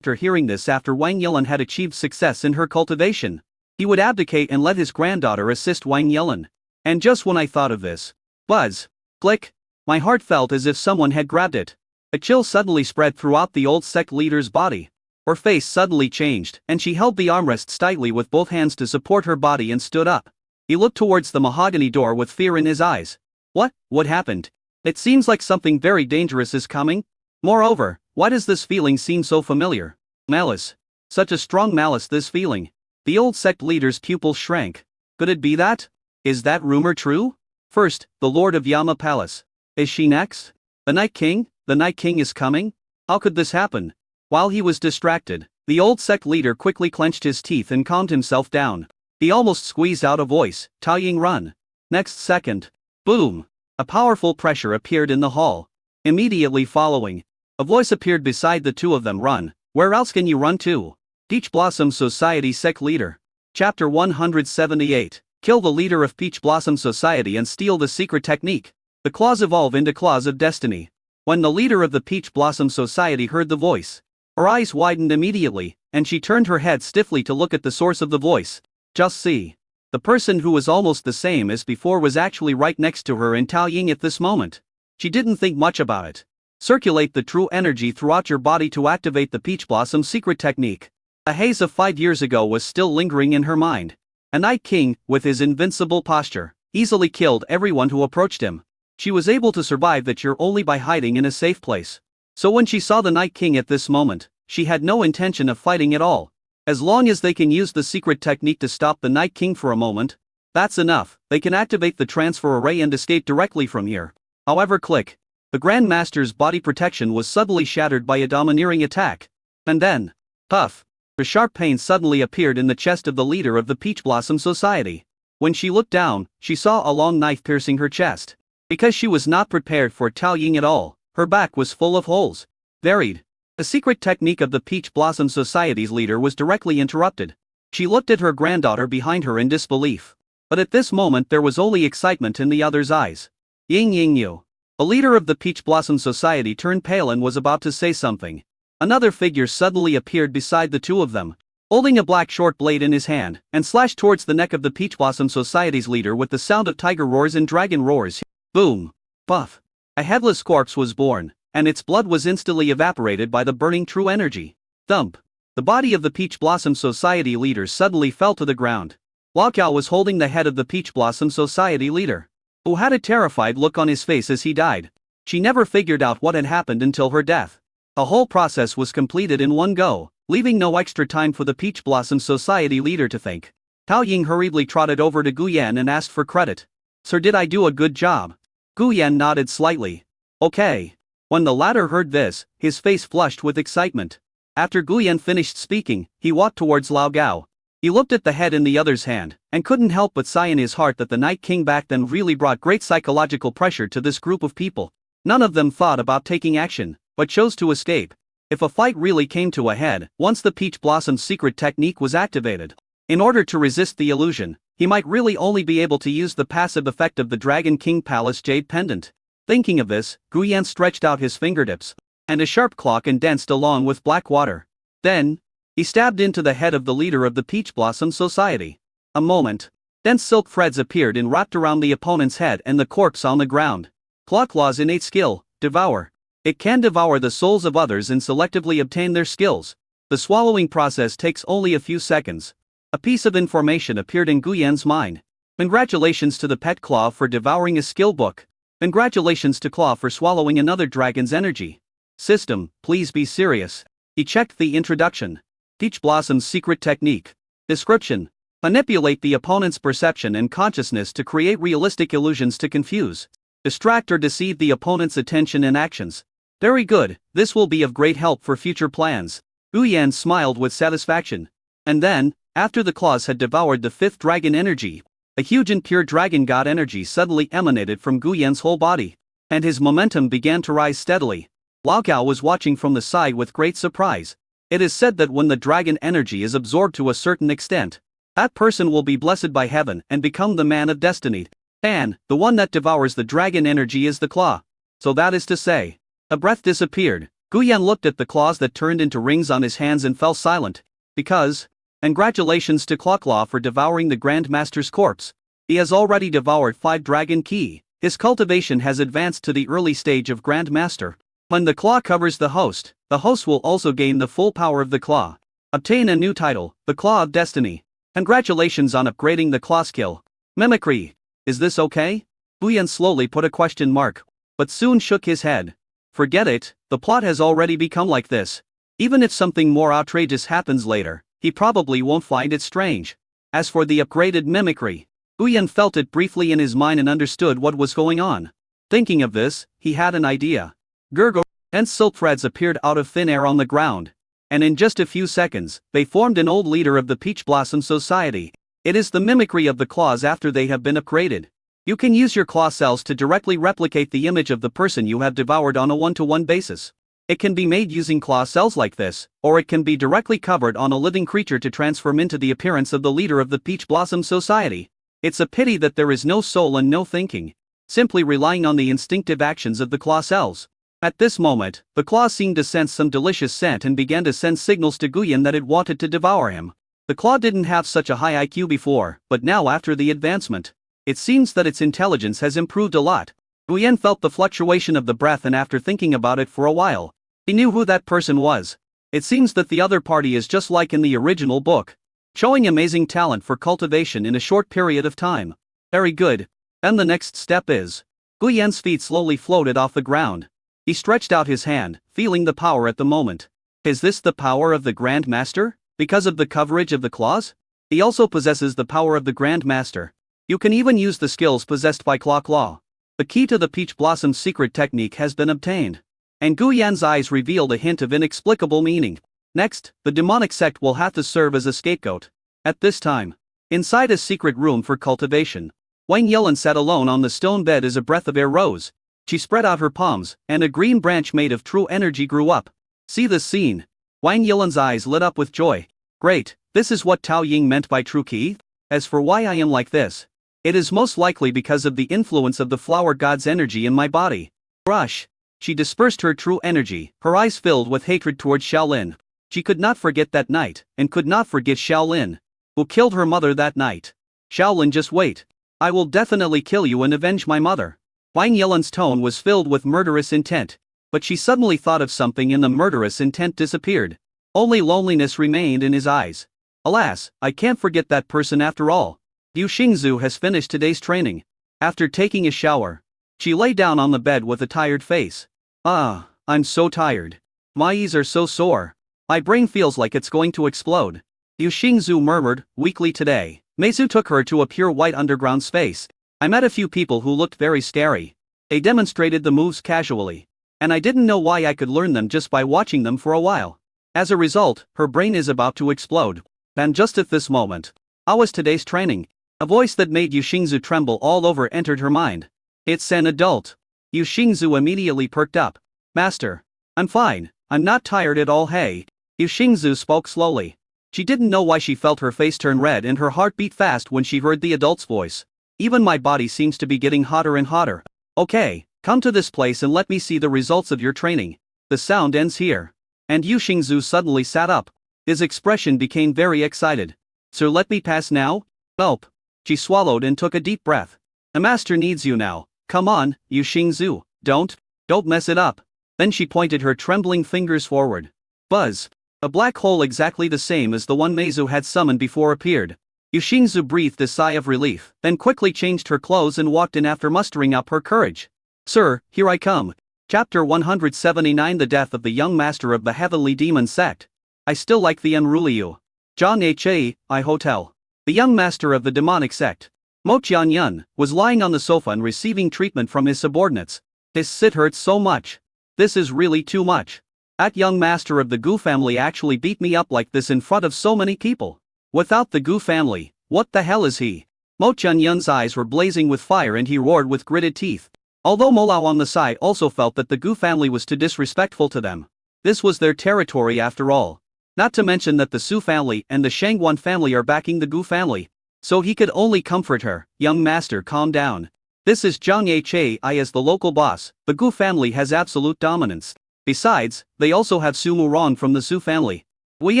After hearing this, after Wang Yilan had achieved success in her cultivation, he would abdicate and let his granddaughter assist Wang Yilan. And just when I thought of this, buzz, click, my heart felt as if someone had grabbed it. A chill suddenly spread throughout the old sect leader's body. Her face suddenly changed, and she held the armrests tightly with both hands to support her body and stood up. He looked towards the mahogany door with fear in his eyes. What happened? It seems like something very dangerous is coming. Moreover, why does this feeling seem so familiar? Malice. Such a strong malice, this feeling. The old sect leader's pupils shrank. Could it be that? Is that rumor true? First, the Lord of Yama Palace. Is she next? The Night King? The Night King is coming? How could this happen? While he was distracted, the old sect leader quickly clenched his teeth and calmed himself down. He almost squeezed out a voice, "Tao Ying, run." Next second, boom! A powerful pressure appeared in the hall. Immediately following, a voice appeared beside the two of them. "Run. Where else can you run to?" Peach Blossom Society Sect Leader. Chapter 178. Kill the leader of Peach Blossom Society and steal the secret technique. The claws evolve into claws of destiny. When the leader of the Peach Blossom Society heard the voice, her eyes widened immediately, and she turned her head stiffly to look at the source of the voice. Just see. The person who was almost the same as before was actually right next to her in Tao Ying at this moment. She didn't think much about it. Circulate the true energy throughout your body to activate the Peach Blossom secret technique. A haze of 5 years ago was still lingering in her mind. A Night King, with his invincible posture, easily killed everyone who approached him. She was able to survive that year only by hiding in a safe place. So when she saw the Night King at this moment, she had no intention of fighting at all. As long as they can use the secret technique to stop the Night King for a moment, that's enough. They can activate the transfer array and escape directly from here. However, click. The Grand Master's body protection was suddenly shattered by a domineering attack. And then, puff! A sharp pain suddenly appeared in the chest of the leader of the Peach Blossom Society. When she looked down, she saw a long knife piercing her chest. Because she was not prepared for Tao Ying at all, her back was full of holes. Varied. The secret technique of the Peach Blossom Society's leader was directly interrupted. She looked at her granddaughter behind her in disbelief. But at this moment there was only excitement in the other's eyes. Ying Ying Yu. The leader of the Peach Blossom Society turned pale and was about to say something. Another figure suddenly appeared beside the two of them, holding a black short blade in his hand, and slashed towards the neck of the Peach Blossom Society's leader with the sound of tiger roars and dragon roars. Boom! Puff! A headless corpse was born, and its blood was instantly evaporated by the burning true energy. Thump! The body of the Peach Blossom Society leader suddenly fell to the ground. Lao Kiao was holding the head of the Peach Blossom Society leader, who had a terrified look on his face as he died. She never figured out what had happened until her death. The whole process was completed in one go, leaving no extra time for the Peach Blossom Society leader to think. Tao Ying hurriedly trotted over to Guyan and asked for credit. "Sir, did I do a good job?" Guyan nodded slightly. "Okay." When the latter heard this, his face flushed with excitement. After Guyan finished speaking, he walked towards Lao Gao. He looked at the head in the other's hand, and couldn't help but sigh in his heart that the Night King back then really brought great psychological pressure to this group of people. None of them thought about taking action, but chose to escape. If a fight really came to a head, once the Peach Blossom's secret technique was activated, in order to resist the illusion, he might really only be able to use the passive effect of the Dragon King Palace Jade Pendant. Thinking of this, Guyan stretched out his fingertips, and a sharp claw condensed along with black water. Then, he stabbed into the head of the leader of the Peach Blossom Society. A moment. Dense silk threads appeared and wrapped around the opponent's head and the corpse on the ground. Claw's innate skill, devour. It can devour the souls of others and selectively obtain their skills. The swallowing process takes only a few seconds. A piece of information appeared in Guyan's mind. Congratulations to the pet Claw for devouring a skill book. Congratulations to Claw for swallowing another dragon's energy. System, please be serious. He checked the introduction. Peach Blossom's secret technique. Description. Manipulate the opponent's perception and consciousness to create realistic illusions to confuse, distract or deceive the opponent's attention and actions. Very good, this will be of great help for future plans. Guyan smiled with satisfaction. And then, after the claws had devoured the fifth dragon energy, a huge and pure dragon god energy suddenly emanated from Guyan's whole body, and his momentum began to rise steadily. Lao Gao was watching from the side with great surprise. It is said that when the dragon energy is absorbed to a certain extent, that person will be blessed by heaven and become the man of destiny. And the one that devours the dragon energy is the claw. So that is to say, a breath disappeared, Gu Yan looked at the claws that turned into rings on his hands and fell silent. Because, congratulations to Claw for devouring the Grand Master's corpse. He has already devoured 5 dragon ki. His cultivation has advanced to the early stage of Grand Master. When the claw covers the host will also gain the full power of the claw. Obtain a new title, the Claw of Destiny. Congratulations on upgrading the claw skill. Mimicry. Is this okay? Gu Yan slowly put a question mark, but soon shook his head. Forget it, the plot has already become like this. Even if something more outrageous happens later, he probably won't find it strange. As for the upgraded mimicry, Gu Yan felt it briefly in his mind and understood what was going on. Thinking of this, he had an idea. Gurgle and silk threads appeared out of thin air on the ground. And in just a few seconds, they formed an old leader of the Peach Blossom Society. It is the mimicry of the claws after they have been upgraded. You can use your claw cells to directly replicate the image of the person you have devoured on a one-to-one basis. It can be made using claw cells like this, or it can be directly covered on a living creature to transform into the appearance of the leader of the Peach Blossom Society. It's a pity that there is no soul and no thinking, simply relying on the instinctive actions of the claw cells. At this moment, the claw seemed to sense some delicious scent and began to send signals to Gu Yan that it wanted to devour him. The claw didn't have such a high IQ before, but now after the advancement, it seems that its intelligence has improved a lot. Gu Yan felt the fluctuation of the breath, and after thinking about it for a while, he knew who that person was. It seems that the other party is just like in the original book, showing amazing talent for cultivation in a short period of time. Very good. And the next step is. Gu Yan's feet slowly floated off the ground. He stretched out his hand, feeling the power at the moment. Is this the power of the Grand Master? Because of the coverage of the claws? He also possesses the power of the Grand Master. You can even use the skills possessed by Claw. The key to the Peach Blossom's secret technique has been obtained. And Gu Yan's eyes revealed a hint of inexplicable meaning. Next, the demonic sect will have to serve as a scapegoat. At this time, inside a secret room for cultivation, Wang Yelin sat alone on the stone bed as a breath of air rose. She spread out her palms, and a green branch made of true energy grew up. See this scene. Wang Yilin's eyes lit up with joy. Great, this is what Tao Ying meant by true ki? As for why I am like this, it is most likely because of the influence of the flower god's energy in my body. Rush. She dispersed her true energy, her eyes filled with hatred towards Shaolin. She could not forget that night, and could not forget Shaolin, who killed her mother that night. Shaolin, just wait. I will definitely kill you and avenge my mother. Wang Yilin's tone was filled with murderous intent, but she suddenly thought of something and the murderous intent disappeared. Only loneliness remained in his eyes. Alas, I can't forget that person after all. Yu Xingzu has finished today's training. After taking a shower, she lay down on the bed with a tired face. I'm so tired. My eyes are so sore. My brain feels like it's going to explode. Yu Xingzu murmured, weakly. Today, Meizu took her to a pure white underground space. I met a few people who looked very scary. They demonstrated the moves casually, and I didn't know why I could learn them just by watching them for a while. As a result, her brain is about to explode. And just at this moment, how was today's training? A voice that made Yu Xingzu tremble all over entered her mind. It's an adult. Yu Xingzu immediately perked up. Master, I'm fine, I'm not tired at all. Hey. Yu Xingzu spoke slowly. She didn't know why she felt her face turn red and her heart beat fast when she heard the adult's voice. Even my body seems to be getting hotter and hotter. Okay, come to this place and let me see the results of your training. The sound ends here. And Yu Xingzu suddenly sat up. His expression became very excited. Sir, let me pass now? Gulp. She swallowed and took a deep breath. The master needs you now. Come on, Yu Xingzu, don't mess it up. Then she pointed her trembling fingers forward. Buzz. A black hole exactly the same as the one Meizu had summoned before appeared. Yu Xingzu breathed a sigh of relief, then quickly changed her clothes and walked in after mustering up her courage. Sir, here I come. Chapter 179, The Death of the Young Master of the Heavenly Demon Sect. I still like the Enruliu. John H.A. I Hotel. The young master of the demonic sect, Mo Tianyun, was lying on the sofa and receiving treatment from his subordinates. His sit hurts so much. This is really too much. That young master of the Gu family actually beat me up like this in front of so many people. Without the Gu family, what the hell is he? Mo Tianyun's eyes were blazing with fire and he roared with gritted teeth. Although Mo Lao on the side also felt that the Gu family was too disrespectful to them. This was their territory after all. Not to mention that the Su family and the Shangguan family are backing the Gu family. So he could only comfort her. Young master, calm down. This is Zhang Hai as the local boss. The Gu family has absolute dominance. Besides, they also have Su Murong from the Su family. We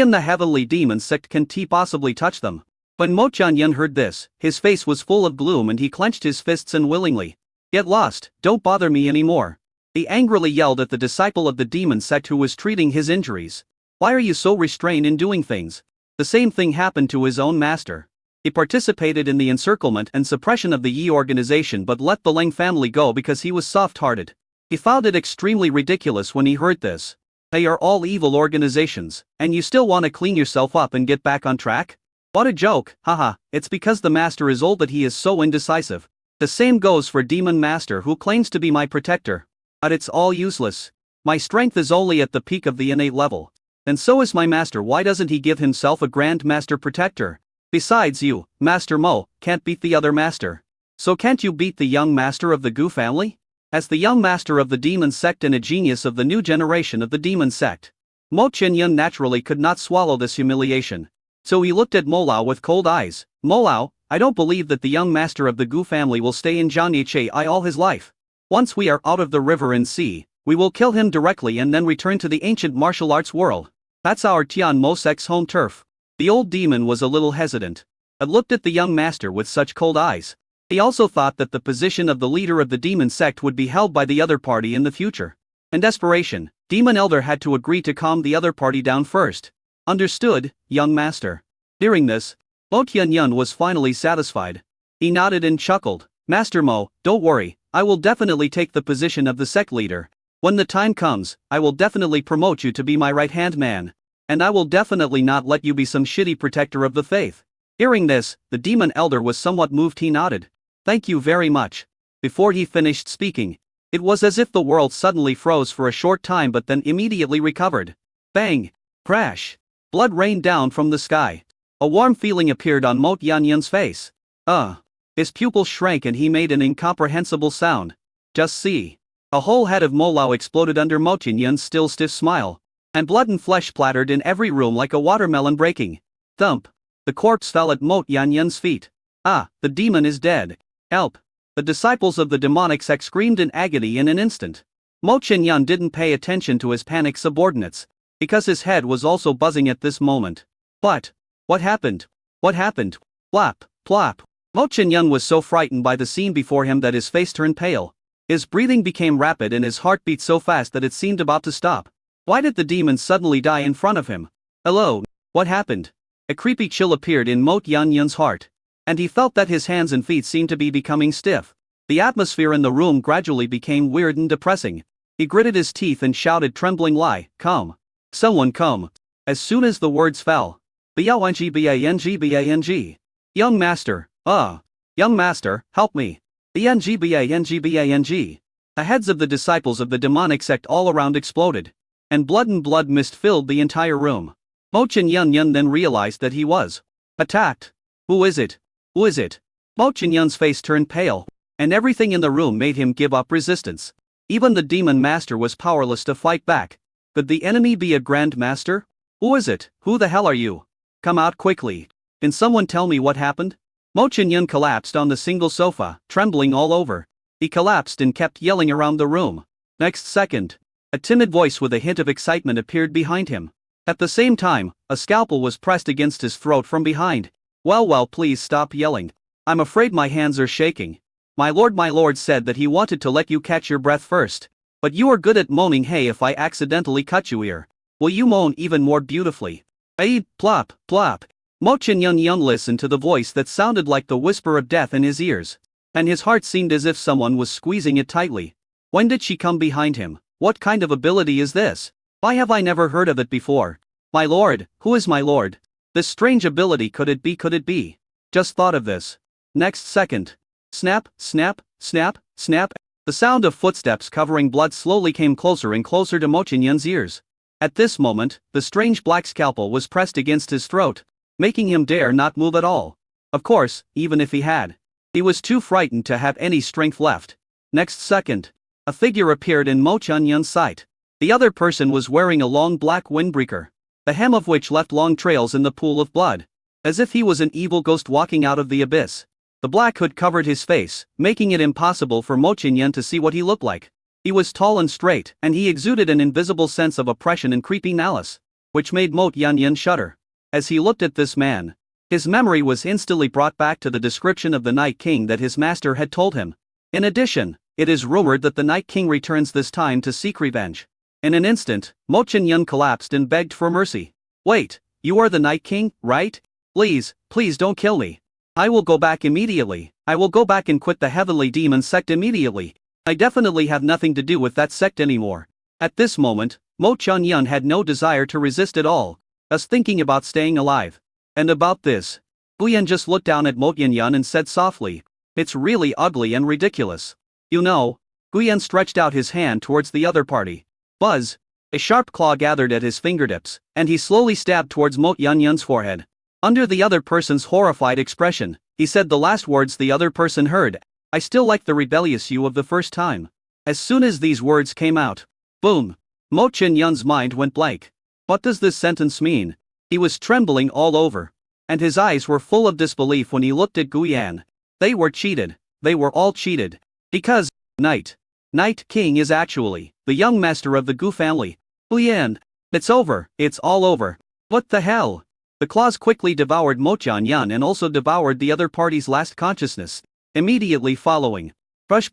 in the heavenly demon sect can't possibly touch them. When Mo Tianyan heard this, his face was full of gloom and he clenched his fists unwillingly. Get lost, don't bother me anymore. He angrily yelled at the disciple of the demon sect who was treating his injuries. Why are you so restrained in doing things? The same thing happened to his own master. He participated in the encirclement and suppression of the Yi organization but let the Leng family go because he was soft-hearted. He found it extremely ridiculous when he heard this. They are all evil organizations, and you still want to clean yourself up and get back on track? What a joke, haha, it's because the master is old that he is so indecisive. The same goes for Demon Master who claims to be my protector. But it's all useless. My strength is only at the peak of the innate level. And so is my master. Why doesn't he give himself a Grand Master Protector? Besides you, Master Mo, can't beat the other master. So can't you beat the young master of the Gu family? As the young master of the demon sect and a genius of the new generation of the demon sect, Mo Qianyun naturally could not swallow this humiliation. So he looked at Mo Lao with cold eyes. Mo Lao, I don't believe that the young master of the Gu family will stay in Jiangye all his life. Once we are out of the river and sea, we will kill him directly and then return to the ancient martial arts world. That's our Tian Mo sect's home turf. The old demon was a little hesitant. But looked at the young master with such cold eyes. He also thought that the position of the leader of the demon sect would be held by the other party in the future. In desperation, Demon Elder had to agree to calm the other party down first. Understood, young master. Hearing this, Mo Qianyun was finally satisfied. He nodded and chuckled. Master Mo, don't worry, I will definitely take the position of the sect leader. When the time comes, I will definitely promote you to be my right-hand man. And I will definitely not let you be some shitty protector of the faith. Hearing this, the Demon Elder was somewhat moved. He nodded. Thank you very much. Before he finished speaking, it was as if the world suddenly froze for a short time but then immediately recovered. Bang! Crash! Blood rained down from the sky. A warm feeling appeared on Mo Tianyun's face. His pupils shrank and he made an incomprehensible sound. Just see. A whole head of Mo Lao exploded under Mo Tianyun's still stiff smile. And blood and flesh splattered in every room like a watermelon breaking. Thump. The corpse fell at Mo Tianyun's feet. The demon is dead. Help. The disciples of the demonic sect screamed in agony in an instant. Mo Qianyun didn't pay attention to his panicked subordinates, because his head was also buzzing at this moment. What happened? What happened? Plop, plop. Mo Qianyun was so frightened by the scene before him that his face turned pale. His breathing became rapid and his heart beat so fast that it seemed about to stop. Why did the demon suddenly die in front of him? Hello, what happened? A creepy chill appeared in Mo Tianyun's heart. And he felt that his hands and feet seemed to be becoming stiff. The atmosphere in the room gradually became weird and depressing. He gritted his teeth and shouted trembling, come. Someone come. As soon as the words fell. Bang. Young master, young master, help me. Bang. The heads of the disciples of the demonic sect all around exploded. And blood mist filled the entire room. Mo Qianyun then realized that he was attacked. Who is it? Who is it? Mo Qianyun's face turned pale, and everything in the room made him give up resistance. Even the demon master was powerless to fight back. Could the enemy be a grand master? Who is it? Who the hell are you? Come out quickly. Can someone tell me what happened? Mo Qianyun collapsed on the single sofa, trembling all over. He collapsed and kept yelling around the room. Next second, a timid voice with a hint of excitement appeared behind him. At the same time, a scalpel was pressed against his throat from behind. Well, please stop yelling. I'm afraid my hands are shaking. My lord said that he wanted to let you catch your breath first. But you are good at moaning. Hey, if I accidentally cut you here, will you moan even more beautifully? Plop, plop. Mo Qianyun listened to the voice that sounded like the whisper of death in his ears. And his heart seemed as if someone was squeezing it tightly. When did she come behind him? What kind of ability is this? Why have I never heard of it before? My lord, who is my lord? This strange ability, could it be? Just thought of this. Next second. Snap, snap, snap, snap. The sound of footsteps covering blood slowly came closer and closer to Mo Qianyun's ears. At this moment, the strange black scalpel was pressed against his throat, making him dare not move at all. Of course, even if he had, he was too frightened to have any strength left. Next second, a figure appeared in Mo Qianyun's sight. The other person was wearing a long black windbreaker, the hem of which left long trails in the pool of blood, as if he was an evil ghost walking out of the abyss. The black hood covered his face, making it impossible for Mo Qianyun to see what he looked like. He was tall and straight, and he exuded an invisible sense of oppression and creepy malice, which made Mo Tianyan shudder. As he looked at this man, his memory was instantly brought back to the description of the Night King that his master had told him. In addition, it is rumored that the Night King returns this time to seek revenge. In an instant, Mo Tianyan collapsed and begged for mercy. Wait, you are the Night King, right? Please, please don't kill me. I will go back immediately. I will go back and quit the Heavenly Demon sect immediately. I definitely have nothing to do with that sect anymore. At this moment, Mo Tianyan had no desire to resist at all, as thinking about staying alive. And about this, Guyan just looked down at Mo Tianyan and said softly, "It's really ugly and ridiculous." You know, Guyan stretched out his hand towards the other party. Buzz! A sharp claw gathered at his fingertips, and he slowly stabbed towards Mo Tianyan's forehead. Under the other person's horrified expression, he said the last words the other person heard, "I still like the rebellious you of the first time." As soon as these words came out, boom! Mo Tianyan's mind went blank. What does this sentence mean? He was trembling all over, and his eyes were full of disbelief when he looked at Guyan. They were cheated. They were all cheated. Because Night King is actually the young master of the Gu family. Guyan, it's over. It's all over. What the hell? The claws quickly devoured Mo Tianyan and also devoured the other party's last consciousness. Immediately following, brush.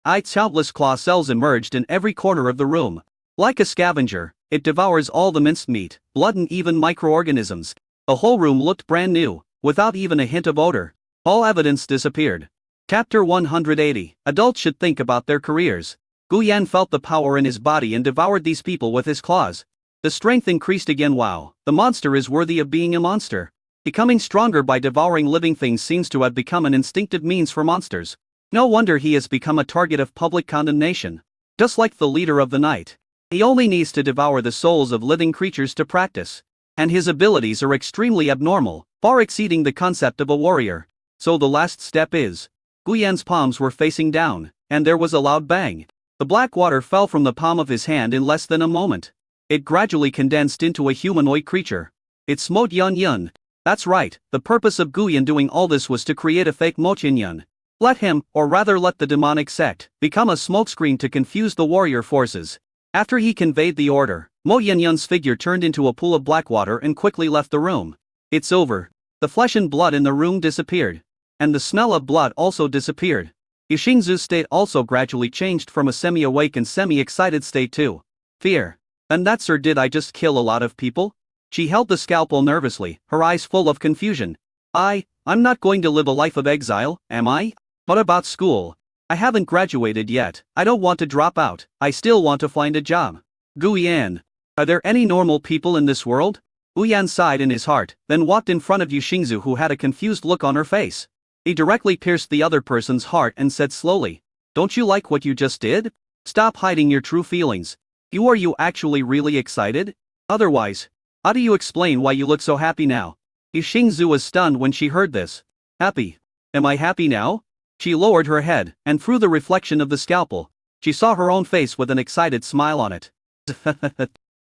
Countless claw cells emerged in every corner of the room. Like a scavenger, it devours all the minced meat, blood and even microorganisms. The whole room looked brand new, without even a hint of odor. All evidence disappeared. Chapter 180. Adults should think about their careers. Guyan felt the power in his body and devoured these people with his claws. The strength increased again. Wow, the monster is worthy of being a monster. Becoming stronger by devouring living things seems to have become an instinctive means for monsters. No wonder he has become a target of public condemnation. Just like the leader of the night, he only needs to devour the souls of living creatures to practice. And his abilities are extremely abnormal, far exceeding the concept of a warrior. So the last step is, Guyan's palms were facing down, and there was a loud bang. The black water fell from the palm of his hand in less than a moment. It gradually condensed into a humanoid creature. It's Mo Tianyan. That's right, the purpose of Guyan doing all this was to create a fake Mo Tianyan. Let him, or rather let the demonic sect, become a smokescreen to confuse the warrior forces. After he conveyed the order, Mo Tianyan's figure turned into a pool of black water and quickly left the room. It's over. The flesh and blood in the room disappeared. And the smell of blood also disappeared. Yixingzu's state also gradually changed from a semi-awake and semi-excited state to fear. And that's or did I just kill a lot of people? She held the scalpel nervously, her eyes full of confusion. I'm not going to live a life of exile, am I? What about school? I haven't graduated yet. I don't want to drop out. I still want to find a job. Guyan. Are there any normal people in this world? Guyan sighed in his heart, then walked in front of Yixingzu, who had a confused look on her face. He directly pierced the other person's heart and said slowly, "Don't you like what you just did? Stop hiding your true feelings. Are you actually really excited? Otherwise, how do you explain why you look so happy now?" Yixingzu was stunned when she heard this. Happy? Am I happy now? She lowered her head, and through the reflection of the scalpel, she saw her own face with an excited smile on it.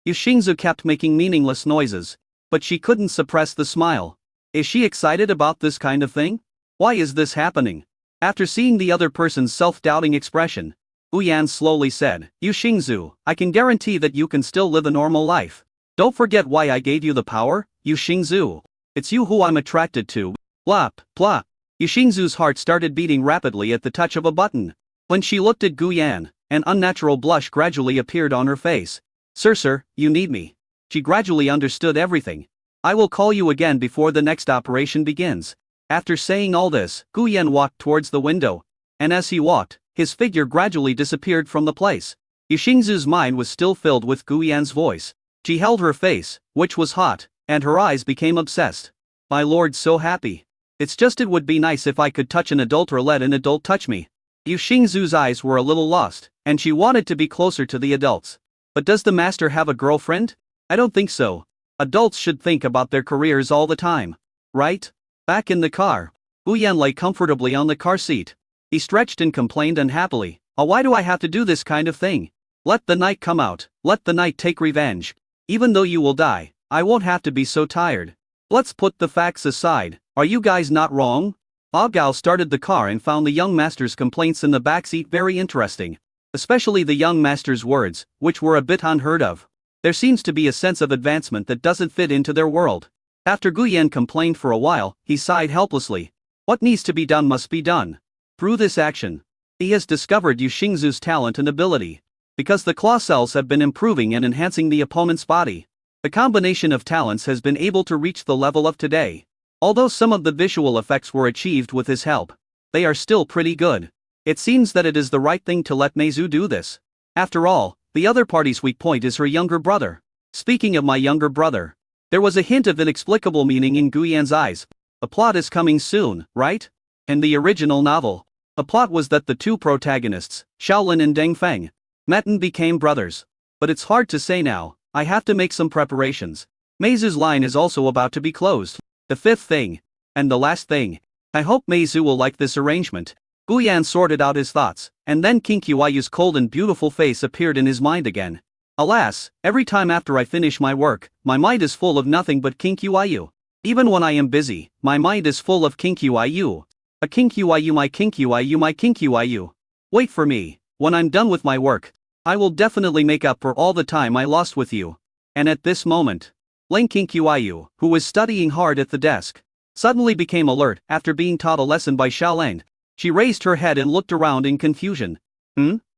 Yixingzu kept making meaningless noises, but she couldn't suppress the smile. Is she excited about this kind of thing? Why is this happening? After seeing the other person's self-doubting expression, Guyan slowly said, "Yixingzu, I can guarantee that you can still live a normal life. Don't forget why I gave you the power, Yixingzu. It's you who I'm attracted to." Plop, plop. Yixingzu's heart started beating rapidly at the touch of a button. When she looked at Guyan, an unnatural blush gradually appeared on her face. Sir, you need me." She gradually understood everything. "I will call you again before the next operation begins." After saying all this, Guyan walked towards the window, and as he walked, his figure gradually disappeared from the place. Yixingzu's mind was still filled with Guyan's voice. She held her face, which was hot, and her eyes became obsessed. "My lord, so happy. It's just it would be nice if I could touch an adult or let an adult touch me." Yixingzu's eyes were a little lost, and she wanted to be closer to the adults. But does the master have a girlfriend? I don't think so. Adults should think about their careers all the time. Right? Back in the car, Guyan lay comfortably on the car seat. He stretched and complained unhappily. "Oh, why do I have to do this kind of thing? Let the night come out, let the night take revenge. Even though you will die, I won't have to be so tired. Let's put the facts aside. Are you guys not wrong?" Gao started the car and found the young master's complaints in the backseat very interesting. especially the young master's words, which were a bit unheard of. There seems to be a sense of advancement that doesn't fit into their world. After Guyan complained for a while, he sighed helplessly. What needs to be done must be done. Through this action, he has discovered Yu Xingzu's talent and ability. Because the claw cells have been improving and enhancing the opponent's body, the combination of talents has been able to reach the level of today. Although some of the visual effects were achieved with his help, they are still pretty good. It seems that it is the right thing to let Meizu do this. After all, the other party's weak point is her younger brother. Speaking of my younger brother, there was a hint of inexplicable meaning in Guyan's eyes. A plot is coming soon, right? In the original novel, the plot was that the two protagonists, Shaolin and Deng Feng, met and became brothers. But it's hard to say now. I have to make some preparations. Meizu's line is also about to be closed. The fifth thing, and the last thing. I hope Meizu will like this arrangement. Guyan sorted out his thoughts, and then King Qiuayu's cold and beautiful face appeared in his mind again. Alas, every time after I finish my work, my mind is full of nothing but King Qiuayu. Even when I am busy, my mind is full of King Qiuayu. A King Qiuayu, my King Qiuayu, my King Qiuayu. Wait for me. When I'm done with my work, I will definitely make up for all the time I lost with you. And at this moment, King Qiuayu, who was studying hard at the desk, suddenly became alert after being taught a lesson by Shaolin. She raised her head and looked around in confusion.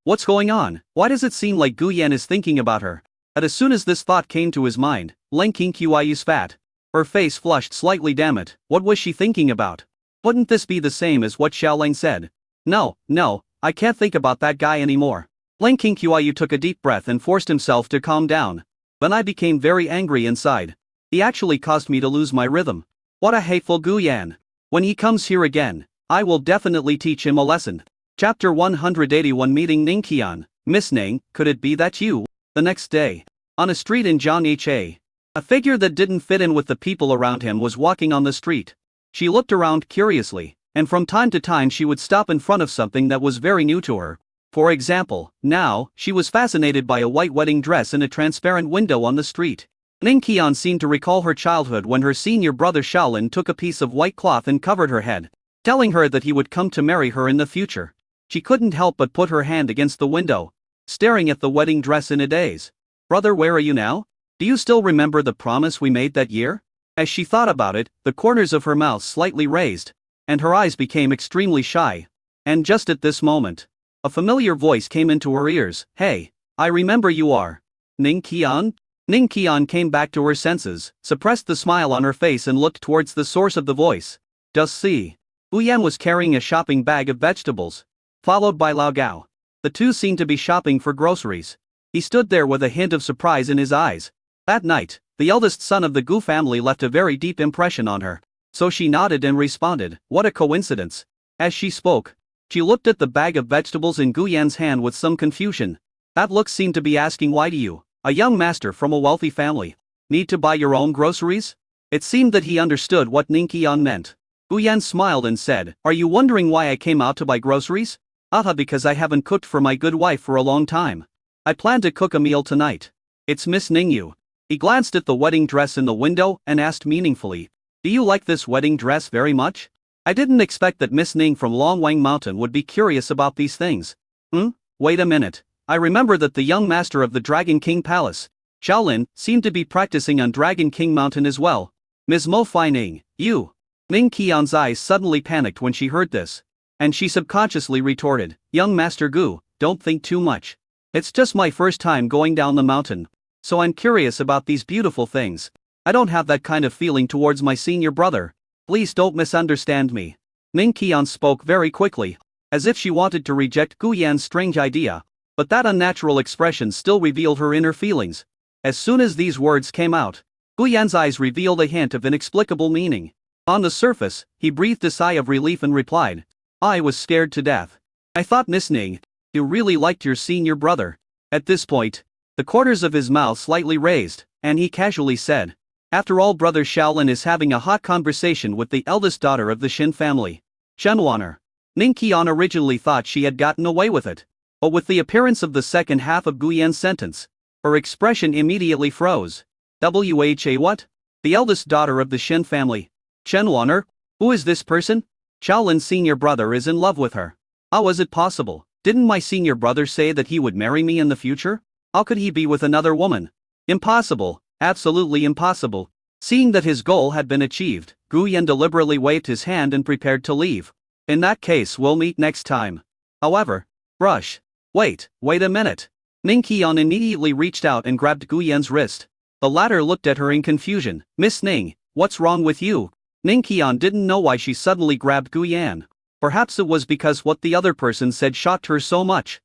What's going on? Why does it seem like Guyan is thinking about her? And as soon as this thought came to his mind, King Qiuayu's fat. Her face flushed slightly. Damn it, what was she thinking about? Wouldn't this be the same as what Shaolin said? No, I can't think about that guy anymore. King Qiuayu took a deep breath and forced himself to calm down. Then I became very angry inside. He actually caused me to lose my rhythm. What a hateful Guyan. When he comes here again, I will definitely teach him a lesson. Chapter 181 Meeting Ningqian. Miss Ning, could it be that you? The next day, on a street in Zhanghe, a figure that didn't fit in with the people around him was walking on the street. She looked around curiously, and from time to time she would stop in front of something that was very new to her. For example, now, she was fascinated by a white wedding dress in a transparent window on the street. Ningqian seemed to recall her childhood when her senior brother Shaolin took a piece of white cloth and covered her head, telling her that he would come to marry her in the future. She couldn't help but put her hand against the window, staring at the wedding dress in a daze. Brother, where are you now? Do you still remember the promise we made that year? As she thought about it, the corners of her mouth slightly raised, and her eyes became extremely shy. And just at this moment, a familiar voice came into her ears. Hey, I remember you are Ningqian? Ningqian came back to her senses, suppressed the smile on her face and looked towards the source of the voice. Just see. Guyan was carrying a shopping bag of vegetables, followed by Lao Gao. The two seemed to be shopping for groceries. He stood there with a hint of surprise in his eyes. That night, the eldest son of the Gu family left a very deep impression on her, so she nodded and responded, what a coincidence. As she spoke, she looked at the bag of vegetables in Guyan's hand with some confusion. That look seemed to be asking, why do you, a young master from a wealthy family, need to buy your own groceries? It seemed that he understood what Ningqian meant. Guyan smiled and said, are you wondering why I came out to buy groceries? Because I haven't cooked for my good wife for a long time. I plan to cook a meal tonight. It's Miss Ningyu. He glanced at the wedding dress in the window and asked meaningfully, do you like this wedding dress very much? I didn't expect that Miss Ning from Longwang Mountain would be curious about these things. Wait a minute. I remember that the young master of the Dragon King Palace, Shaolin, seemed to be practicing on Dragon King Mountain as well. Ms. Mo Fai Ning, you. Ningqian's eyes suddenly panicked when she heard this, and she subconsciously retorted, young Master Gu, don't think too much. It's just my first time going down the mountain, so I'm curious about these beautiful things. I don't have that kind of feeling towards my senior brother. Please don't misunderstand me. Ningqian spoke very quickly, as if she wanted to reject Guyan's strange idea, but that unnatural expression still revealed her inner feelings. As soon as these words came out, Guyan's eyes revealed a hint of inexplicable meaning. On the surface, he breathed a sigh of relief and replied, I was scared to death. I thought Miss Ning, you really liked your senior brother. At this point, the corners of his mouth slightly raised, and he casually said, after all, brother Shaolin is having a hot conversation with the eldest daughter of the Shin family, Shenwaner. Ningqian originally thought she had gotten away with it, but with the appearance of the second half of Guyan's sentence, her expression immediately froze. Wha what? The eldest daughter of the Shin family, Shenwaner? Who is this person? Shaolin's senior brother is in love with her. How is it possible? Didn't my senior brother say that he would marry me in the future? How could he be with another woman? Impossible, absolutely impossible. Seeing that his goal had been achieved, Gu Yan deliberately waved his hand and prepared to leave. In that case, we'll meet next time. However, brush. Wait a minute. Ning Qian immediately reached out and grabbed Gu Yan's wrist. The latter looked at her in confusion. Miss Ning, what's wrong with you? Ning Qian didn't know why she suddenly grabbed Gu Yan. Perhaps it was because what the other person said shocked her so much.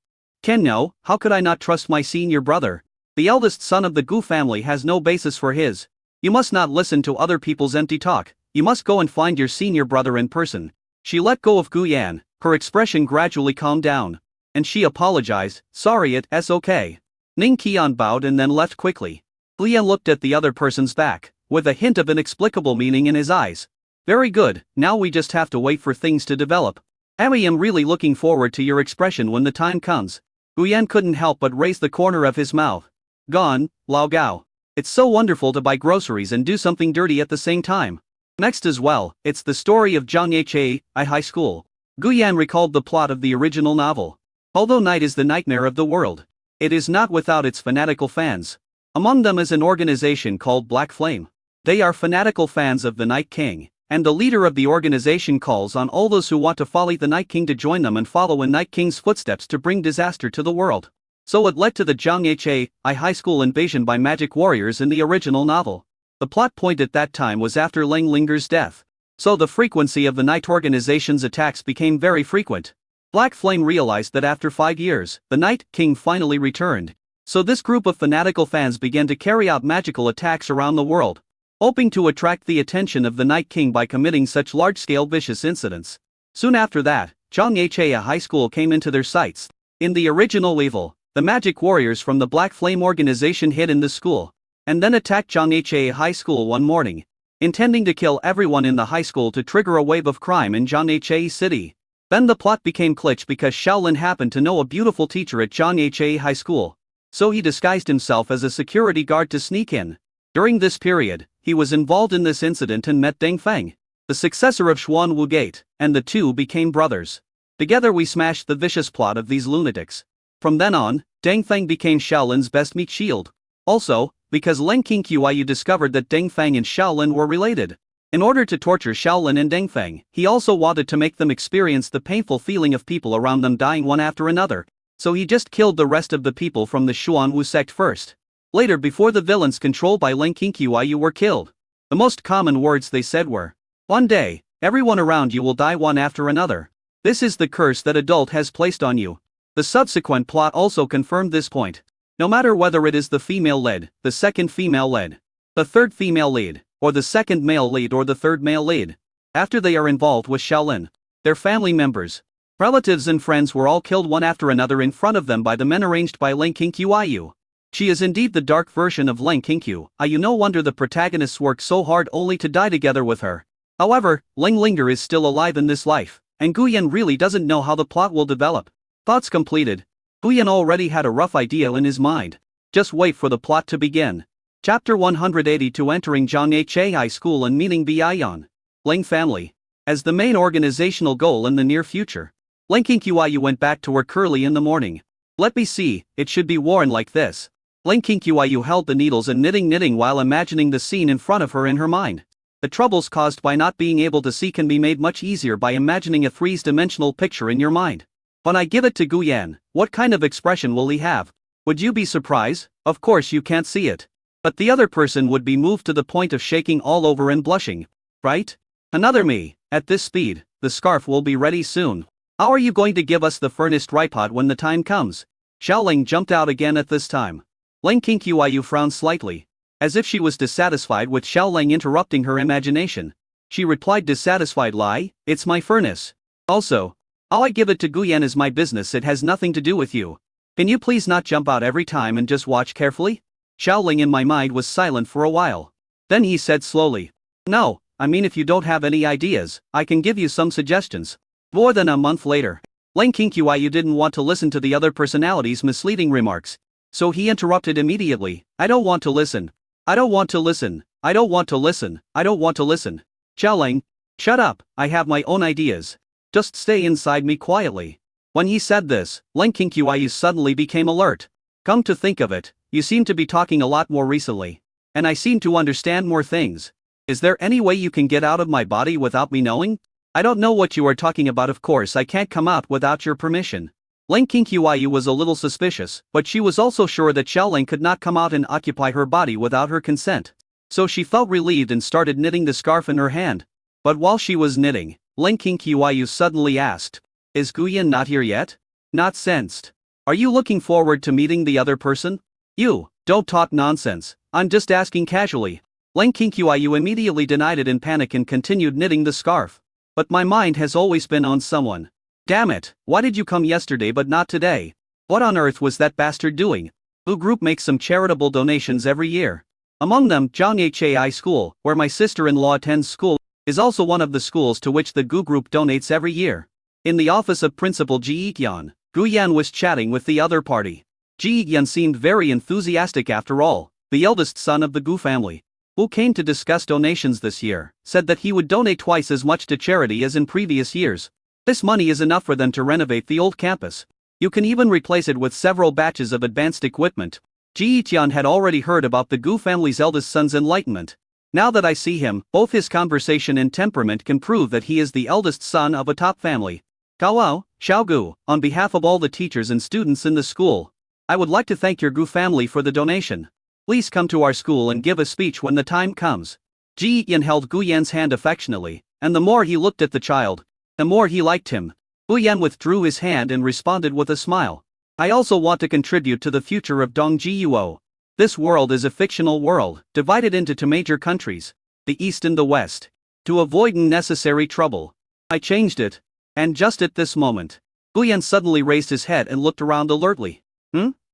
No, how could I not trust my senior brother? The eldest son of the Gu family has no basis for his. You must not listen to other people's empty talk. You must go and find your senior brother in person. She let go of Gu Yan, her expression gradually calmed down. And she apologized, sorry it's okay. Ning Qian bowed and then left quickly. Gu Yan looked at the other person's back, with a hint of inexplicable meaning in his eyes. Very good, now we just have to wait for things to develop. I am really looking forward to your expression when the time comes. Gu Yan couldn't help but raise the corner of his mouth. Gone, Lao Gao. It's so wonderful to buy groceries and do something dirty at the same time. Next as well, it's the story of Zhang Yeche, High School. Gu Yan recalled the plot of the original novel. Although night is the nightmare of the world, it is not without its fanatical fans. Among them is an organization called Black Flame. They are fanatical fans of the Night King, and the leader of the organization calls on all those who want to follow the Night King to join them and follow in Night King's footsteps to bring disaster to the world. So it led to the Zhang Yeche, High School invasion by magic warriors in the original novel. The plot point at that time was after Leng Linger's death. So the frequency of the Night Organization's attacks became very frequent. Black Flame realized that after 5 years, the Night King finally returned. So this group of fanatical fans began to carry out magical attacks around the world, hoping to attract the attention of the Night King by committing such large-scale vicious incidents. Soon after that, Zhang Yeche High School came into their sights. In the original evil, the magic warriors from the Black Flame organization hid in the school, and then attacked Zhang Yeche High School one morning, intending to kill everyone in the high school to trigger a wave of crime in Zhang Yeche City. Then the plot became glitch because Shaolin happened to know a beautiful teacher at Zhang Yeche High School, so he disguised himself as a security guard to sneak in. During this period, he was involved in this incident and met Deng Feng, the successor of Xuan Wu Gate, and the two became brothers. Together we smashed the vicious plot of these lunatics. From then on, Deng Feng became Shaolin's best meat shield. Also, because Leng Qingqiu discovered that Deng Feng and Shaolin were related. In order to torture Shaolin and Deng Feng, he also wanted to make them experience the painful feeling of people around them dying one after another. So he just killed the rest of the people from the Xuan Wu sect first. Later, before the villains controlled by Leng Qingqiu were killed, the most common words they said were, "One day, everyone around you will die one after another. This is the curse that adult has placed on you." The subsequent plot also confirmed this point. No matter whether it is the female lead, the second female lead, the third female lead, or the second male lead or the third male lead, after they are involved with Shaolin, their family members, relatives and friends were all killed one after another in front of them by the men arranged by Leng Qingqiu. She is indeed the dark version of Leng Qingqiu. No wonder the protagonists work so hard only to die together with her. However, Leng Linger is still alive in this life, and Gu Yan really doesn't know how the plot will develop. Thoughts completed. Gu Yan already had a rough idea in his mind. Just wait for the plot to begin. Chapter 182, Entering Zhang Yeche High School and meeting Biayan. Leng family. As the main organizational goal in the near future, Leng Qingqiu went back to work early in the morning. Let me see, it should be worn like this. Leng Qingqiu held the needles and knitting while imagining the scene in front of her in her mind. The troubles caused by not being able to see can be made much easier by imagining a three-dimensional picture in your mind. When I give it to Gu Yan, what kind of expression will he have? Would you be surprised? Of course you can't see it. But the other person would be moved to the point of shaking all over and blushing. Right? Another me. At this speed, the scarf will be ready soon. How are you going to give us the furnished tripod when the time comes? Xiaoling jumped out again at this time. Leng Qingqiu frowned slightly, as if she was dissatisfied with Xiaoling interrupting her imagination. She replied, dissatisfied lie, it's my furnace. Also, how I give it to Gu Yan is my business, it has nothing to do with you. Can you please not jump out every time and just watch carefully? Xiaoling in my mind was silent for a while. Then he said slowly, no, if you don't have any ideas, I can give you some suggestions. More than a month later, Leng Qingqiu didn't want to listen to the other personality's misleading remarks. So he interrupted immediately, I don't want to listen. I don't want to listen. I don't want to listen. I don't want to listen. Xiaoling, shut up, I have my own ideas. Just stay inside me quietly. When he said this, Ling Qingqiu suddenly became alert. Come to think of it, you seem to be talking a lot more recently. And I seem to understand more things. Is there any way you can get out of my body without me knowing? I don't know what you are talking about. Of course I can't come out without your permission. Ling Qingqiu was a little suspicious, but she was also sure that Xiaoling could not come out and occupy her body without her consent. So she felt relieved and started knitting the scarf in her hand. But while she was knitting, Ling Qingqiu suddenly asked, "Is Guyan not here yet?" Not sensed. "Are you looking forward to meeting the other person?" "You, don't talk nonsense, I'm just asking casually." Ling Qingqiu immediately denied it in panic and continued knitting the scarf. "But my mind has always been on someone. Damn it, why did you come yesterday but not today? What on earth was that bastard doing?" Bu Group makes some charitable donations every year. Among them, Zhang School, where my sister-in-law attends school, is also one of the schools to which the Gu Group donates every year. In the office of Principal Ji Yiyan, Gu Yan was chatting with the other party. Ji Yiyan seemed very enthusiastic. After all, the eldest son of the Gu family, who came to discuss donations this year, said that he would donate twice as much to charity as in previous years. This money is enough for them to renovate the old campus. You can even replace it with several batches of advanced equipment. Ji Yiyan had already heard about the Gu family's eldest son's enlightenment. Now that I see him, both his conversation and temperament can prove that he is the eldest son of a top family. Gao, Xiaogu, on behalf of all the teachers and students in the school, I would like to thank your Gu family for the donation. Please come to our school and give a speech when the time comes. Ji Yiyan held Gu Yan's hand affectionately, and the more he looked at the child, the more he liked him. Gu Yan withdrew his hand and responded with a smile. I also want to contribute to the future of Dongjiuo. This world is a fictional world, divided into two major countries, the East and the West. To avoid unnecessary trouble, I changed it. And just at this moment, Gu Yan suddenly raised his head and looked around alertly.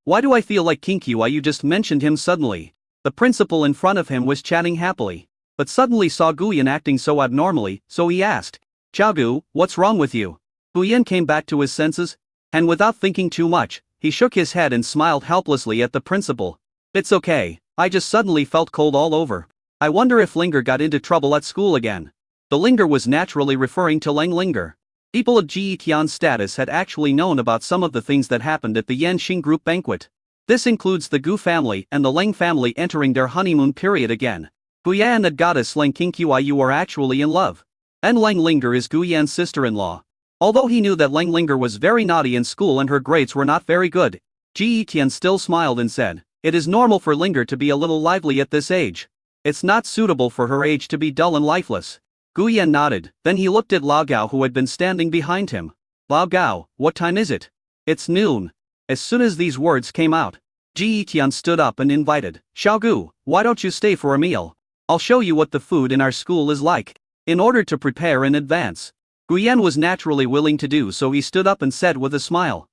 Why do I feel like Qingqiu just mentioned him suddenly? The principal in front of him was chatting happily, but suddenly saw Gu Yan acting so abnormally, so he asked, "Xiaogu, what's wrong with you?" Gu Yan came back to his senses, and without thinking too much, he shook his head and smiled helplessly at the principal. "It's okay, I just suddenly felt cold all over. I wonder if Linger got into trouble at school again." The Linger was naturally referring to Lang Linger. People of Ji Tian's status had actually known about some of the things that happened at the Yanxing Group banquet. This includes the Gu family and the Lang family entering their honeymoon period again. Gu Yan and goddess Lang Qingqiu are actually in love. And Lang Linger is Gu Yan's sister-in-law. Although he knew that Lang Linger was very naughty in school and her grades were not very good, Ji Tian still smiled and said, "It is normal for Linger to be a little lively at this age. It's not suitable for her age to be dull and lifeless." Gu Yan nodded, then he looked at Lao Gao who had been standing behind him. "Lao Gao, what time is it?" "It's noon." As soon as these words came out, Ji Tian stood up and invited, "Xiaogu, why don't you stay for a meal? I'll show you what the food in our school is like." In order to prepare in advance, Gu Yan was naturally willing to do so. He stood up and said with a smile,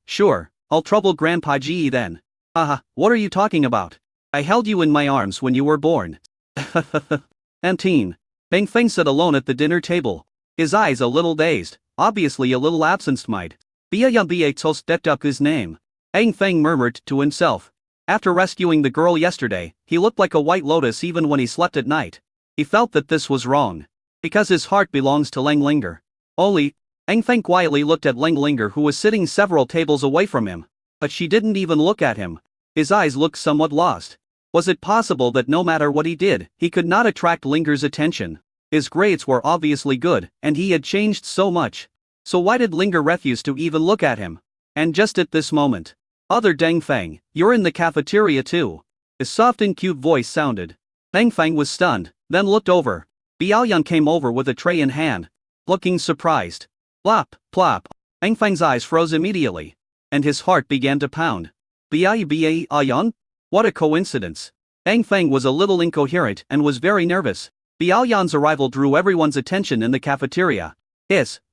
Sure, I'll trouble Grandpa Ji then." What are you talking about? I held you in my arms when you were born." Anteen. Bang Feng sat alone at the dinner table, his eyes a little dazed, obviously a little absent-minded. "Bia Bia toast detuk his name." Ang Feng murmured to himself. After rescuing the girl yesterday, he looked like a white lotus even when he slept at night. He felt that this was wrong. Because his heart belongs to Lang Linger. Only, Ang Feng quietly looked at Lang Linger who was sitting several tables away from him. But she didn't even look at him. His eyes looked somewhat lost. Was it possible that no matter what he did, he could not attract Linger's attention? His grades were obviously good, and he had changed so much. So why did Linger refuse to even look at him? And just at this moment, "Other Deng Feng, you're in the cafeteria too." His soft and cute voice sounded. Deng Feng was stunned, then looked over. Biaoyan came over with a tray in hand, looking surprised. Plop, plop. Deng Feng's eyes froze immediately, and his heart began to pound. Biaoyan? What a coincidence. Deng Feng was a little incoherent and was very nervous. Biaoyan's arrival drew everyone's attention in the cafeteria.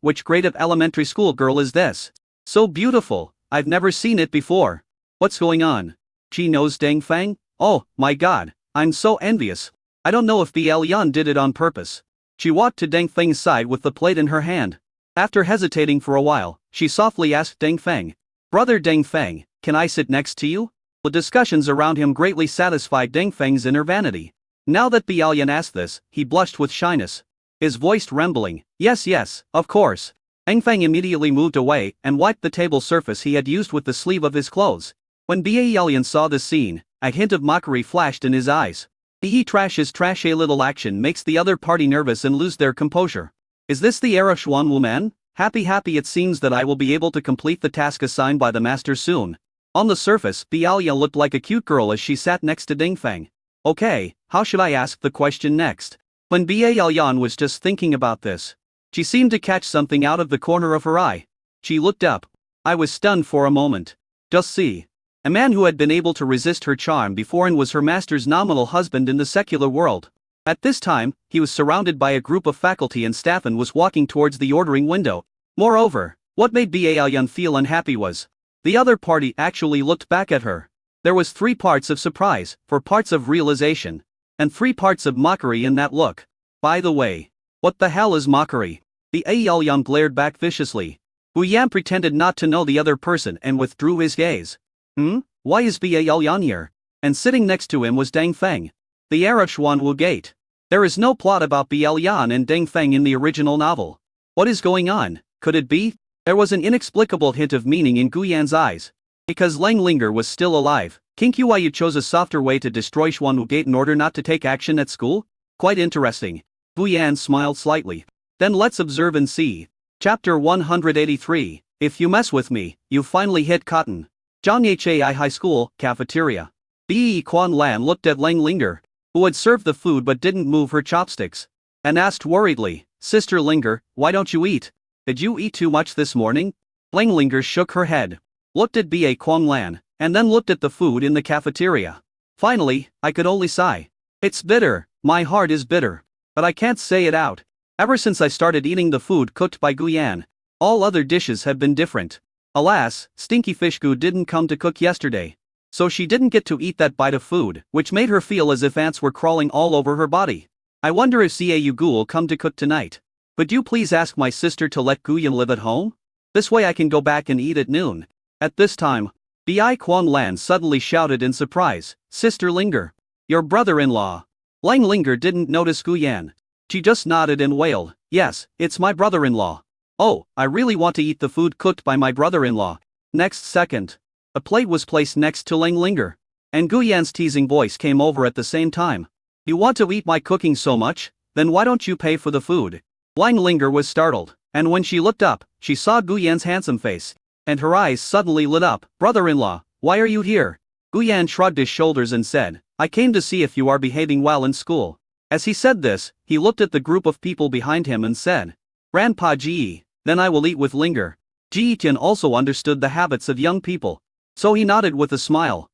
Which grade of elementary school girl is this? So beautiful, I've never seen it before. What's going on? She knows Deng Feng? Oh, my god, I'm so envious. I don't know if Biaoyan did it on purpose. She walked to Deng Feng's side with the plate in her hand. After hesitating for a while, she softly asked Deng Feng, "Brother Deng Feng, can I sit next to you?" The discussions around him greatly satisfied Deng Feng's inner vanity. Now that Biaoyan asked this, he blushed with shyness. His voice trembling, yes, of course." Deng Feng immediately moved away and wiped the table surface he had used with the sleeve of his clothes. When Ba Yelian saw the scene, a hint of mockery flashed in his eyes. Trash is trash. A little action makes the other party nervous and lose their composure. Is this the era Xuan woman? Happy it seems that I will be able to complete the task assigned by the master soon. On the surface, Bialia looked like a cute girl as she sat next to Ding Feng. Okay, how should I ask the question next? When Biayan was just thinking about this, she seemed to catch something out of the corner of her eye. She looked up. I was stunned for a moment. Just see. A man who had been able to resist her charm before and was her master's nominal husband in the secular world. At this time, he was surrounded by a group of faculty and staff and was walking towards the ordering window. Moreover, what made Biayan feel unhappy was the other party actually looked back at her. There was 3 parts of surprise, 4 parts of realization, and 3 parts of mockery in that look. By the way, what the hell is mockery? The Aoyang glared back viciously. Wu Yan pretended not to know the other person and withdrew his gaze. Why is Biayan here? And sitting next to him was Deng Feng. The heir of Xuan Wu Gate. There is no plot about Biayan and Deng Feng in the original novel. What is going on? Could it be? There was an inexplicable hint of meaning in Gu Yan's eyes. Because Lang Linger was still alive, King Qiyu chose a softer way to destroy Xuan Wu Gate in order not to take action at school? Quite interesting. Gu Yan smiled slightly. Then let's observe and see. Chapter 183. If you mess with me, you finally hit cotton. Zhonghai High School, cafeteria. Bi Quan Lan looked at Lang Linger, who had served the food but didn't move her chopsticks, and asked worriedly, Sister Linger, why don't you eat? Did you eat too much this morning? Lang Linger shook her head, looked at Ba Quan Lan, and then looked at the food in the cafeteria. Finally, I could only sigh. It's bitter, my heart is bitter. But I can't say it out. Ever since I started eating the food cooked by Gu Yan, all other dishes have been different. Alas, Stinky Fish Gu didn't come to cook yesterday. So she didn't get to eat that bite of food, which made her feel as if ants were crawling all over her body. I wonder if Xiaoyu Gu will come to cook tonight. Would you please ask my sister to let Gu Yan live at home? This way I can go back and eat at noon. At this time, Bi Quan Lan suddenly shouted in surprise, Sister Linger. Your brother-in-law. Lang Linger didn't notice Gu Yan. She just nodded and wailed, yes, it's my brother-in-law. Oh, I really want to eat the food cooked by my brother-in-law. Next second, a plate was placed next to Lang Linger, and Gu Yan's teasing voice came over at the same time. You want to eat my cooking so much? Then why don't you pay for the food? Lang Linger was startled, and when she looked up, she saw Gu Yan's handsome face, and her eyes suddenly lit up. Brother-in-law, why are you here? Gu Yan shrugged his shoulders and said, I came to see if you are behaving well in school. As he said this, he looked at the group of people behind him and said, Grandpa Ji, then I will eat with Linger. Ji Tian also understood the habits of young people, so he nodded with a smile.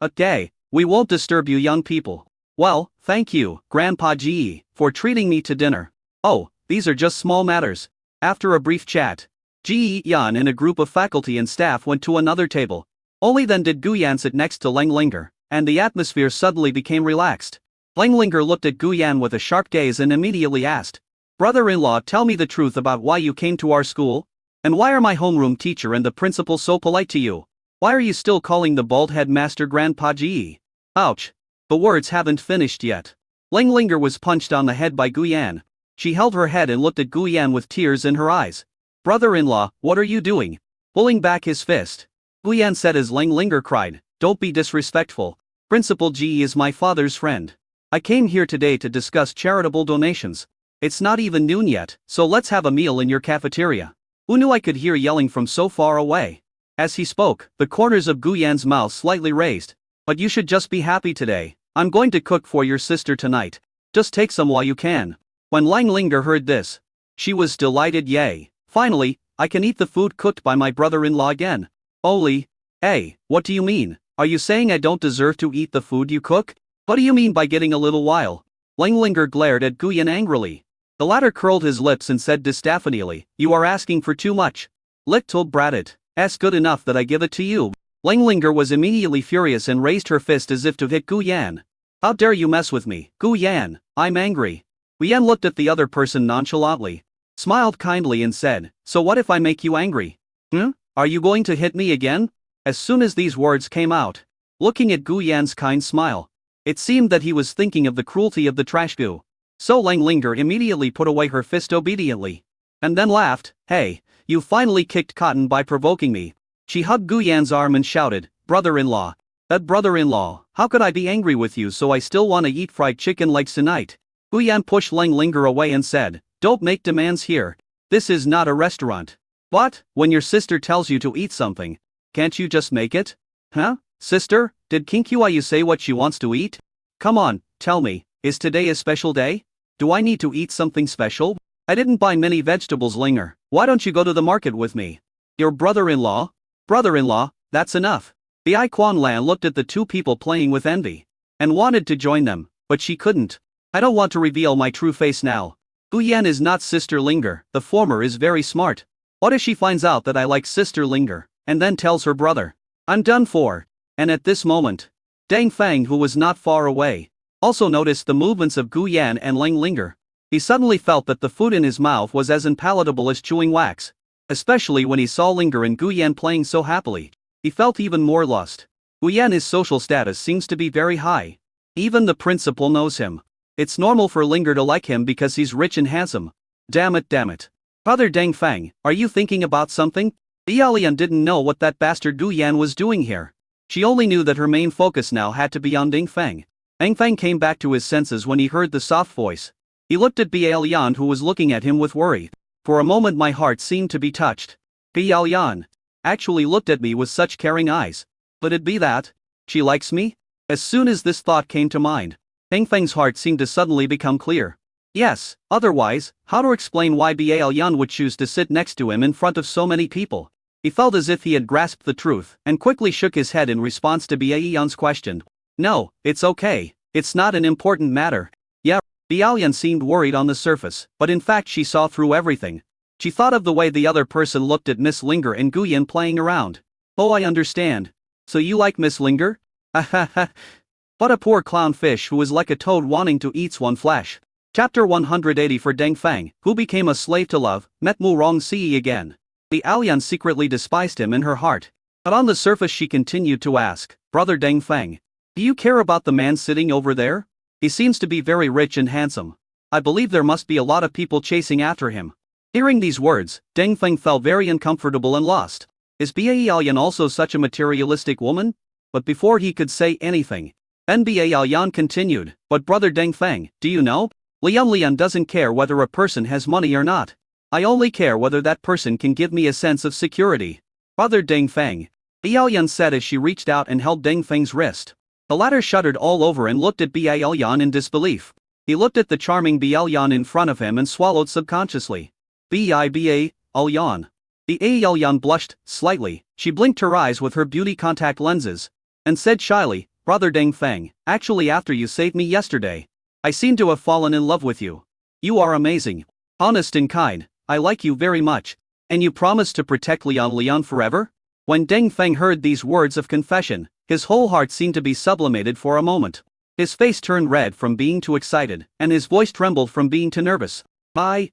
Okay, we won't disturb you young people. Well, thank you, Grandpa Ji, for treating me to dinner. Oh, these are just small matters. After a brief chat, Ji Yan and a group of faculty and staff went to another table. Only then did Gu Yan sit next to Lang Linger, and the atmosphere suddenly became relaxed. Lang Linger looked at Gu Yan with a sharp gaze and immediately asked, Brother-in-law, tell me the truth about why you came to our school? And why are my homeroom teacher and the principal so polite to you? Why are you still calling the bald headmaster Grandpa Ji? Ouch. The words haven't finished yet. Lang Linger was punched on the head by Gu Yan. She held her head and looked at Gu Yan with tears in her eyes. Brother-in-law, what are you doing? Pulling back his fist, Gu Yan said as Lang Linger cried, Don't be disrespectful. Principal Ji is my father's friend. I came here today to discuss charitable donations. It's not even noon yet, so let's have a meal in your cafeteria. Who knew I could hear yelling from so far away? As he spoke, the corners of Gu Yan's mouth slightly raised. But you should just be happy today. I'm going to cook for your sister tonight. Just take some while you can. When Lang Linger heard this, she was delighted. Yay. Finally, I can eat the food cooked by my brother-in-law again. Oli. Hey, what do you mean? Are you saying I don't deserve to eat the food you cook? What do you mean by getting a little while? Lang Linger glared at Gu Yan angrily. The latter curled his lips and said disapprovingly, You are asking for too much. Little brat, it's good enough that I give it to you. Lang Linger was immediately furious and raised her fist as if to hit Gu Yan. How dare you mess with me, Gu Yan, I'm angry. Gu Yan looked at the other person nonchalantly, smiled kindly and said, So what if I make you angry? Are you going to hit me again? As soon as these words came out, looking at Gu Yan's kind smile, it seemed that he was thinking of the cruelty of the trash Gu. So Lang Linger immediately put away her fist obediently. and then laughed. Hey, you finally kicked cotton by provoking me. She hugged Gu Yan's arm and shouted, brother-in-law. That brother-in-law, how could I be angry with you? So I still want to eat fried chicken legs tonight. Gu Yan pushed Leng Linger away and said, don't make demands here. This is not a restaurant. What? When your sister tells you to eat something, can't you just make it? Huh? Sister, did Kinkyu say what she wants to eat? Come on, tell me, is today a special day? Do I need to eat something special? I didn't buy many vegetables, Linger. Why don't you go to the market with me? Your brother-in-law? Brother-in-law, that's enough. Bai Quan looked at the two people playing with envy and wanted to join them, but she couldn't. I don't want to reveal my true face now. Gu Yan is not Sister Linger, the former is very smart. What if she finds out that I like Sister Linger, and then tells her brother? I'm done for. And at this moment, Deng Feng, who was not far away, also noticed the movements of Gu Yan and Leng Linger. He suddenly felt that the food in his mouth was as unpalatable as chewing wax. Especially when he saw Linger and Gu Yan playing so happily. He felt even more lust. Gu Yan's social status seems to be very high. Even the principal knows him. It's normal for Linger to like him because he's rich and handsome. Damn it, damn it. Brother Deng Feng, are you thinking about something? Lian didn't know what that bastard Gu Yan was doing here. She only knew that her main focus now had to be on Deng Feng. Deng Feng came back to his senses when he heard the soft voice. He looked at Lian, who was looking at him with worry. For a moment my heart seemed to be touched. Lian actually looked at me with such caring eyes. Could it be that she likes me? As soon as this thought came to mind, Deng Feng's heart seemed to suddenly become clear. Yes, otherwise, how to explain why Lian would choose to sit next to him in front of so many people? He felt as if he had grasped the truth, and quickly shook his head in response to Lian's question. No, it's okay. It's not an important matter. Yeah, Lian seemed worried on the surface, but in fact she saw through everything. She thought of the way the other person looked at Miss Linger and Gu Yan playing around. Oh, I understand. So you like Miss Linger? Ha ha ha. What a poor clownfish who is like a toad wanting to eat one's flesh. Chapter 180 for Deng Feng, who became a slave to love, met Mu Rongxi again. Lian secretly despised him in her heart. But on the surface she continued to ask, Brother Deng Feng, do you care about the man sitting over there? He seems to be very rich and handsome. I believe there must be a lot of people chasing after him. Hearing these words, Deng Feng felt very uncomfortable and lost. Is Lian also such a materialistic woman? But before he could say anything, then Lian continued, but Brother Deng Feng, do you know? Lian doesn't care whether a person has money or not. I only care whether that person can give me a sense of security. Brother Deng Feng, Lian said as she reached out and held Deng Feng's wrist. The latter shuddered all over and looked at Lian in disbelief. He looked at the charming Lian in front of him and swallowed subconsciously. Lian. The Lian blushed slightly. She blinked her eyes with her beauty contact lenses and said shyly, Brother Deng Feng, actually after you saved me yesterday, I seem to have fallen in love with you. You are amazing, honest and kind. I like you very much. And you promise to protect Lian forever? When Deng Feng heard these words of confession, his whole heart seemed to be sublimated for a moment. His face turned red from being too excited, and his voice trembled from being too nervous. Are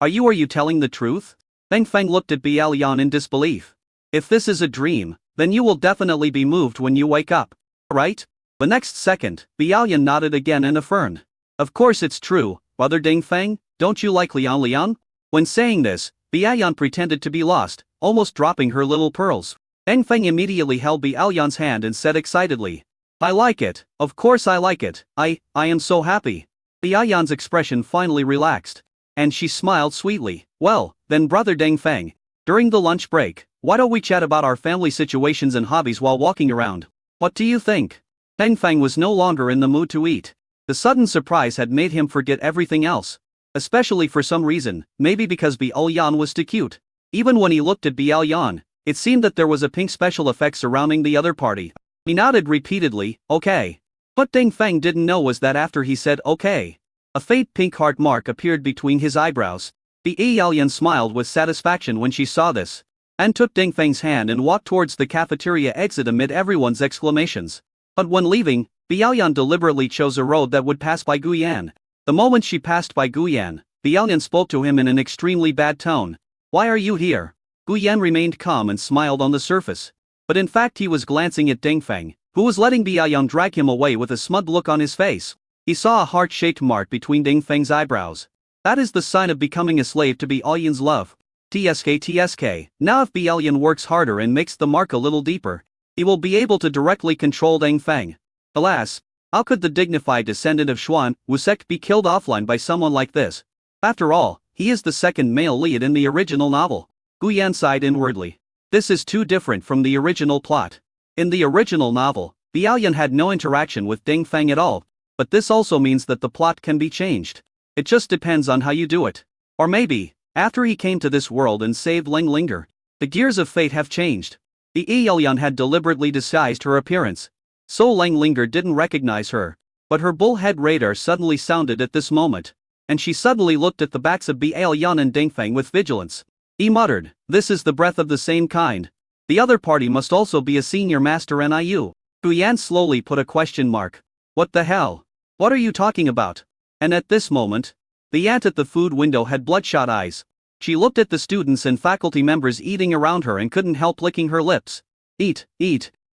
you telling the truth? Deng Feng looked at Lian in disbelief. If this is a dream, then you will definitely be moved when you wake up. Right? The next second, Lian nodded again and affirmed. Of course it's true, Brother Deng Feng, don't you like Lian? When saying this, Lian pretended to be lost, almost dropping her little pearls. Deng Feng immediately held Lian's hand and said excitedly, I like it, of course I like it, I am so happy. Lian's expression finally relaxed. And she smiled sweetly. Well, then Brother Deng Feng, during the lunch break, why don't we chat about our family situations and hobbies while walking around? What do you think? Deng Feng was no longer in the mood to eat. The sudden surprise had made him forget everything else. Especially for some reason, maybe because Lian was too cute. Even when he looked at Lian, it seemed that there was a pink special effect surrounding the other party. He nodded repeatedly, okay. What Deng Feng didn't know was that after he said okay, a faint pink heart mark appeared between his eyebrows. Lian smiled with satisfaction when she saw this, and took Deng Feng's hand and walked towards the cafeteria exit amid everyone's exclamations. But when leaving, Lian deliberately chose a road that would pass by Gu Yan. The moment she passed by Gu Yan, Lian spoke to him in an extremely bad tone. Why are you here? Gu Yan remained calm and smiled on the surface. But in fact he was glancing at Deng Feng, who was letting Lian drag him away with a smug look on his face. He saw a heart-shaped mark between Deng Feng's eyebrows. That is the sign of becoming a slave to Bialyan's love. TSK. Now if Bialyan works harder and makes the mark a little deeper, he will be able to directly control Deng Feng. Alas, how could the dignified descendant of Xuan Wusek be killed offline by someone like this? After all, he is the second male lead in the original novel. Gu Yan sighed inwardly. This is too different from the original plot. In the original novel, Bialyan had no interaction with Deng Feng at all, but this also means that the plot can be changed. It just depends on how you do it. Or maybe, after he came to this world and saved Leng Linger, the gears of fate have changed. The Bialyan had deliberately disguised her appearance, so Leng Linger didn't recognize her, but her bullhead radar suddenly sounded at this moment, and she suddenly looked at the backs of Bialyan and Deng Feng with vigilance. He muttered, "This is the breath of the same kind. The other party must also be a senior master NIU. Gu Yan slowly put a question mark. What the hell? What are you talking about? And at this moment, the aunt at the food window had bloodshot eyes. She looked at the students and faculty members eating around her and couldn't help licking her lips. Eat.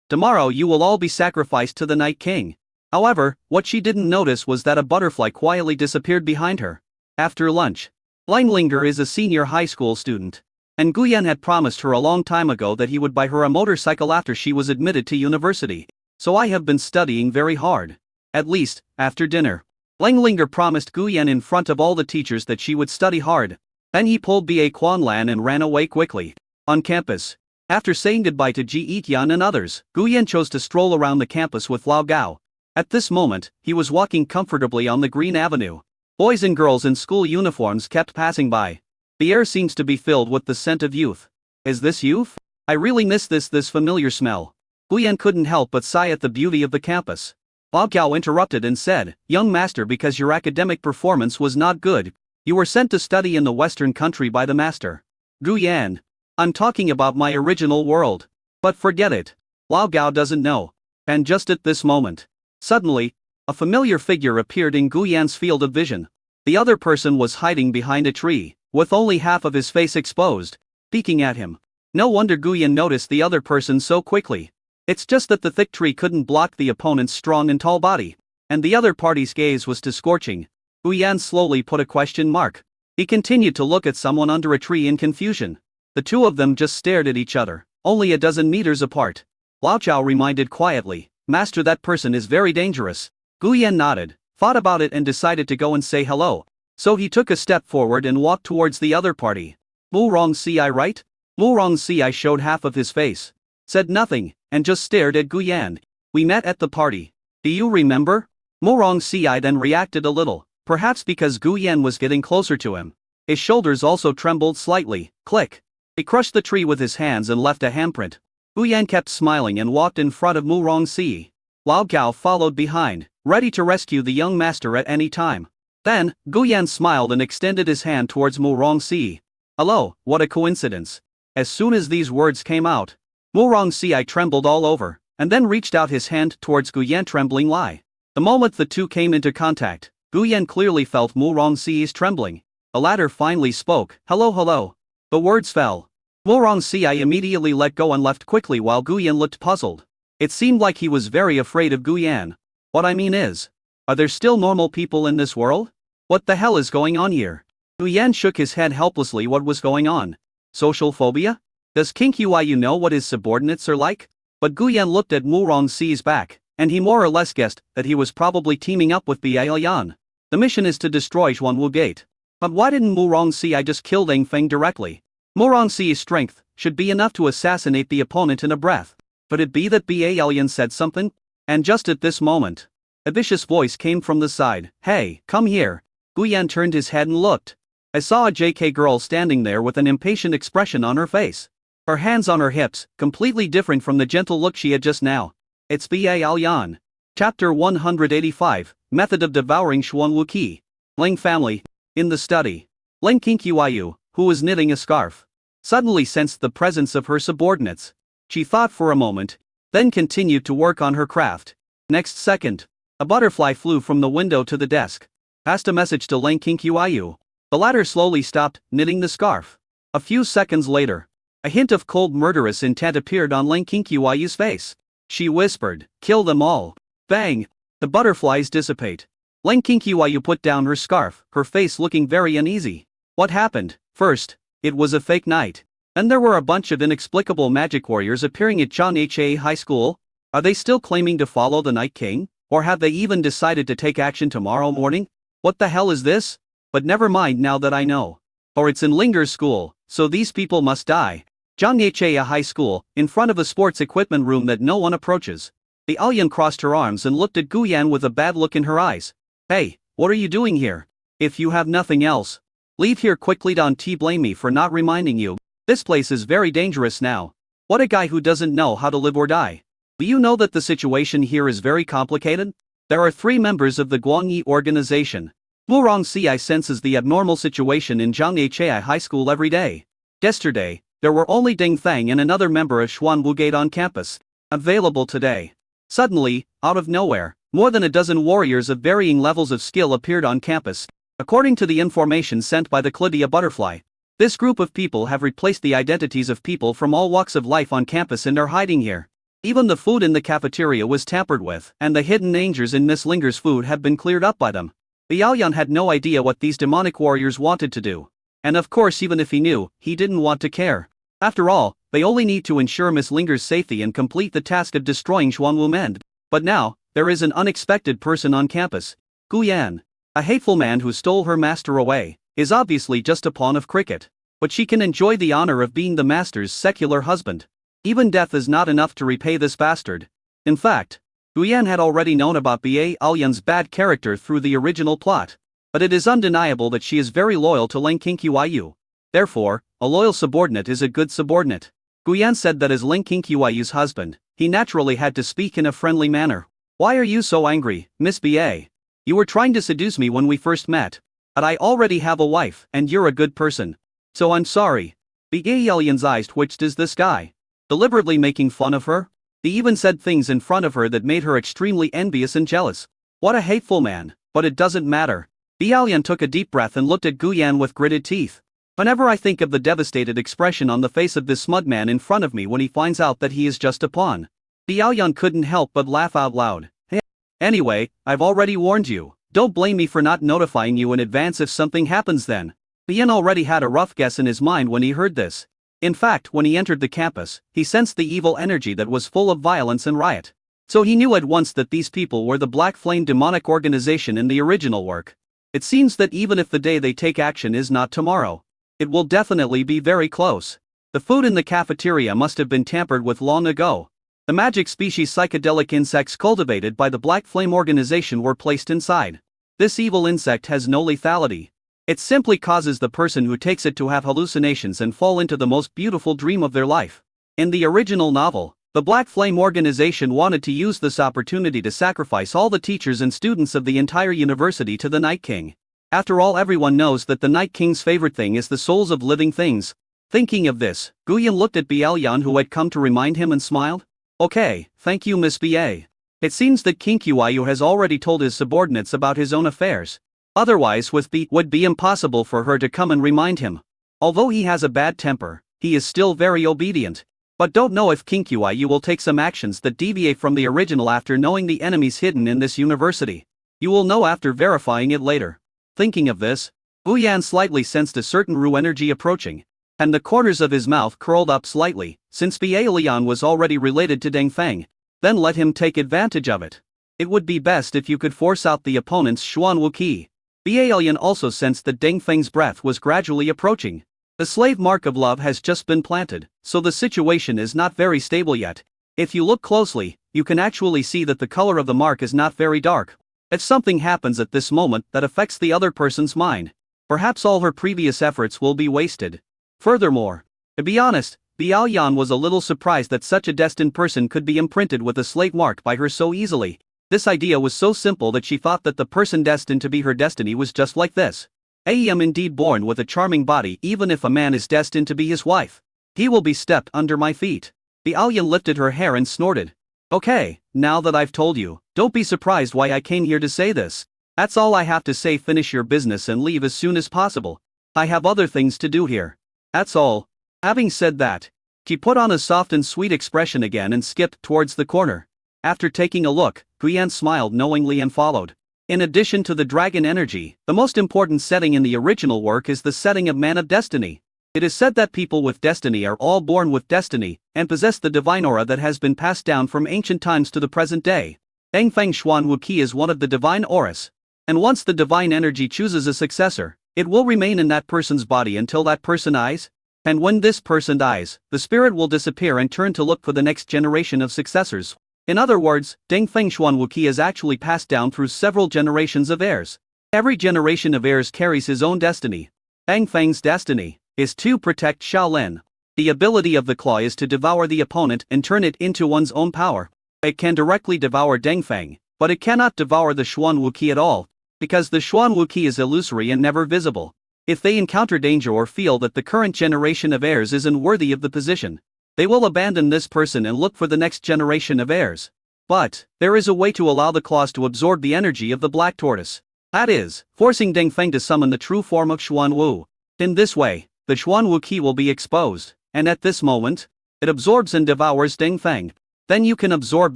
Tomorrow you will all be sacrificed to the Night King. However, what she didn't notice was that a butterfly quietly disappeared behind her. After lunch, Linger is a senior high school student, and Gu Yan had promised her a long time ago that he would buy her a motorcycle after she was admitted to university. So I have been studying very hard. At least, after dinner. Linger promised Gu Yan in front of all the teachers that she would study hard. Then he pulled Ba Quanlan and ran away quickly. On campus, after saying goodbye to Ji Etian and others, Gu Yan chose to stroll around the campus with Lao Gao. At this moment, he was walking comfortably on the Green Avenue. Boys and girls in school uniforms kept passing by. The air seems to be filled with the scent of youth. Is this youth? I really miss this familiar smell. Gu Yan couldn't help but sigh at the beauty of the campus. Lao Gao interrupted and said, "Young master, because your academic performance was not good, you were sent to study in the Western country by the master." Gu Yan. I'm talking about my original world. But forget it. Lao Gao doesn't know. And just at this moment, suddenly, a familiar figure appeared in Gu Yan's field of vision. The other person was hiding behind a tree, with only half of his face exposed, peeking at him. No wonder Gu Yan noticed the other person so quickly. It's just that the thick tree couldn't block the opponent's strong and tall body, and the other party's gaze was too scorching. Gu Yan slowly put a question mark. He continued to look at someone under a tree in confusion. The two of them just stared at each other, only a dozen meters apart. Lao Chao reminded quietly, "Master, that person is very dangerous." Gu Yan nodded, thought about it and decided to go and say hello. So he took a step forward and walked towards the other party. "Mu Rong Si, right?" Mu Rong Si showed half of his face, said nothing, and just stared at Gu Yan. "We met at the party. Do you remember?" Mu Rong Si then reacted a little, perhaps because Gu Yan was getting closer to him. His shoulders also trembled slightly. Click. He crushed the tree with his hands and left a handprint. Gu Yan kept smiling and walked in front of Mu Rong Si. Lao Gao followed behind, ready to rescue the young master at any time. Then, Gu Yan smiled and extended his hand towards Mu Rong Si. "Hello, what a coincidence." As soon as these words came out, Mu Rong Si trembled all over, and then reached out his hand towards Gu Yan, trembling Lai. The moment the two came into contact, Gu Yan clearly felt Mu Rong Si's trembling. The latter finally spoke, hello. The words fell. Mu Rong Si immediately let go and left quickly while Gu Yan looked puzzled. It seemed like he was very afraid of Gu Yan. What I mean is, are there still normal people in this world? What the hell is going on here? Gu Yan shook his head helplessly. What was going on? Social phobia? Does King Qiyu know what his subordinates are like? But Gu Yan looked at Mu Rong Si's back, and he more or less guessed that he was probably teaming up with Bialyan. The mission is to destroy Xuanwu Gate. But why didn't Mu Rong Si just kill Deng Feng directly? Mu Rong Si's strength should be enough to assassinate the opponent in a breath. Could it be that Bialyan said something? And just at this moment, a vicious voice came from the side. "Hey, come here." Gu Yan turned his head and looked. I saw a JK girl standing there with an impatient expression on her face. Her hands on her hips, completely different from the gentle look she had just now. It's Bialyan. Chapter 185, Method of Devouring Xuanwu Qi. Ling family. In the study. Ling Qiyu, who was knitting a scarf, suddenly sensed the presence of her subordinates. She thought for a moment, then continued to work on her craft. Next second, a butterfly flew from the window to the desk. Passed a message to Ling Qiyu. The latter slowly stopped knitting the scarf. A few seconds later, a hint of cold murderous intent appeared on Ling Qiyu's face. She whispered, "Kill them all." Bang! The butterflies dissipate. Ling Qingqiu put down her scarf, her face looking very uneasy. What happened? First, it was a fake night. And there were a bunch of inexplicable magic warriors appearing at Chanha High School. Are they still claiming to follow the Night King? Or have they even decided to take action tomorrow morning? What the hell is this? But never mind now that I know. Or it's in Linger's school, so these people must die. Chanha High School, in front of a sports equipment room that no one approaches. The alien crossed her arms and looked at Guyan with a bad look in her eyes. Hey, what are you doing here? If you have nothing else, leave here quickly. Don't blame me for not reminding you. This place is very dangerous now. What a guy who doesn't know how to live or die. Do you know that the situation here is very complicated? There are 3 members of the Guangyi organization. Wurong Ci senses the abnormal situation in Chanha High School every day. Yesterday, there were only Ding Fang and another member of Xuan Wugate on campus, available today. Suddenly, out of nowhere, more than a dozen warriors of varying levels of skill appeared on campus, according to the information sent by the Chlamydia butterfly. This group of people have replaced the identities of people from all walks of life on campus and are hiding here. Even the food in the cafeteria was tampered with, and the hidden dangers in Miss Linger's food have been cleared up by them. Liaoyan had no idea what these demonic warriors wanted to do. And of course, even if he knew, he didn't want to care. After all, they only need to ensure Miss Linger's safety and complete the task of destroying Xuanwu Mend. But now, there is an unexpected person on campus. Guyan, a hateful man who stole her master away, is obviously just a pawn of cricket. But she can enjoy the honor of being the master's secular husband. Even death is not enough to repay this bastard. In fact, Guyan had already known about Ba Alyan's bad character through the original plot. But it is undeniable that she is very loyal to Ling Qingqiu. Therefore, a loyal subordinate is a good subordinate. Guyan said that as Ling Qingqiu's husband, he naturally had to speak in a friendly manner. Why are you so angry, Miss Ba? You were trying to seduce me when we first met. But I already have a wife, and you're a good person. So I'm sorry. Ba Alyan's eyes twitched as this guy, deliberately making fun of her. He even said things in front of her that made her extremely envious and jealous. What a hateful man, but it doesn't matter. Bialyan took a deep breath and looked at Guyan with gritted teeth. Whenever I think of the devastated expression on the face of this smug man in front of me when he finds out that he is just a pawn, Bialyan couldn't help but laugh out loud. Hey. Anyway, I've already warned you. Don't blame me for not notifying you in advance if something happens then. Bian already had a rough guess in his mind when he heard this. In fact, when he entered the campus, he sensed the evil energy that was full of violence and riot. So he knew at once that these people were the Black Flame demonic organization in the original work. It seems that even if the day they take action is not tomorrow, it will definitely be very close. The food in the cafeteria must have been tampered with long ago. The magic species psychedelic insects cultivated by the Black Flame organization were placed inside. This evil insect has no lethality. It simply causes the person who takes it to have hallucinations and fall into the most beautiful dream of their life. In the original novel, the Black Flame organization wanted to use this opportunity to sacrifice all the teachers and students of the entire university to the Night King. After all, everyone knows that the Night King's favorite thing is the souls of living things. Thinking of this, Guyan looked at Bialyan who had come to remind him and smiled. Okay, thank you Miss Ba. It seems that Qingqiu has already told his subordinates about his own affairs. Otherwise would be impossible for her to come and remind him. Although he has a bad temper, he is still very obedient. But don't know if Qingqiu will take some actions that deviate from the original after knowing the enemies hidden in this university. You will know after verifying it later. Thinking of this, Guyan slightly sensed a certain Ru energy approaching, and the corners of his mouth curled up slightly, since Bialian was already related to Deng Feng. Then let him take advantage of it. It would be best if you could force out the opponent's Xuan Wu Qi. Bialian also sensed that Deng Feng's breath was gradually approaching. The slave mark of love has just been planted, so the situation is not very stable yet. If you look closely, you can actually see that the color of the mark is not very dark. If something happens at this moment that affects the other person's mind, perhaps all her previous efforts will be wasted. Furthermore, to be honest, Bialyan was a little surprised that such a destined person could be imprinted with a slave mark by her so easily. This idea was so simple that she thought that the person destined to be her destiny was just like this. I am indeed born with a charming body even if a man is destined to be his wife. He will be stepped under my feet. Bialyan lifted her hair and snorted. Okay, now that I've told you, don't be surprised why I came here to say this. That's all I have to say. Finish your business and leave as soon as possible. I have other things to do here. That's all. Having said that, she put on a soft and sweet expression again and skipped towards the corner. After taking a look, Guyan smiled knowingly and followed. In addition to the dragon energy, the most important setting in the original work is the setting of Man of Destiny. It is said that people with destiny are all born with destiny, and possess the divine aura that has been passed down from ancient times to the present day. Dengfeng Xuan Wu Qi is one of the divine auras. And once the divine energy chooses a successor, it will remain in that person's body until that person dies. And when this person dies, the spirit will disappear and turn to look for the next generation of successors. In other words, Dengfeng Xuan Wu Qi is actually passed down through several generations of heirs. Every generation of heirs carries his own destiny. Dengfeng's destiny is to protect Shaolin. The ability of the claw is to devour the opponent and turn it into one's own power. It can directly devour Dengfeng, but it cannot devour the Xuan Wu Qi at all, because the Xuan Wu Qi is illusory and never visible. If they encounter danger or feel that the current generation of heirs is unworthy of the position, they will abandon this person and look for the next generation of heirs. But there is a way to allow the claws to absorb the energy of the black tortoise. That is, forcing Dengfeng to summon the true form of Xuan Wu. In this way, the Xuan Wu Qi will be exposed, and at this moment, it absorbs and devours Dengfeng. Then you can absorb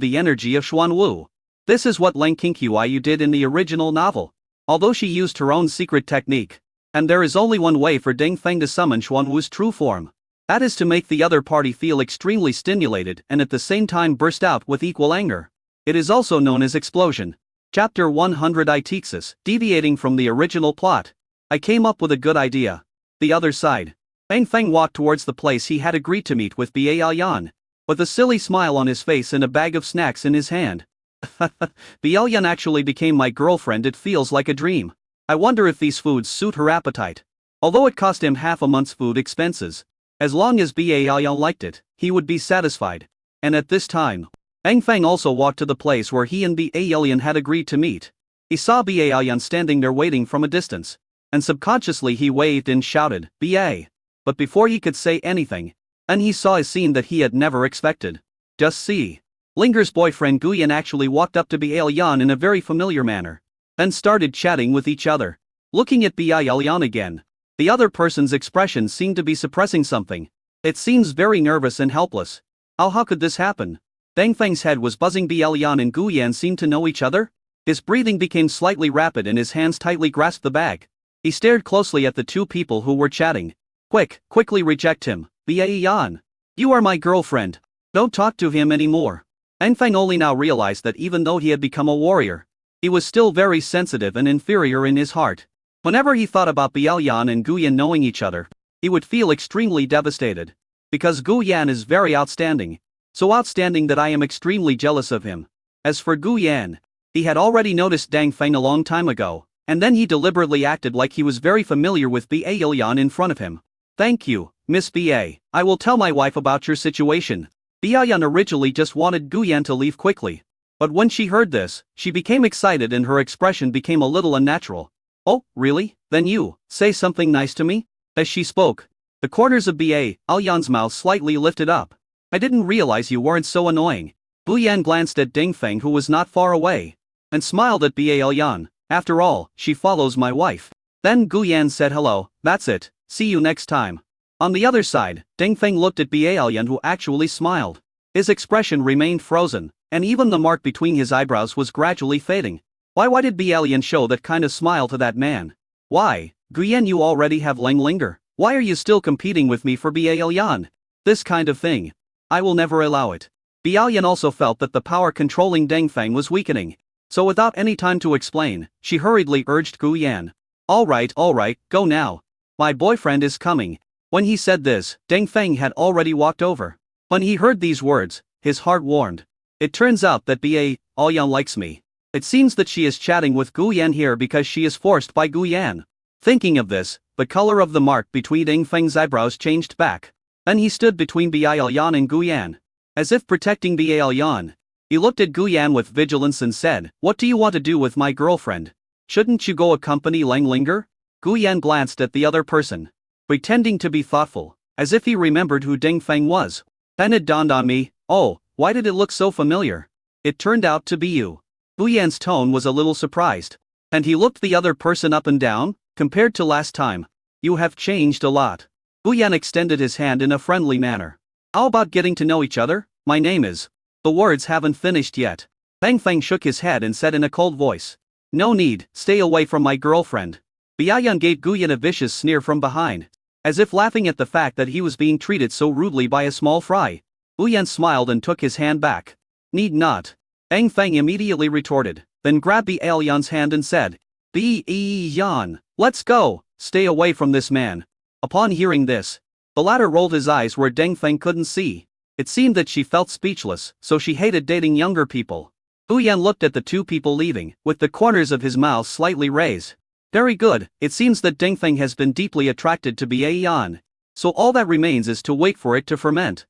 the energy of Xuan Wu. This is what Leng Qingqiu did in the original novel. Although she used her own secret technique, and there is only one way for Dengfeng to summon Xuan Wu's true form. That is to make the other party feel extremely stimulated and at the same time burst out with equal anger. It is also known as explosion. Chapter 100 Itexus. Deviating from the original plot, I came up with a good idea. The other side. Dengfeng walked towards the place he had agreed to meet with Biao, with a silly smile on his face and a bag of snacks in his hand. Biao actually became my girlfriend. It feels like a dream. I wonder if these foods suit her appetite. Although it cost him half a month's food expenses, as long as Biao liked it, he would be satisfied. And at this time, Dengfeng also walked to the place where he and Biao had agreed to meet. He saw Biao standing there waiting from a distance, and subconsciously he waved and shouted, "Ba!" But before he could say anything, and he saw a scene that he had never expected. Just see. Linger's boyfriend Guyan actually walked up to Biao in a very familiar manner, and started chatting with each other. Looking at Biao again, the other person's expression seemed to be suppressing something. It seems very nervous and helpless. How could this happen? Dengfeng's head was buzzing. Biao and Guyan seemed to know each other. His breathing became slightly rapid and his hands tightly grasped the bag. He stared closely at the two people who were chatting. Quickly reject him, Biao. You are my girlfriend. Don't talk to him anymore. Dengfeng only now realized that even though he had become a warrior, he was still very sensitive and inferior in his heart. Whenever he thought about Biao and Guyan knowing each other, he would feel extremely devastated. Because Guyan is very outstanding. So outstanding that I am extremely jealous of him. As for Guyan, he had already noticed Dengfeng a long time ago, and then he deliberately acted like he was very familiar with Biao in front of him. Thank you, Miss Ba. I will tell my wife about your situation. Biao originally just wanted Guyan to leave quickly. But when she heard this, she became excited and her expression became a little unnatural. Oh, really? Then you, say something nice to me? As she spoke, the corners of Biao's mouth slightly lifted up. I didn't realize you weren't so annoying. Guyan glanced at Dengfeng, who was not far away, and smiled at Biao. After all, she follows my wife. Then Guyan said hello, that's it, see you next time. On the other side, Dengfeng looked at Biao, who actually smiled. His expression remained frozen, and even the mark between his eyebrows was gradually fading. Why did Biao show that kind of smile to that man? Why, Guyan, you already have Linger. Why are you still competing with me for Biao? This kind of thing. I will never allow it. Biao also felt that the power controlling Dengfeng was weakening. So without any time to explain, she hurriedly urged Guyan. Alright, go now. My boyfriend is coming. When he said this, Dengfeng had already walked over. When he heard these words, his heart warmed. It turns out that Biao likes me. It seems that she is chatting with Guyan here because she is forced by Guyan. Thinking of this, the color of the mark between Dengfeng's eyebrows changed back. Then he stood between Biao and Guyan. As if protecting Biao, he looked at Guyan with vigilance and said, "What do you want to do with my girlfriend? Shouldn't you go accompany Linger?" Guyan glanced at the other person, pretending to be thoughtful, as if he remembered who Dengfeng was. Then it dawned on me, oh, why did it look so familiar? It turned out to be you. Guyan's tone was a little surprised, and he looked the other person up and down. Compared to last time, you have changed a lot. Guyan extended his hand in a friendly manner. How about getting to know each other? My name is. The words haven't finished yet. Dengfeng shook his head and said in a cold voice. No need, stay away from my girlfriend. Biayan gave Guyan a vicious sneer from behind, as if laughing at the fact that he was being treated so rudely by a small fry. Guyan smiled and took his hand back. Need not. Eng Feng immediately retorted, then grabbed Biayan's hand and said, Biayan, let's go, stay away from this man. Upon hearing this, the latter rolled his eyes where Deng Feng couldn't see. It seemed that she felt speechless, so she hated dating younger people. Guyan looked at the two people leaving, with the corners of his mouth slightly raised. Very good, it seems that Deng Feng has been deeply attracted to Biayan. So all that remains is to wait for it to ferment.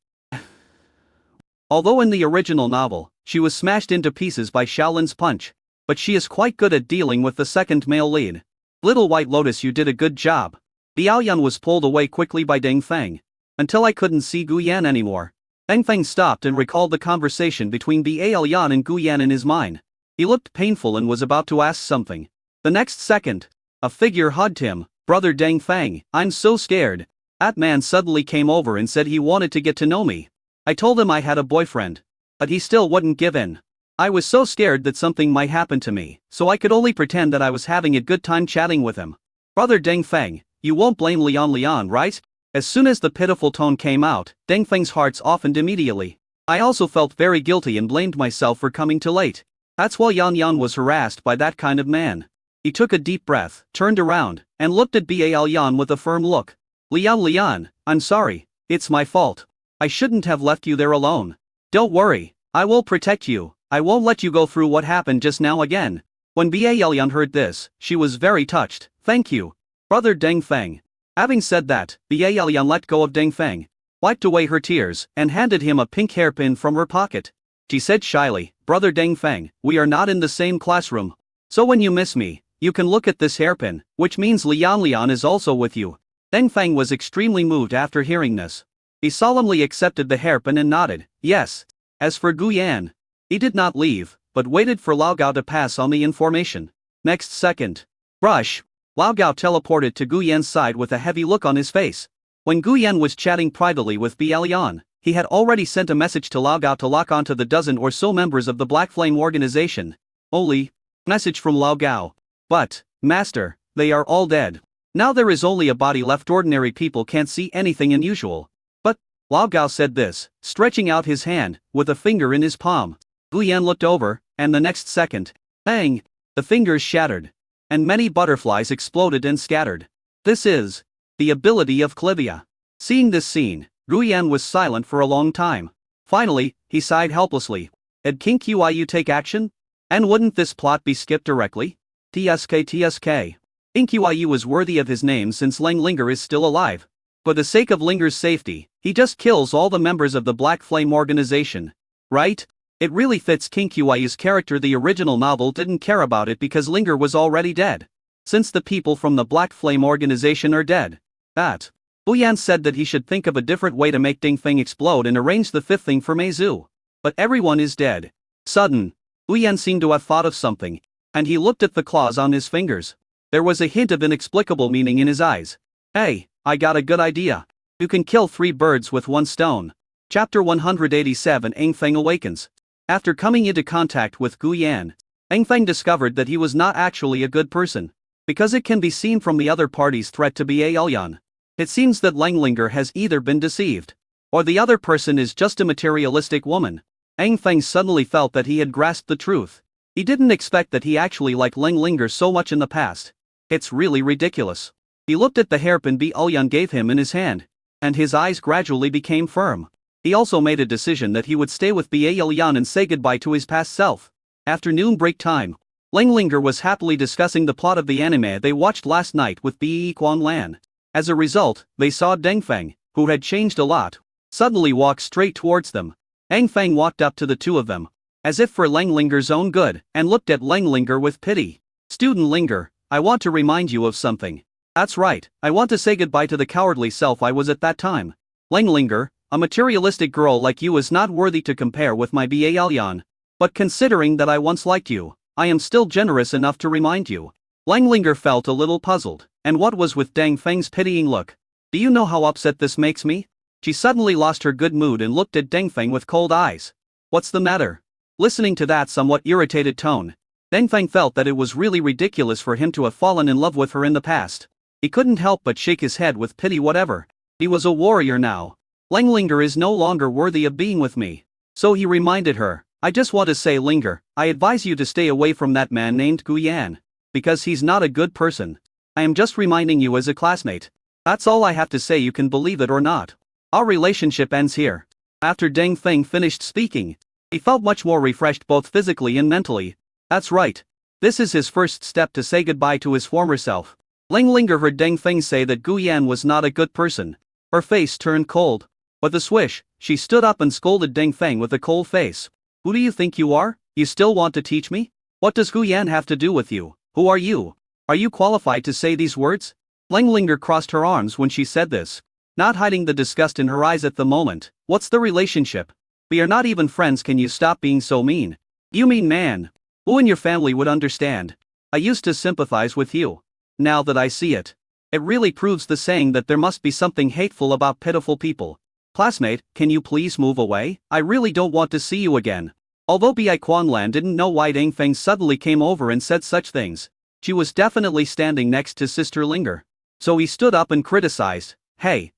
Although in the original novel, she was smashed into pieces by Shaolin's punch, but she is quite good at dealing with the second male lead. Little White Lotus, you did a good job. Biaoyan was pulled away quickly by Deng Feng. Until I couldn't see Guyan anymore. Deng Feng stopped and recalled the conversation between Biaoyan and Guyan in his mind. He looked painful and was about to ask something. The next second, a figure hugged him. Brother Deng Feng, I'm so scared. That man suddenly came over and said he wanted to get to know me. I told him I had a boyfriend. But he still wouldn't give in. I was so scared that something might happen to me, so I could only pretend that I was having a good time chatting with him. Brother Deng Feng, you won't blame Lian, right? As soon as the pitiful tone came out, Deng Feng's heart softened immediately. I also felt very guilty and blamed myself for coming too late. That's why Yan was harassed by that kind of man. He took a deep breath, turned around, and looked at Yan with a firm look. Lian, I'm sorry, it's my fault. I shouldn't have left you there alone. Don't worry, I will protect you, I won't let you go through what happened just now again. When Yan heard this, she was very touched. Thank you, Brother Deng Feng. Having said that, Biayan let go of Deng Feng, wiped away her tears, and handed him a pink hairpin from her pocket. She said shyly, Brother Deng Feng, we are not in the same classroom. So when you miss me, you can look at this hairpin, which means Lian is also with you. Deng Feng was extremely moved after hearing this. He solemnly accepted the hairpin and nodded, yes. As for Guyan, he did not leave, but waited for Lao Gao to pass on the information. Next second. Rush. Lao Gao teleported to Guyan's side with a heavy look on his face. When Guyan was chatting privately with Biayan, he had already sent a message to Lao Gao to lock onto the dozen or so members of the Black Flame organization. Only, message from Lao Gao. But, Master, they are all dead. Now there is only a body left. Ordinary people can't see anything unusual. But, Lao Gao said this, stretching out his hand, with a finger in his palm. Guyan looked over, and the next second, bang, the fingers shattered. And many butterflies exploded and scattered. This is the ability of Clivia. Seeing this scene, Guyan was silent for a long time. Finally, he sighed helplessly. Had King Qiu take action? And wouldn't this plot be skipped directly? TSK. King Qiu was worthy of his name since Linger is still alive. For the sake of Linger's safety, he just kills all the members of the Black Flame organization. Right? It really fits King Qiu's character. The original novel didn't care about it because Linger was already dead. Since the people from the Black Flame organization are dead. Guyan said that he should think of a different way to make Deng Feng explode and arrange the fifth thing for Meizu. But everyone is dead. Sudden, Guyan seemed to have thought of something, and he looked at the claws on his fingers. There was a hint of inexplicable meaning in his eyes. Hey, I got a good idea. You can kill 3 birds with 1 stone. Chapter 187. Eng Feng awakens. After coming into contact with Guyan, Eng Feng discovered that he was not actually a good person. Because it can be seen from the other party's threat to Biayan. It seems that Linger has either been deceived, or the other person is just a materialistic woman. Eng Feng suddenly felt that he had grasped the truth. He didn't expect that he actually liked Linger so much in the past. It's really ridiculous. He looked at the hairpin Biayan gave him in his hand, and his eyes gradually became firm. He also made a decision that he would stay with Biayan and say goodbye to his past self. Afternoon break time. Linger was happily discussing the plot of the anime they watched last night with Bi Lan. As a result, they saw Deng Feng, who had changed a lot, suddenly walk straight towards them. Eng Feng walked up to the two of them, as if for Linger's own good, and looked at Linger with pity. Student Linger, I want to remind you of something. That's right, I want to say goodbye to the cowardly self I was at that time. Linger, a materialistic girl like you is not worthy to compare with my Biayan. But considering that I once liked you, I am still generous enough to remind you. Linger felt a little puzzled, and what was with Deng Feng's pitying look? Do you know how upset this makes me? She suddenly lost her good mood and looked at Deng Feng with cold eyes. What's the matter? Listening to that somewhat irritated tone, Deng Feng felt that it was really ridiculous for him to have fallen in love with her in the past. He couldn't help but shake his head with pity. Whatever. He was a warrior now. Lang Linger is no longer worthy of being with me. So he reminded her, I just want to say, Linger, I advise you to stay away from that man named Gu Yan. Because he's not a good person. I am just reminding you as a classmate. That's all I have to say, you can believe it or not. Our relationship ends here. After Deng Feng finished speaking, he felt much more refreshed both physically and mentally. That's right. This is his first step to say goodbye to his former self. Lang Linger heard Deng Feng say that Gu Yan was not a good person. Her face turned cold. With a swish, she stood up and scolded Deng Feng with a cold face. Who do you think you are? You still want to teach me? What does Gu Yan have to do with you? Who are you? Are you qualified to say these words? Lang Linger crossed her arms when she said this, not hiding the disgust in her eyes at the moment. What's the relationship? We are not even friends. Can you stop being so mean? You mean man? Who in your family would understand? I used to sympathize with you. Now that I see it, it really proves the saying that there must be something hateful about pitiful people. Classmate, can you please move away? I really don't want to see you again. Although Bai Quanlan didn't know why Deng Feng suddenly came over and said such things, she was definitely standing next to Sister Linger. So he stood up and criticized. Hey,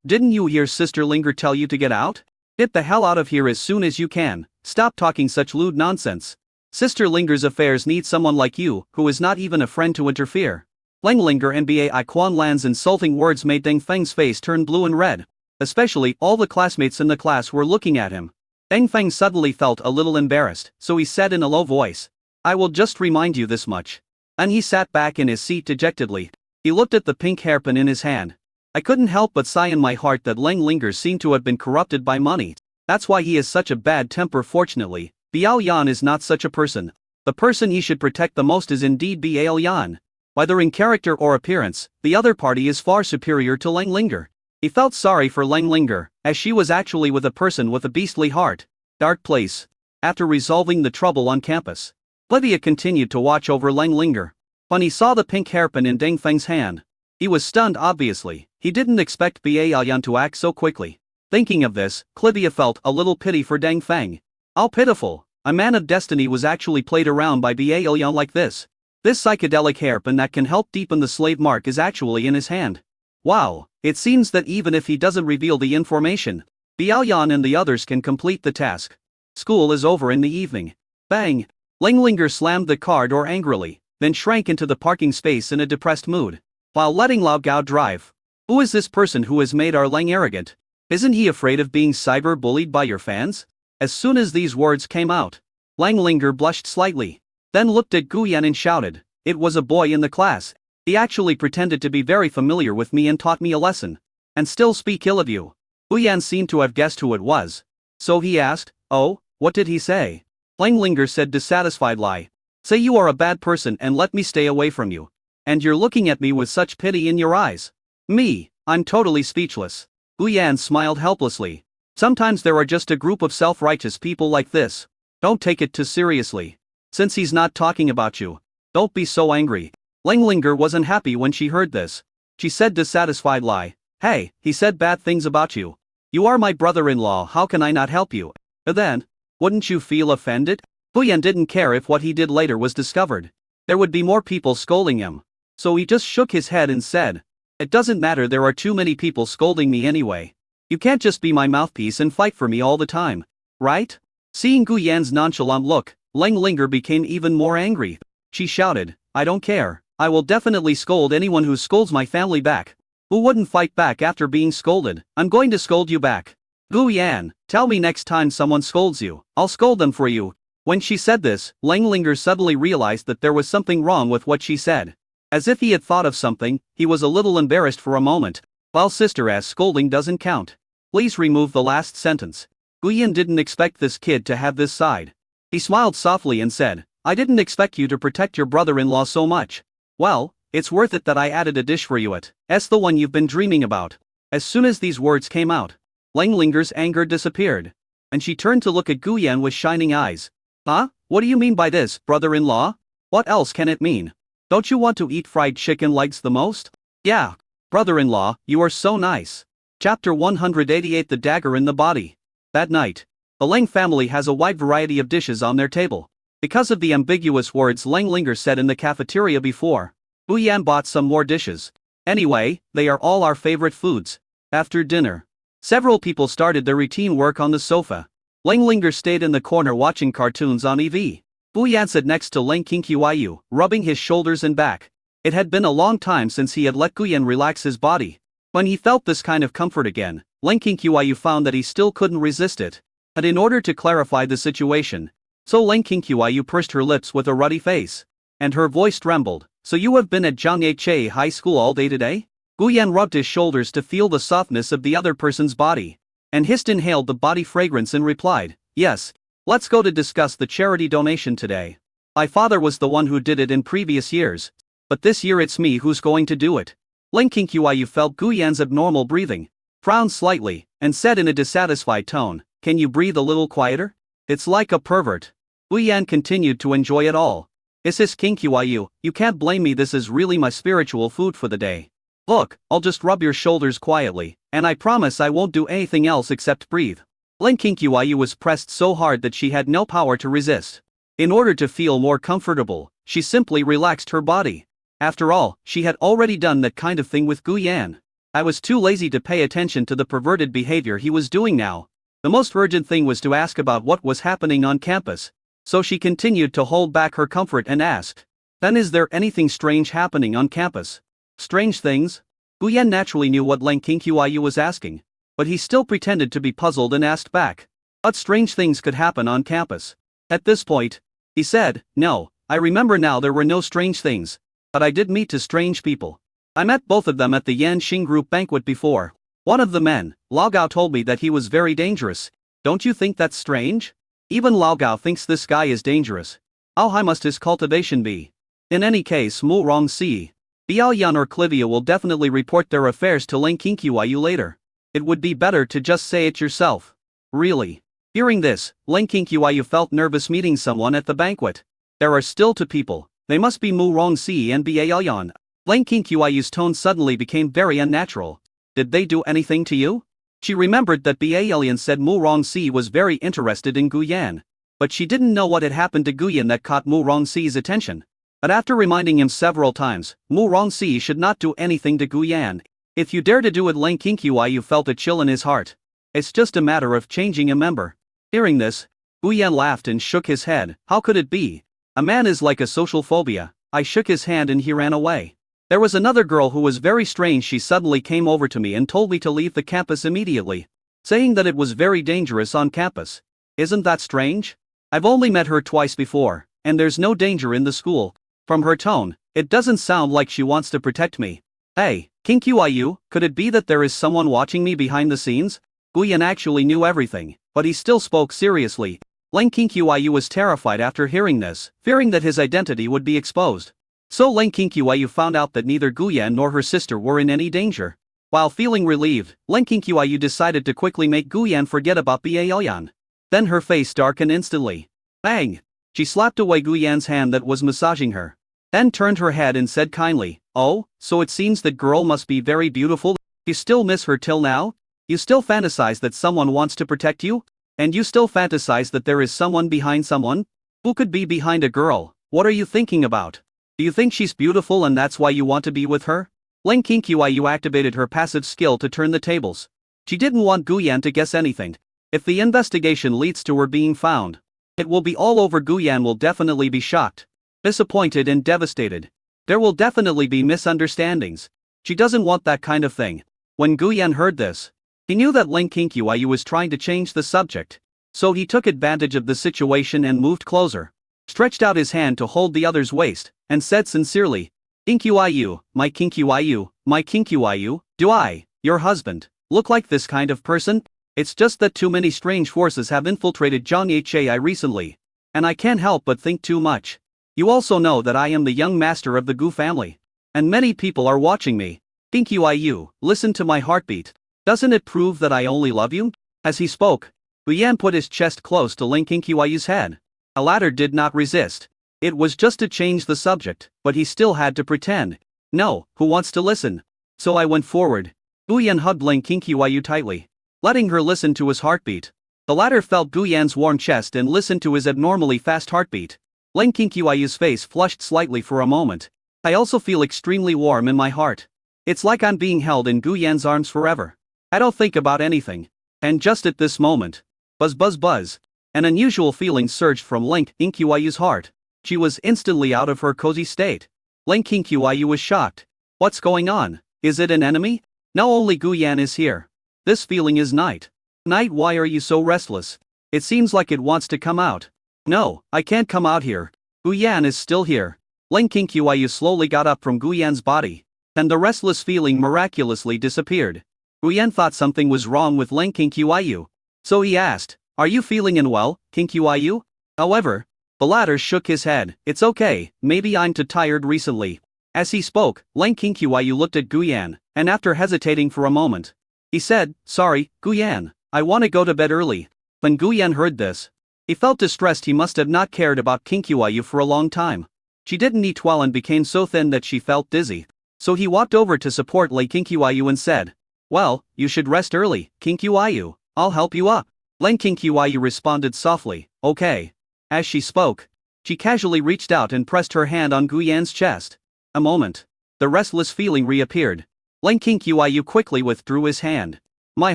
didn't you hear Sister Linger tell you to get out? Get the hell out of here as soon as you can. Stop talking such lewd nonsense. Sister Linger's affairs need someone like you, who is not even a friend, to interfere. Lang Linger and Bai Quanlan's insulting words made Deng Feng's face turn blue and red. Especially, all the classmates in the class were looking at him. Deng Feng suddenly felt a little embarrassed, so he said in a low voice, I will just remind you this much. And he sat back in his seat dejectedly. He looked at the pink hairpin in his hand. I couldn't help but sigh in my heart that Lang Linger seemed to have been corrupted by money. That's why he has such a bad temper. Fortunately, Biao Yan is not such a person. The person he should protect the most is indeed Biao Yan. Whether in character or appearance, the other party is far superior to Lang Linger. He felt sorry for Lang Linger, as she was actually with a person with a beastly heart. Dark place. After resolving the trouble on campus, Lydia continued to watch over Lang Linger. When he saw the pink hairpin in Deng Feng's hand, he was stunned. Obviously, he didn't expect Biao Yan to act so quickly. Thinking of this, Clivia felt a little pity for Deng Feng. How pitiful! A man of destiny was actually played around by Biao Yan like this. This psychedelic hairpin that can help deepen the slave mark is actually in his hand. Wow, it seems that even if he doesn't reveal the information, Biao Yan and the others can complete the task. School is over in the evening. Bang! Lang Linger slammed the car door angrily, then shrank into the parking space in a depressed mood, while letting Lao Gao drive. Who is this person who has made our Lang arrogant? Isn't he afraid of being cyber-bullied by your fans? As soon as these words came out, Lang Linger blushed slightly, then looked at Gu Yan and shouted, it was a boy in the class. He actually pretended to be very familiar with me and taught me a lesson. And still speak ill of you. Gu Yan seemed to have guessed who it was. So he asked, oh, what did he say? Lang Linger said, dissatisfied lie. Say you are a bad person and let me stay away from you. And you're looking at me with such pity in your eyes. Me, I'm totally speechless. Gu Yan smiled helplessly. Sometimes there are just a group of self-righteous people like this. Don't take it too seriously. Since he's not talking about you, don't be so angry. Lang Linger wasn't happy when she heard this. She said, dissatisfied lie. Hey, he said bad things about you. You are my brother-in-law, how can I not help you? Then, wouldn't you feel offended? Gu Yan didn't care if what he did later was discovered. There would be more people scolding him. So he just shook his head and said, it doesn't matter, there are too many people scolding me anyway. You can't just be my mouthpiece and fight for me all the time, right? Seeing Gu Yan's nonchalant look, Lang Linger became even more angry. She shouted, I don't care, I will definitely scold anyone who scolds my family back. Who wouldn't fight back after being scolded? I'm going to scold you back. Gu Yan, tell me next time someone scolds you, I'll scold them for you. When she said this, Lang Linger suddenly realized that there was something wrong with what she said. As if he had thought of something, he was a little embarrassed for a moment. While sister-ass scolding doesn't count. Please remove the last sentence. Gu Yan didn't expect this kid to have this side. He smiled softly and said, I didn't expect you to protect your brother-in-law so much. Well, it's worth it that I added a dish for you at. It's the one you've been dreaming about. As soon as these words came out, Lang Linger's anger disappeared. And she turned to look at Gu Yan with shining eyes. Huh? What do you mean by this, brother-in-law? What else can it mean? Don't you want to eat fried chicken legs the most? Yeah. Brother-in-law, you are so nice. Chapter 188, The Dagger in the Body. That night, the Lang family has a wide variety of dishes on their table. Because of the ambiguous words Lang Linger said in the cafeteria before, Gu Yan bought some more dishes. Anyway, they are all our favorite foods. After dinner, several people started their routine work on the sofa. Lang Linger stayed in the corner watching cartoons on EV. Gu Yan sat next to Lang Qingqiu, rubbing his shoulders and back. It had been a long time since he had let Gu Yan relax his body. When he felt this kind of comfort again, Lang Qingqiu found that he still couldn't resist it. And in order to clarify the situation, so Lang Qingqiu pursed her lips with a ruddy face. And her voice trembled. So you have been at Zhangyeche High School all day today? Gu Yan rubbed his shoulders to feel the softness of the other person's body. And hissed inhaled the body fragrance and replied, yes. Let's go to discuss the charity donation today. My father was the one who did it in previous years. But this year it's me who's going to do it. Lang Qingqiu felt Gu Yan's abnormal breathing, frowned slightly, and said in a dissatisfied tone, can you breathe a little quieter? It's like a pervert. Gu Yan continued to enjoy it all. Is this Qingqiu, you can't blame me, this is really my spiritual food for the day. Look, I'll just rub your shoulders quietly, and I promise I won't do anything else except breathe. Lang Qingqiu was pressed so hard that she had no power to resist. In order to feel more comfortable, she simply relaxed her body. After all, she had already done that kind of thing with Gu Yan. I was too lazy to pay attention to the perverted behavior he was doing now. The most urgent thing was to ask about what was happening on campus. So she continued to hold back her comfort and asked, then is there anything strange happening on campus? Strange things? Gu Yan naturally knew what Lang Qingqiu was asking, but he still pretended to be puzzled and asked back, what strange things could happen on campus? At this point, he said, no, I remember now there were no strange things, but I did meet two strange people. I met both of them at the Yanxing Group banquet before. One of the men, Lao Gao, told me that he was very dangerous. Don't you think that's strange? Even Lao Gao thinks this guy is dangerous. How high must his cultivation be? In any case, Mu Rongxi, Biaoyan or Clivia will definitely report their affairs to Lang Qingqiu later. It would be better to just say it yourself. Really? Hearing this, Lang Qingqiu felt nervous meeting someone at the banquet. There are still two people, they must be Mu Rongxi and Biaoyan. Lang Qingqiu's tone suddenly became very unnatural. Did they do anything to you? She remembered that Biaoyan said Mu Rongxi was very interested in Gu Yan. But she didn't know what had happened to Gu Yan that caught Mu Rongxi's attention. But after reminding him several times, Mu Rongxi should not do anything to Gu Yan. If you dare to do it, Lang Qingqiu felt a chill in his heart. It's just a matter of changing a member. Hearing this, Gu Yan laughed and shook his head. How could it be? A man is like a social phobia. I shook his hand and he ran away. There was another girl who was very strange. She suddenly came over to me and told me to leave the campus immediately, saying that it was very dangerous on campus. Isn't that strange? I've only met her twice before, and there's no danger in the school. From her tone, it doesn't sound like she wants to protect me. Hey, Qingqiu, could it be that there is someone watching me behind the scenes? Gu Yan actually knew everything, but he still spoke seriously. Lang Qingqiu was terrified after hearing this, fearing that his identity would be exposed. So Lang Qingqiu found out that neither Gu Yan nor her sister were in any danger. While feeling relieved, Lang Qingqiu decided to quickly make Gu Yan forget about Biaoyan. Then her face darkened instantly. Bang! She slapped away Gu Yan's hand that was massaging her. Then turned her head and said kindly, oh, so it seems that girl must be very beautiful. You still miss her till now? You still fantasize that someone wants to protect you? And you still fantasize that there is someone behind someone? Who could be behind a girl? What are you thinking about? Do you think she's beautiful and that's why you want to be with her? Lang Qingqiu activated her passive skill to turn the tables. She didn't want Gu Yan to guess anything. If the investigation leads to her being found, it will be all over. Gu Yan will definitely be shocked, disappointed and devastated. There will definitely be misunderstandings. She doesn't want that kind of thing. When Gu Yan heard this, he knew that Lang Qingqiu was trying to change the subject. So he took advantage of the situation and moved closer, stretched out his hand to hold the other's waist, and said sincerely, Qingqiu, my Qingqiu, do I, your husband, look like this kind of person? It's just that too many strange forces have infiltrated Zhangyeche recently, and I can't help but think too much. You also know that I am the young master of the Gu family, and many people are watching me. Qingqiu, listen to my heartbeat. Doesn't it prove that I only love you? As he spoke, Gu Yan put his chest close to Lang Qingqiu's head. The latter did not resist. It was just to change the subject, but he still had to pretend. No, who wants to listen? So I went forward. Gu Yan hugged Lang Qingqiu tightly, letting her listen to his heartbeat. The latter felt Gu Yan's warm chest and listened to his abnormally fast heartbeat. Ling Qingyu's face flushed slightly for a moment. I also feel extremely warm in my heart. It's like I'm being held in Gu Yan's arms forever. I don't think about anything. And just at this moment, buzz buzz buzz, an unusual feeling surged from Ling Qingyu's heart. She was instantly out of her cozy state. Ling Qingyu was shocked. What's going on? Is it an enemy? No, only Gu Yan is here. This feeling is night. Night, why are you so restless? It seems like it wants to come out. No, I can't come out here. Gu Yan is still here. Ling Qingyu slowly got up from Gu Yan's body, and the restless feeling miraculously disappeared. Gu Yan thought something was wrong with Ling Qingyu, so he asked, "Are you feeling unwell, Qingyu?" However, the latter shook his head. "It's okay, maybe I'm too tired recently." As he spoke, Ling Qingyu looked at Gu Yan, and after hesitating for a moment, he said, "Sorry, Gu Yan, I want to go to bed early." When Gu Yan heard this, he felt distressed. He must have not cared about Qingyu for a long time. She didn't eat well and became so thin that she felt dizzy. So he walked over to support Ling Qingyu and said, "Well, you should rest early, Qingyu. I'll help you up." Ling Qingyu responded softly, "Okay." As she spoke, she casually reached out and pressed her hand on Gu Yan's chest. A moment, the restless feeling reappeared. Ling Qingyu quickly withdrew his hand. My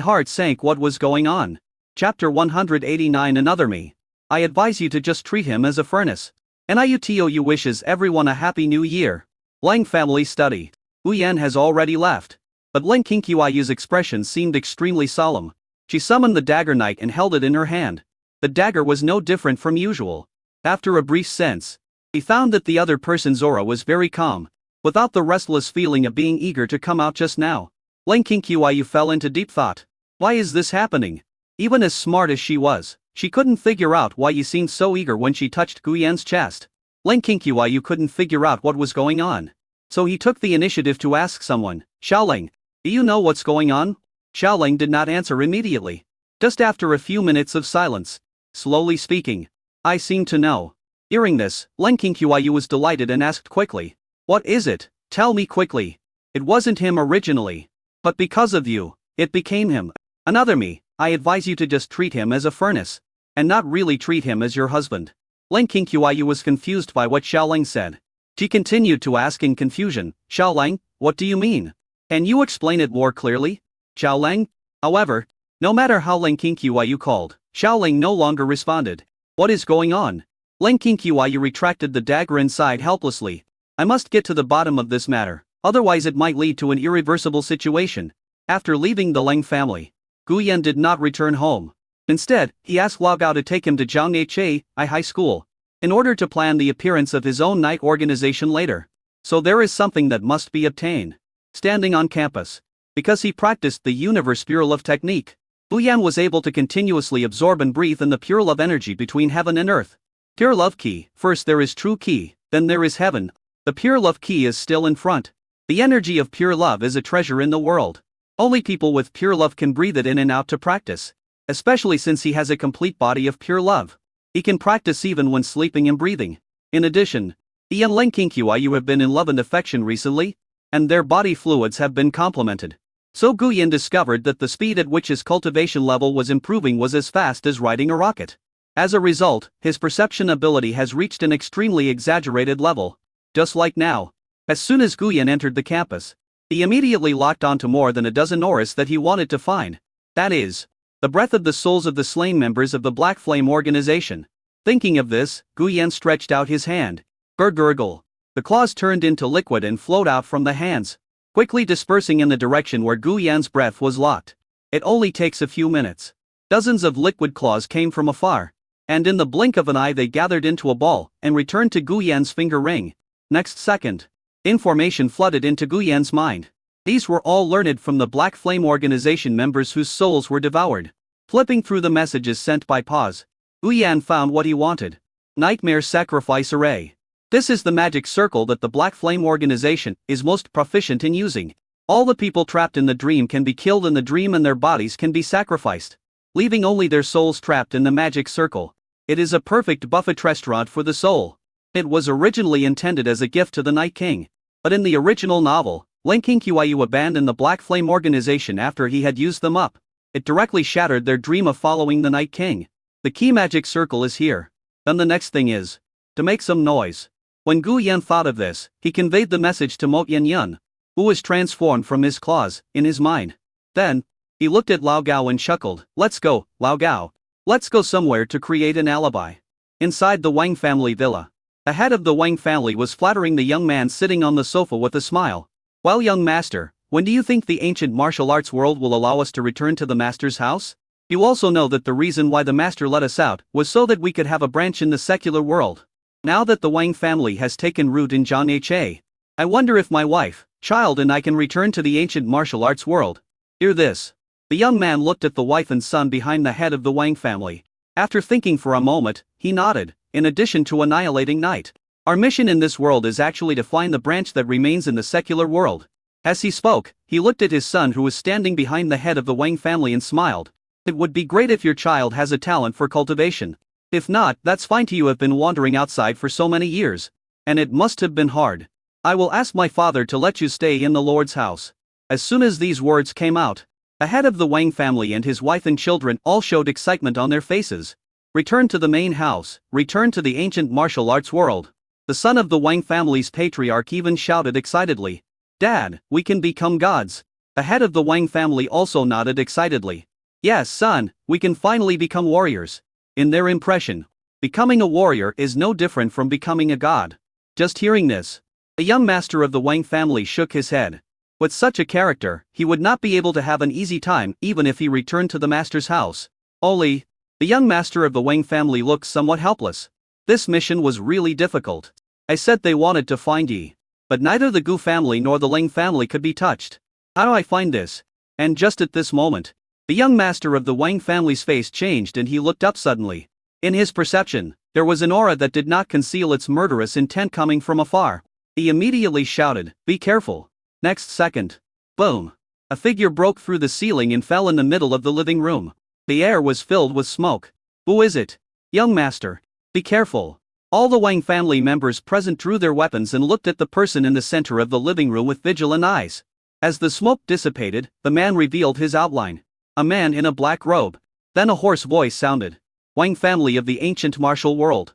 heart sank. What was going on? Chapter 189. Another me. I advise you to just treat him as a furnace. NIUTOU wishes everyone a happy new year. Lang family study. Gu Yan has already left. But Ling Qingyu's expression seemed extremely solemn. She summoned the dagger knight and held it in her hand. The dagger was no different from usual. After a brief sense, he found that the other person's aura was very calm, without the restless feeling of being eager to come out just now. Ling Qingyu fell into deep thought. Why is this happening? Even as smart as she was, she couldn't figure out why he seemed so eager when she touched Gu Yan's chest. Ling Qingyu couldn't figure out what was going on. So he took the initiative to ask someone, "Xiaoling, do you know what's going on?" Xiaoling did not answer immediately. Just after a few minutes of silence, slowly speaking, "I seem to know." Hearing this, Ling Qingyu was delighted and asked quickly, "What is it? Tell me quickly." "It wasn't him originally. But because of you, it became him. Another me. I advise you to just treat him as a furnace, and not really treat him as your husband." Ling Qingyu was confused by what Xiaoling said. She continued to ask in confusion, "Xiaoling, what do you mean? Can you explain it more clearly?" Xiaoling? However, no matter how Ling Qingyu called, Xiaoling no longer responded. What is going on? Ling Qingyu retracted the dagger inside helplessly. I must get to the bottom of this matter, otherwise it might lead to an irreversible situation. After leaving the Ling family, Gu Yan did not return home. Instead, he asked Lao Gao to take him to Jiangnichai High School, in order to plan the appearance of his own night organization later. So there is something that must be obtained. Standing on campus, because he practiced the universe pure love technique, Gu Yan was able to continuously absorb and breathe in the pure love energy between heaven and earth. Pure love key. First there is true key, then there is heaven. The pure love key is still in front. The energy of pure love is a treasure in the world. Only people with pure love can breathe it in and out to practice. Especially since he has a complete body of pure love. He can practice even when sleeping and breathing. In addition, he and Ling Qingyu have been in love and affection recently, and their body fluids have been complemented. So Gu Yan discovered that the speed at which his cultivation level was improving was as fast as riding a rocket. As a result, his perception ability has reached an extremely exaggerated level. Just like now, as soon as Gu Yan entered the campus, he immediately locked onto more than a dozen auras that he wanted to find. That is, the breath of the souls of the slain members of the Black Flame organization. Thinking of this, Gu Yan stretched out his hand. Gurgle. The claws turned into liquid and flowed out from the hands, quickly dispersing in the direction where Gu Yan's breath was locked. It only takes a few minutes. Dozens of liquid claws came from afar, and in the blink of an eye they gathered into a ball and returned to Gu Yan's finger ring. Next second, information flooded into Gu Yan's mind. These were all learned from the Black Flame organization members whose souls were devoured. Flipping through the messages sent by Paz, Gu Yan found what he wanted. Nightmare Sacrifice Array. This is the magic circle that the Black Flame organization is most proficient in using. All the people trapped in the dream can be killed in the dream and their bodies can be sacrificed, leaving only their souls trapped in the magic circle. It is a perfect buffet restaurant for the soul. It was originally intended as a gift to the Night King, but in the original novel, Ling Qingyu abandoned the Black Flame organization after he had used them up. It directly shattered their dream of following the Night King. The key magic circle is here. Then the next thing is, to make some noise. When Gu Yan thought of this, he conveyed the message to Mo Yan, who was transformed from his claws, in his mind. Then, he looked at Lao Gao and chuckled, "Let's go, Lao Gao. Let's go somewhere to create an alibi." Inside the Wang family villa, the head of the Wang family was flattering the young man sitting on the sofa with a smile. "Well, young master, when do you think the ancient martial arts world will allow us to return to the master's house? You also know that the reason why the master let us out was so that we could have a branch in the secular world. Now that the Wang family has taken root in Zhanghe, I wonder if my wife, child and I can return to the ancient martial arts world." Hear this. The young man looked at the wife and son behind the head of the Wang family. After thinking for a moment, he nodded. "In addition to annihilating night, our mission in this world is actually to find the branch that remains in the secular world." As he spoke, he looked at his son who was standing behind the head of the Wang family and smiled. "It would be great if your child has a talent for cultivation. If not, that's fine too. You have been wandering outside for so many years. And it must have been hard. I will ask my father to let you stay in the Lord's house." As soon as these words came out, the head of the Wang family and his wife and children all showed excitement on their faces. Return to the main house, return to the ancient martial arts world. The son of the Wang family's patriarch even shouted excitedly, "Dad, we can become gods." The head of the Wang family also nodded excitedly. "Yes, son, we can finally become warriors." In their impression, becoming a warrior is no different from becoming a god. Just hearing this, the young master of the Wang family shook his head. With such a character, he would not be able to have an easy time even if he returned to the master's house. Only, the young master of the Wang family looked somewhat helpless. This mission was really difficult. I said they wanted to find ye. But neither the Gu family nor the Ling family could be touched. How do I find this? And just at this moment, the young master of the Wang family's face changed and he looked up suddenly. In his perception, there was an aura that did not conceal its murderous intent coming from afar. He immediately shouted, "Be careful." Next second, boom! A figure broke through the ceiling and fell in the middle of the living room. The air was filled with smoke. "Who is it? Young master, be careful." All the Wang family members present drew their weapons and looked at the person in the center of the living room with vigilant eyes. As the smoke dissipated, the man revealed his outline. A man in a black robe. Then a hoarse voice sounded. "Wang family of the ancient martial world.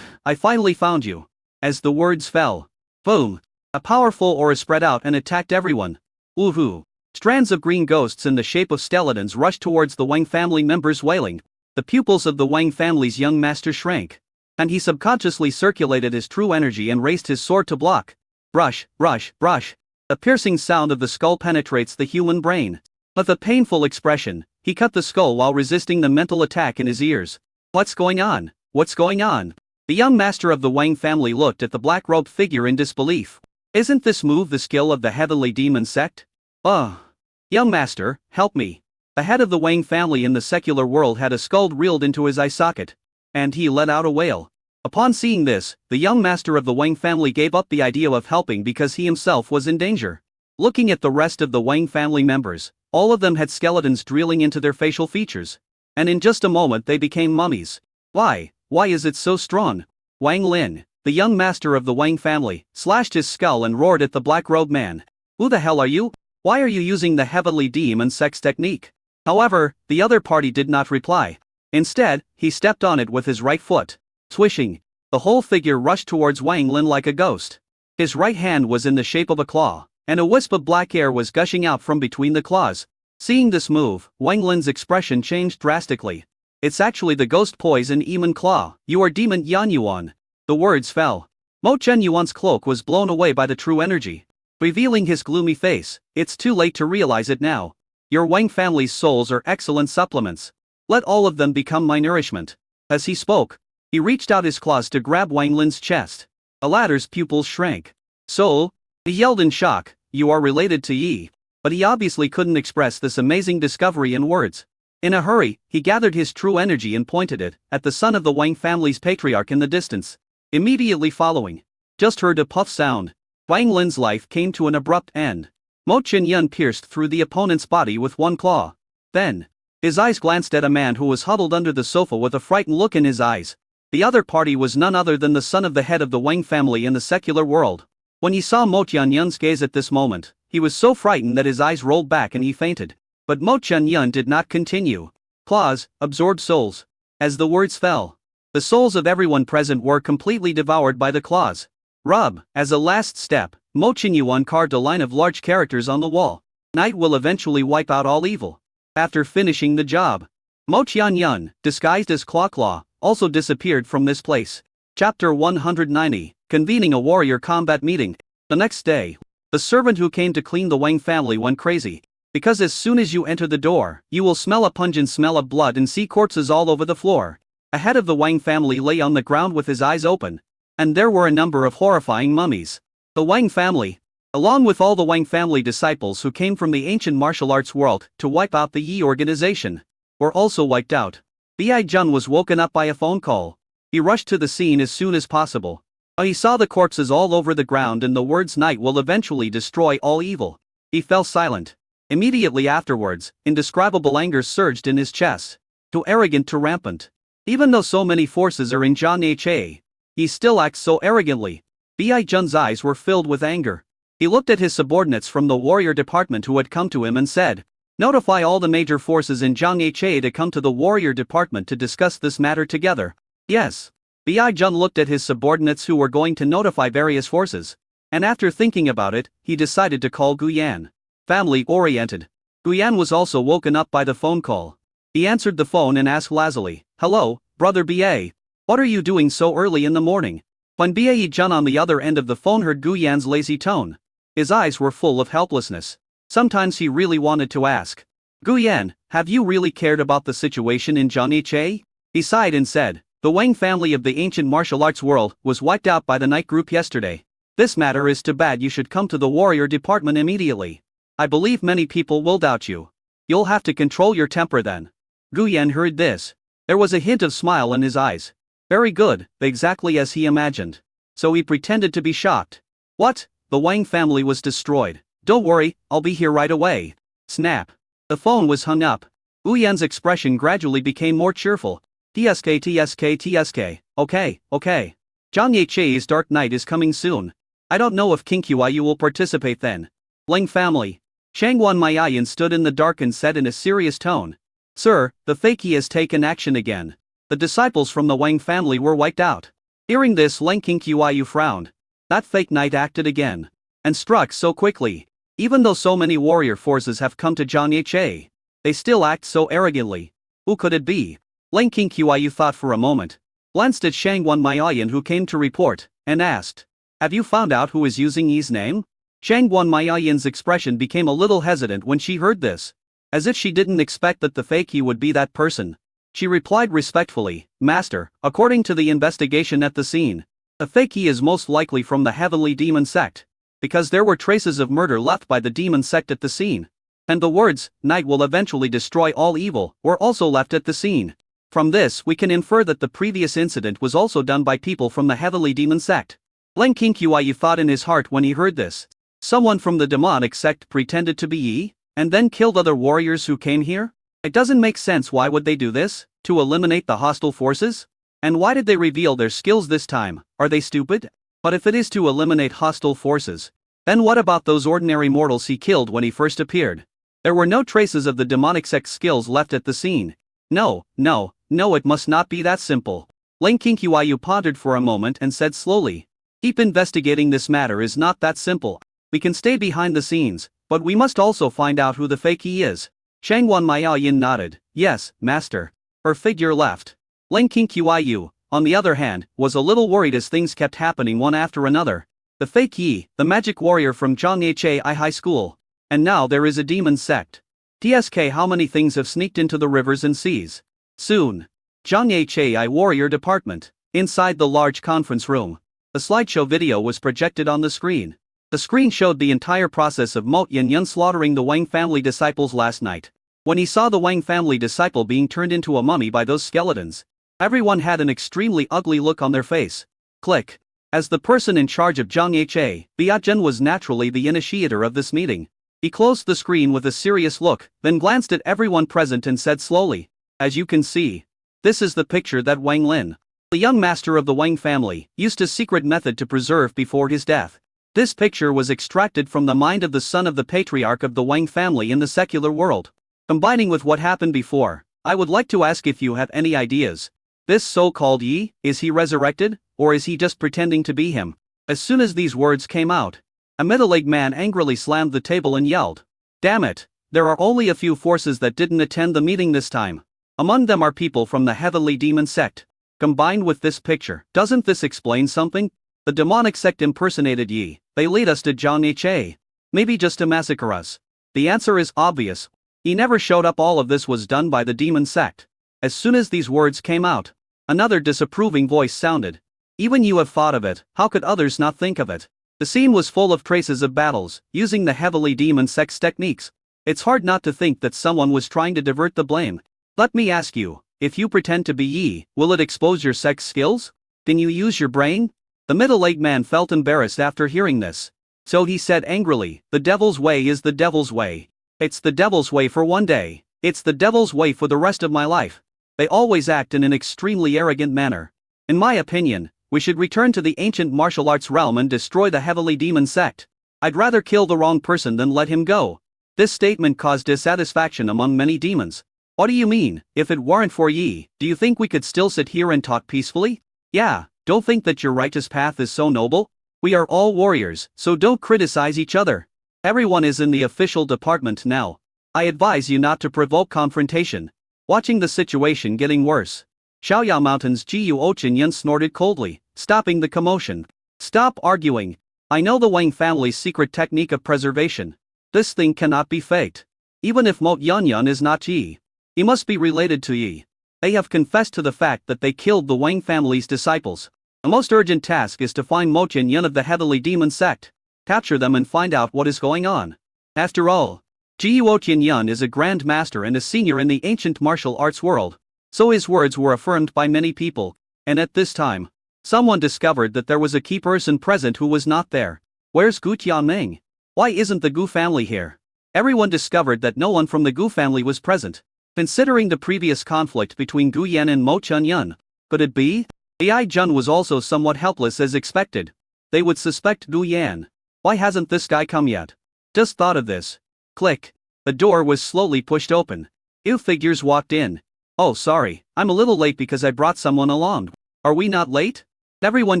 I finally found you." As the words fell, boom! A powerful aura spread out and attacked everyone. Woohoo! Strands of green ghosts in the shape of skeletons rushed towards the Wang family members wailing. The pupils of the Wang family's young master shrank. And he subconsciously circulated his true energy and raised his sword to block. Brush, brush, brush. The piercing sound of the skull penetrates the human brain. With a painful expression, he cut the skull while resisting the mental attack in his ears. "What's going on? What's going on?" The young master of the Wang family looked at the black-robed figure in disbelief. "Isn't this move the skill of the heavenly demon sect?" Young master, help me." The head of the Wang family in the secular world had a skull reeled into his eye socket. And he let out a wail. Upon seeing this, the young master of the Wang family gave up the idea of helping because he himself was in danger. Looking at the rest of the Wang family members, all of them had skeletons drilling into their facial features. And in just a moment they became mummies. Why is it so strong? Wang Lin, the young master of the Wang family, slashed his skull and roared at the black-robed man. "Who the hell are you? Why are you using the heavenly demon sex technique?" However, the other party did not reply. Instead, he stepped on it with his right foot. Swishing, the whole figure rushed towards Wang Lin like a ghost. His right hand was in the shape of a claw, and a wisp of black air was gushing out from between the claws. Seeing this move, Wang Lin's expression changed drastically. "It's actually the ghost poison Eamon Claw. You are Demon Yan Yuan." The words fell. Mo Chen Yuan's cloak was blown away by the true energy, revealing his gloomy face. "It's too late to realize it now. Your Wang family's souls are excellent supplements. Let all of them become my nourishment." As he spoke, he reached out his claws to grab Wang Lin's chest. The latter's pupils shrank. "Soul?" He yelled in shock, "You are related to Yi." But he obviously couldn't express this amazing discovery in words. In a hurry, he gathered his true energy and pointed it at the son of the Wang family's patriarch in the distance. Immediately following, just heard a puff sound. Wang Lin's life came to an abrupt end. Mo Chen Yun pierced through the opponent's body with one claw. Then, his eyes glanced at a man who was huddled under the sofa with a frightened look in his eyes. The other party was none other than the son of the head of the Wang family in the secular world. When he saw Mo Chen Yun's gaze at this moment, he was so frightened that his eyes rolled back and he fainted. But Mo Chen Yun did not continue. "Claws, absorb souls." As the words fell, The souls of everyone present were completely devoured by the claws. Rub. As a last step, Mo Qinyuan carved a line of large characters on the wall. Night will eventually wipe out all evil. After finishing the job, Mo Qianyun, disguised as Claw, also disappeared from this place. Chapter 190, Convening a Warrior Combat Meeting. The next day, the servant who came to clean the Wang family went crazy. Because as soon as you enter the door, you will smell a pungent smell of blood and see corpses all over the floor. A head of the Wang family lay on the ground with his eyes open. And there were a number of horrifying mummies. The Wang family, along with all the Wang family disciples who came from the ancient martial arts world to wipe out the Yi organization, were also wiped out. Bai Jun was woken up by a phone call. He rushed to the scene as soon as possible. He saw the corpses all over the ground and the words "night will eventually destroy all evil." He fell silent. Immediately afterwards, indescribable anger surged in his chest. Too arrogant, too rampant. Even though so many forces are in Zhang He, he still acts so arrogantly. Bai Jun's eyes were filled with anger. He looked at his subordinates from the warrior department who had come to him and said, "Notify all the major forces in Zhang He to come to the warrior department to discuss this matter together." Yes. Bai Jun looked at his subordinates who were going to notify various forces. And after thinking about it, he decided to call Guyan. Family-oriented. Guyan was also woken up by the phone call. He answered the phone and asked lazily, "Hello, brother Ba. What are you doing so early in the morning?" When Bai Jun on the other end of the phone heard Guyan's lazy tone, his eyes were full of helplessness. Sometimes he really wanted to ask, "Guyan, have you really cared about the situation in Zhang He?" He sighed and said, "The Wang family of the ancient martial arts world was wiped out by the night group yesterday. This matter is too bad. You should come to the warrior department immediately. I believe many people will doubt you. You'll have to control your temper then." Guyan heard this. There was a hint of smile in his eyes. Very good, exactly as he imagined. So he pretended to be shocked. "What? The Wang family was destroyed? Don't worry, I'll be here right away." Snap. The phone was hung up. Guyan's expression gradually became more cheerful. TSK. Okay. Zhang Ye's Dark Night is coming soon. I don't know if Qingqiu will participate then. Ling family. Shangguan Maiyan stood in the dark and said in a serious tone, "Sir, the fakie has taken action again. The disciples from the Wang family were wiped out." Hearing this, Ling Qingqiu frowned. That fake knight acted again. And struck so quickly. Even though so many warrior forces have come to Zhang Ye, they still act so arrogantly. Who could it be? Ling Qingqiu thought for a moment, glanced at Shangguan Maiyan who came to report, and asked, "Have you found out who is using Yi's name?" Shangguan Maiyan's expression became a little hesitant when she heard this. As if she didn't expect that the fake Yi would be that person. She replied respectfully, "Master, according to the investigation at the scene, the fake Yi is most likely from the Heavenly Demon Sect. Because there were traces of murder left by the demon sect at the scene. And the words, 'night will eventually destroy all evil,' were also left at the scene. From this we can infer that the previous incident was also done by people from the Heavenly Demon Sect." Ling Qingqiu thought in his heart when he heard this. Someone from the demonic sect pretended to be Yi, and then killed other warriors who came here? It doesn't make sense. Why would they do this? To eliminate the hostile forces? And why did they reveal their skills this time? Are they stupid? But if it is to eliminate hostile forces, then what about those ordinary mortals he killed when he first appeared? There were no traces of the demonic sect skills left at the scene. No, it must not be that simple. Ling Qingqiu pondered for a moment and said slowly, "Keep investigating. This matter is not that simple. We can stay behind the scenes, but we must also find out who the fake Yi is." Shangguan Maiyan nodded, "Yes, master." Her figure left. Ling Qingqiu, on the other hand, was a little worried as things kept happening one after another. The fake Yi, the magic warrior from Zhang He High School. And now there is a demon sect. TSK, how many things have sneaked into the rivers and seas? Soon. Zhang He Warrior Department. Inside the large conference room, a slideshow video was projected on the screen. The screen showed the entire process of Mo Qinyun slaughtering the Wang family disciples last night. When he saw the Wang family disciple being turned into a mummy by those skeletons, everyone had an extremely ugly look on their face. Click. As the person in charge of Zhang He, Biatjen was naturally the initiator of this meeting. He closed the screen with a serious look, then glanced at everyone present and said slowly, "As you can see, this is the picture that Wang Lin, the young master of the Wang family, used a secret method to preserve before his death. This picture was extracted from the mind of the son of the patriarch of the Wang family in the secular world. Combining with what happened before, I would like to ask if you have any ideas. This so-called Yi, is he resurrected, or is he just pretending to be him? As soon as these words came out, a middle-aged man angrily slammed the table and yelled, "Damn it! There are only a few forces that didn't attend the meeting this time. Among them are people from the heavenly demon sect. Combined with this picture, doesn't this explain something? The demonic sect impersonated Yi. They lead us to John H.A. Maybe just to massacre us. The answer is obvious. He never showed up. All of this was done by the demon sect." As soon as these words came out, another disapproving voice sounded. "Even you have thought of it, how could others not think of it?" The scene was full of traces of battles, using the heavily demon sect's techniques. It's hard not to think that someone was trying to divert the blame. Let me ask you, if you pretend to be Yi, will it expose your sect's skills? Can you use your brain? The middle-aged man felt embarrassed after hearing this. So he said angrily, "The devil's way is the devil's way. It's the devil's way for one day. It's the devil's way for the rest of my life. They always act in an extremely arrogant manner. In my opinion, we should return to the ancient martial arts realm and destroy the heavily demon sect. I'd rather kill the wrong person than let him go." This statement caused dissatisfaction among many demons. "What do you mean? If it weren't for Yi, do you think we could still sit here and talk peacefully? Yeah, don't think that your righteous path is so noble? We are all warriors, so don't criticize each other. Everyone is in the official department now. I advise you not to provoke confrontation." Watching the situation getting worse, Xiaoyao Mountain's Jiu Ochen snorted coldly, stopping the commotion. "Stop arguing. I know the Wang family's secret technique of preservation. This thing cannot be faked. Even if Mo Yunyun is not Yi, he must be related to Yi. They have confessed to the fact that they killed the Wang family's disciples. The most urgent task is to find Mo Yunyun of the heavenly demon sect. Capture them and find out what is going on. After all, Jiu Ochen is a grand master and a senior in the ancient martial arts world. So his words were affirmed by many people, and at this time, someone discovered that there was a key person present who was not there. Where's Gu Tianming? Why isn't the Gu family here? Everyone discovered that no one from the Gu family was present. Considering the previous conflict between Gu Yan and Mo Chunyun, could it be? Ai Jun was also somewhat helpless as expected. They would suspect Gu Yan. Why hasn't this guy come yet? Just thought of this. Click. The door was slowly pushed open. Two figures walked in. "Oh, sorry, I'm a little late because I brought someone along. Are we not late?" Everyone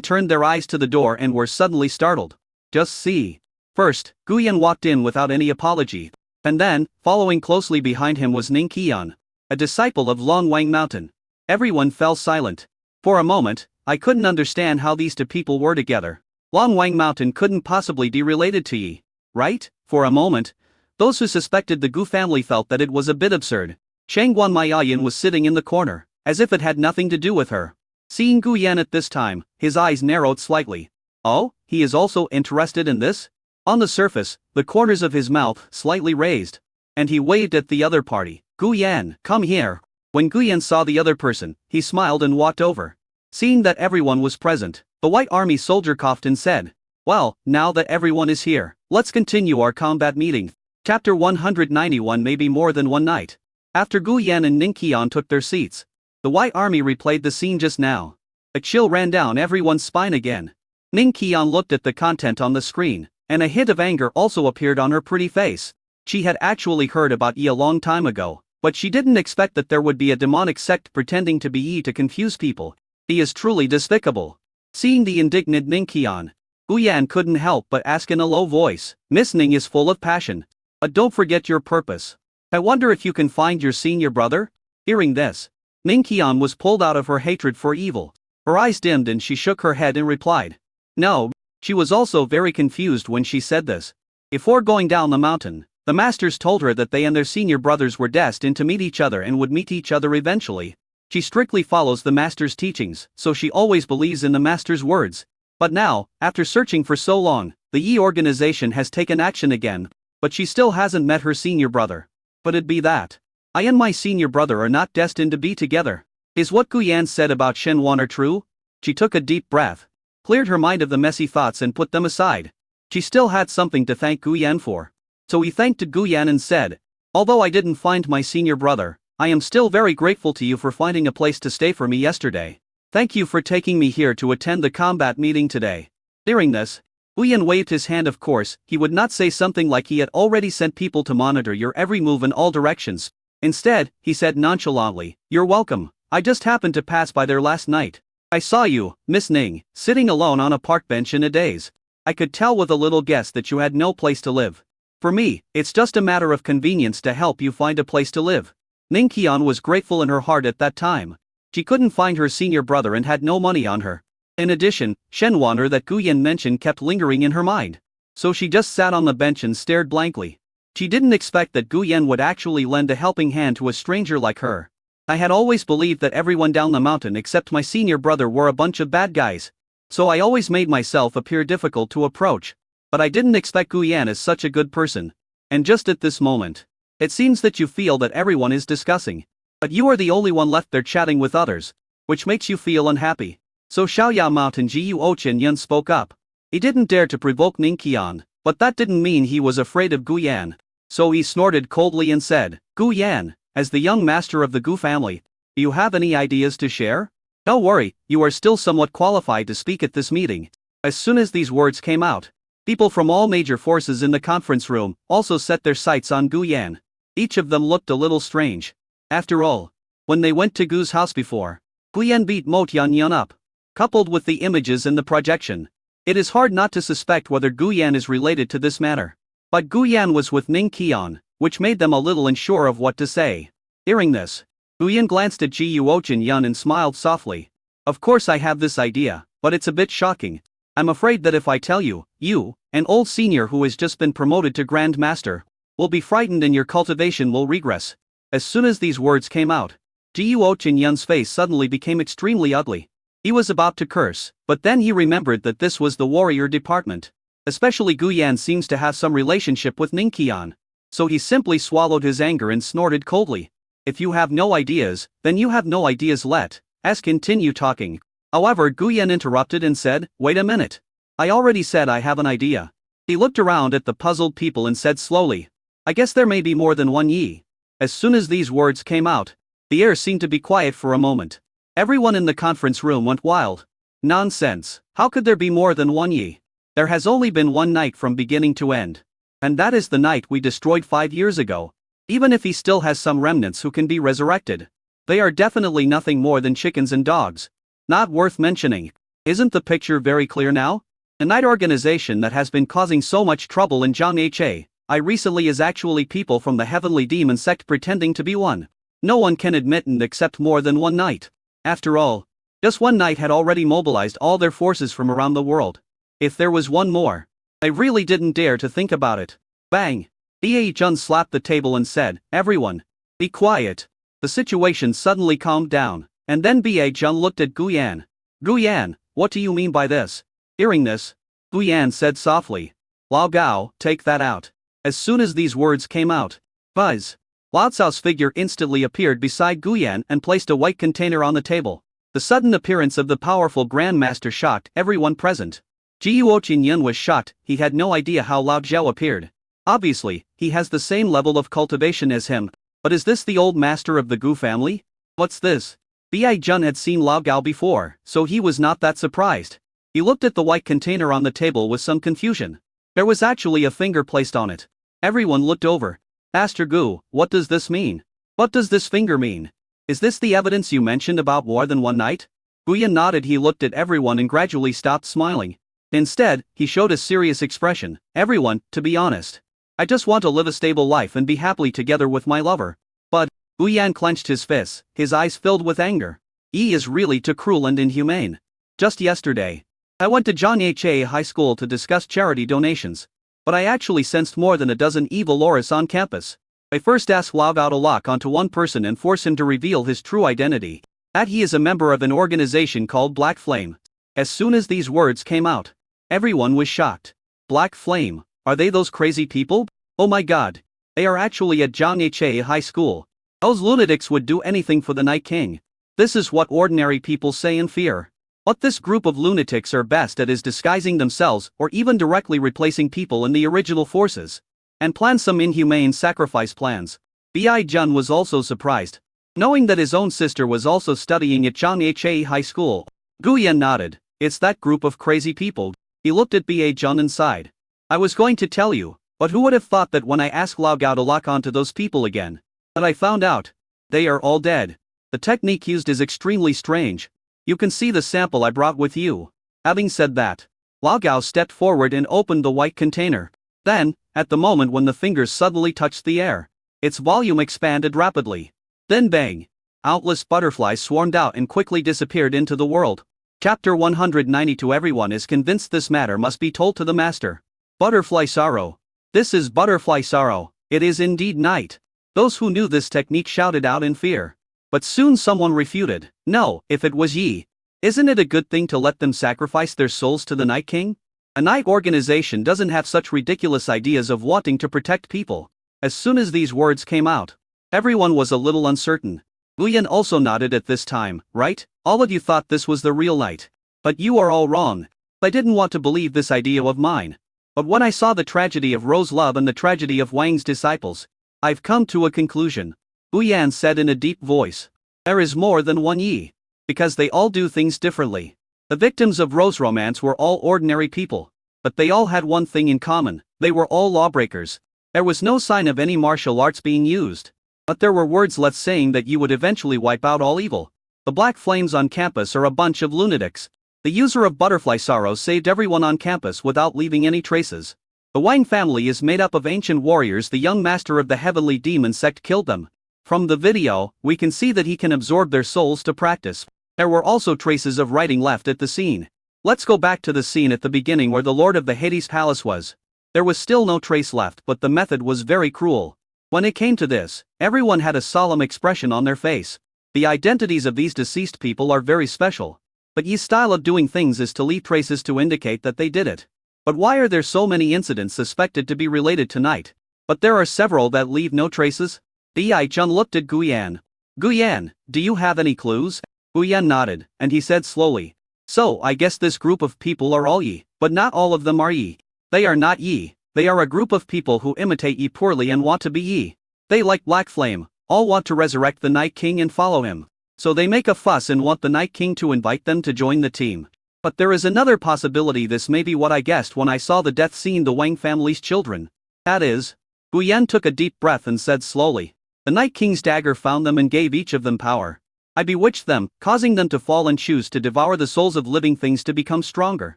turned their eyes to the door and were suddenly startled. Just see. First, Guyan walked in without any apology. And then, following closely behind him was Ning Qian, a disciple of Long Wang Mountain. Everyone fell silent. For a moment, I couldn't understand how these two people were together. Long Wang Mountain couldn't possibly be related to Yi, right? For a moment, those who suspected the Gu family felt that it was a bit absurd. Changguan Maiyan was sitting in the corner, as if it had nothing to do with her. Seeing Gu Yan at this time, his eyes narrowed slightly. Oh, he is also interested in this? On the surface, the corners of his mouth slightly raised. And he waved at the other party. "Gu Yan, come here." When Gu Yan saw the other person, he smiled and walked over. Seeing that everyone was present, the White Army soldier coughed and said, "Well, now that everyone is here, let's continue our combat meeting." Chapter 191. Maybe more than one night. After Gu Yan and Ning Qian took their seats, the White Army replayed the scene just now. A chill ran down everyone's spine again. Ning Qian looked at the content on the screen, and a hint of anger also appeared on her pretty face. She had actually heard about Yi a long time ago, but she didn't expect that there would be a demonic sect pretending to be Yi to confuse people. He is truly despicable. Seeing the indignant Ning Qian, Gu Yan couldn't help but ask in a low voice, "Miss Ning is full of passion. But don't forget your purpose. I wonder if you can find your senior brother?" Hearing this, Ning Qian was pulled out of her hatred for evil. Her eyes dimmed and she shook her head and replied, "No." She was also very confused when she said this. Before going down the mountain, the masters told her that they and their senior brothers were destined to meet each other and would meet each other eventually. She strictly follows the master's teachings, so she always believes in the master's words. But now, after searching for so long, the Yi organization has taken action again, but she still hasn't met her senior brother. But it be that I and my senior brother are not destined to be together. Is what Gu Yan said about Shen Wan true? She took a deep breath, cleared her mind of the messy thoughts and put them aside. She still had something to thank Gu Yan for. So he thanked Gu Yan and said, "Although I didn't find my senior brother, I am still very grateful to you for finding a place to stay for me yesterday. Thank you for taking me here to attend the combat meeting today." Hearing this, Gu Yan waved his hand. Of course, he would not say something like he had already sent people to monitor your every move in all directions. Instead, he said nonchalantly, "You're welcome." I just happened to pass by there last night. I saw you, Miss Ning, sitting alone on a park bench in a daze. I could tell with a little guess that you had no place to live. For me, it's just a matter of convenience to help you find a place to live. Ning Qian was grateful in her heart at that time. She couldn't find her senior brother and had no money on her. In addition, Shen Waner that Gu Yan mentioned kept lingering in her mind. So she just sat on the bench and stared blankly. She didn't expect that Gu Yan would actually lend a helping hand to a stranger like her. I had always believed that everyone down the mountain except my senior brother were a bunch of bad guys. So I always made myself appear difficult to approach. But I didn't expect Gu Yan as such a good person. And just at this moment, it seems that you feel that everyone is discussing. But you are the only one left there chatting with others, which makes you feel unhappy. So Xiaoyao Mountain Jiu Ochen Yun spoke up. He didn't dare to provoke Ning Qian, but that didn't mean he was afraid of Gu Yan. So he snorted coldly and said, Gu Yan, as the young master of the Gu family, do you have any ideas to share? Don't worry, you are still somewhat qualified to speak at this meeting. As soon as these words came out, people from all major forces in the conference room also set their sights on Gu Yan. Each of them looked a little strange. After all, when they went to Gu's house before, Gu Yan beat Mo Tianyun up. Coupled with the images in the projection, it is hard not to suspect whether Gu Yan is related to this matter. But Gu Yan was with Ning Qian, which made them a little unsure of what to say. Hearing this, Gu Yan glanced at Ji Yuochen Yun and smiled softly. Of course I have this idea, but it's a bit shocking. I'm afraid that if I tell you, you, an old senior who has just been promoted to Grand Master, will be frightened and your cultivation will regress. As soon as these words came out, Ji Yuochen Yun's face suddenly became extremely ugly. He was about to curse, but then he remembered that this was the warrior department. Especially Gu Yan seems to have some relationship with Ning Qian. So he simply swallowed his anger and snorted coldly. If you have no ideas, then you have no ideas, let us continue talking. However, Gu Yan interrupted and said, wait a minute. I already said I have an idea. He looked around at the puzzled people and said slowly, I guess there may be more than one Yi. As soon as these words came out, the air seemed to be quiet for a moment. Everyone in the conference room went wild. Nonsense, how could there be more than one Yi? There has only been one night from beginning to end. And that is the night we destroyed 5 years ago. Even if he still has some remnants who can be resurrected, they are definitely nothing more than chickens and dogs. Not worth mentioning. Isn't the picture very clear now? A night organization that has been causing so much trouble in Zhangha I recently is actually people from the Heavenly Demon sect pretending to be one. No one can admit and accept more than one night. After all, just one night had already mobilized all their forces from around the world. If there was one more, I really didn't dare to think about it. Bang! Ba Jun slapped the table and said, everyone, be quiet. The situation suddenly calmed down, and then Ba Jun looked at Gu Yan. Gu Yan, what do you mean by this? Hearing this, Gu Yan said softly, Lao Gao, take that out. As soon as these words came out, buzz! Lao Cao's figure instantly appeared beside Gu Yan and placed a white container on the table. The sudden appearance of the powerful Grandmaster shocked everyone present. Ji Yuochen Yun was shocked. He had no idea how Lao Zhao appeared. Obviously, he has the same level of cultivation as him, but is this the old master of the Gu family? What's this? Ba Jun had seen Lao Gao before, so he was not that surprised. He looked at the white container on the table with some confusion. There was actually a finger placed on it. Everyone looked over. Master Gu, what does this mean? What does this finger mean? Is this the evidence you mentioned about more than one night? Gu Yan nodded. He looked at everyone and gradually stopped smiling. Instead, he showed a serious expression. Everyone, to be honest, I just want to live a stable life and be happily together with my lover. But, Gu Yan clenched his fists, his eyes filled with anger. He is really too cruel and inhumane. Just yesterday, I went to Zhangha High School to discuss charity donations. But I actually sensed more than a dozen evil auras on campus. I first asked Lao Gao to lock onto one person and force him to reveal his true identity. That he is a member of an organization called Black Flame. As soon as these words came out, everyone was shocked. Black Flame, are they those crazy people? Oh my god. They are actually at Zhangha High School. Those lunatics would do anything for the Night King. This is what ordinary people say in fear. What this group of lunatics are best at is disguising themselves or even directly replacing people in the original forces. And plan some inhumane sacrifice plans. Ba Jun was also surprised, knowing that his own sister was also studying at Zhangha High School. Gu Yan nodded. It's that group of crazy people. He looked at Ba Jun and sighed. I was going to tell you, but who would have thought that when I asked Lao Gao to lock onto those people again, that I found out they are all dead. The technique used is extremely strange. You can see the sample I brought with you. Having said that, Lao Gao stepped forward and opened the white container. Then, at the moment when the fingers suddenly touched the air, its volume expanded rapidly. Then bang! Countless butterflies swarmed out and quickly disappeared into the world. Chapter 192. Everyone is convinced this matter must be told to the master. Butterfly sorrow. This is butterfly sorrow, it is indeed night. Those who knew this technique shouted out in fear. But soon someone refuted, no, if it was ye. Isn't it a good thing to let them sacrifice their souls to the Night King? A night organization doesn't have such ridiculous ideas of wanting to protect people. As soon as these words came out, everyone was a little uncertain. Guyan also nodded at this time, right? All of you thought this was the real night. But you are all wrong. I didn't want to believe this idea of mine. But when I saw the tragedy of Rose Love and the tragedy of Wang's disciples, I've come to a conclusion. Guyan said in a deep voice. There is more than one Yi. Because they all do things differently. The victims of Rose Romance were all ordinary people. But they all had one thing in common, they were all lawbreakers. There was no sign of any martial arts being used. But there were words left saying that you would eventually wipe out all evil. The black flames on campus are a bunch of lunatics. The user of butterfly sorrow saved everyone on campus without leaving any traces. The Wang family is made up of ancient warriors. The young master of the heavenly demon sect killed them. From the video, we can see that he can absorb their souls to practice. There were also traces of writing left at the scene. Let's go back to the scene at the beginning where the Lord of the Hades Palace was. There was still no trace left, but the method was very cruel. When it came to this, everyone had a solemn expression on their face. The identities of these deceased people are very special. But Yi's style of doing things is to leave traces to indicate that they did it. But why are there so many incidents suspected to be related to night? But there are several that leave no traces? Bi Chun looked at Guyan. Guyan, do you have any clues? Guyan nodded, and he said slowly. So I guess this group of people are all Yi, but not all of them are Yi. They are not Yi. They are a group of people who imitate Yi poorly and want to be Yi. They like Black Flame, all want to resurrect the Night King and follow him. So they make a fuss and want the Night King to invite them to join the team. But there is another possibility. This may be what I guessed when I saw the death scene, the Wang family's children. That is. Guyan took a deep breath and said slowly. The Night King's dagger found them and gave each of them power. I bewitched them, causing them to fall and choose to devour the souls of living things to become stronger.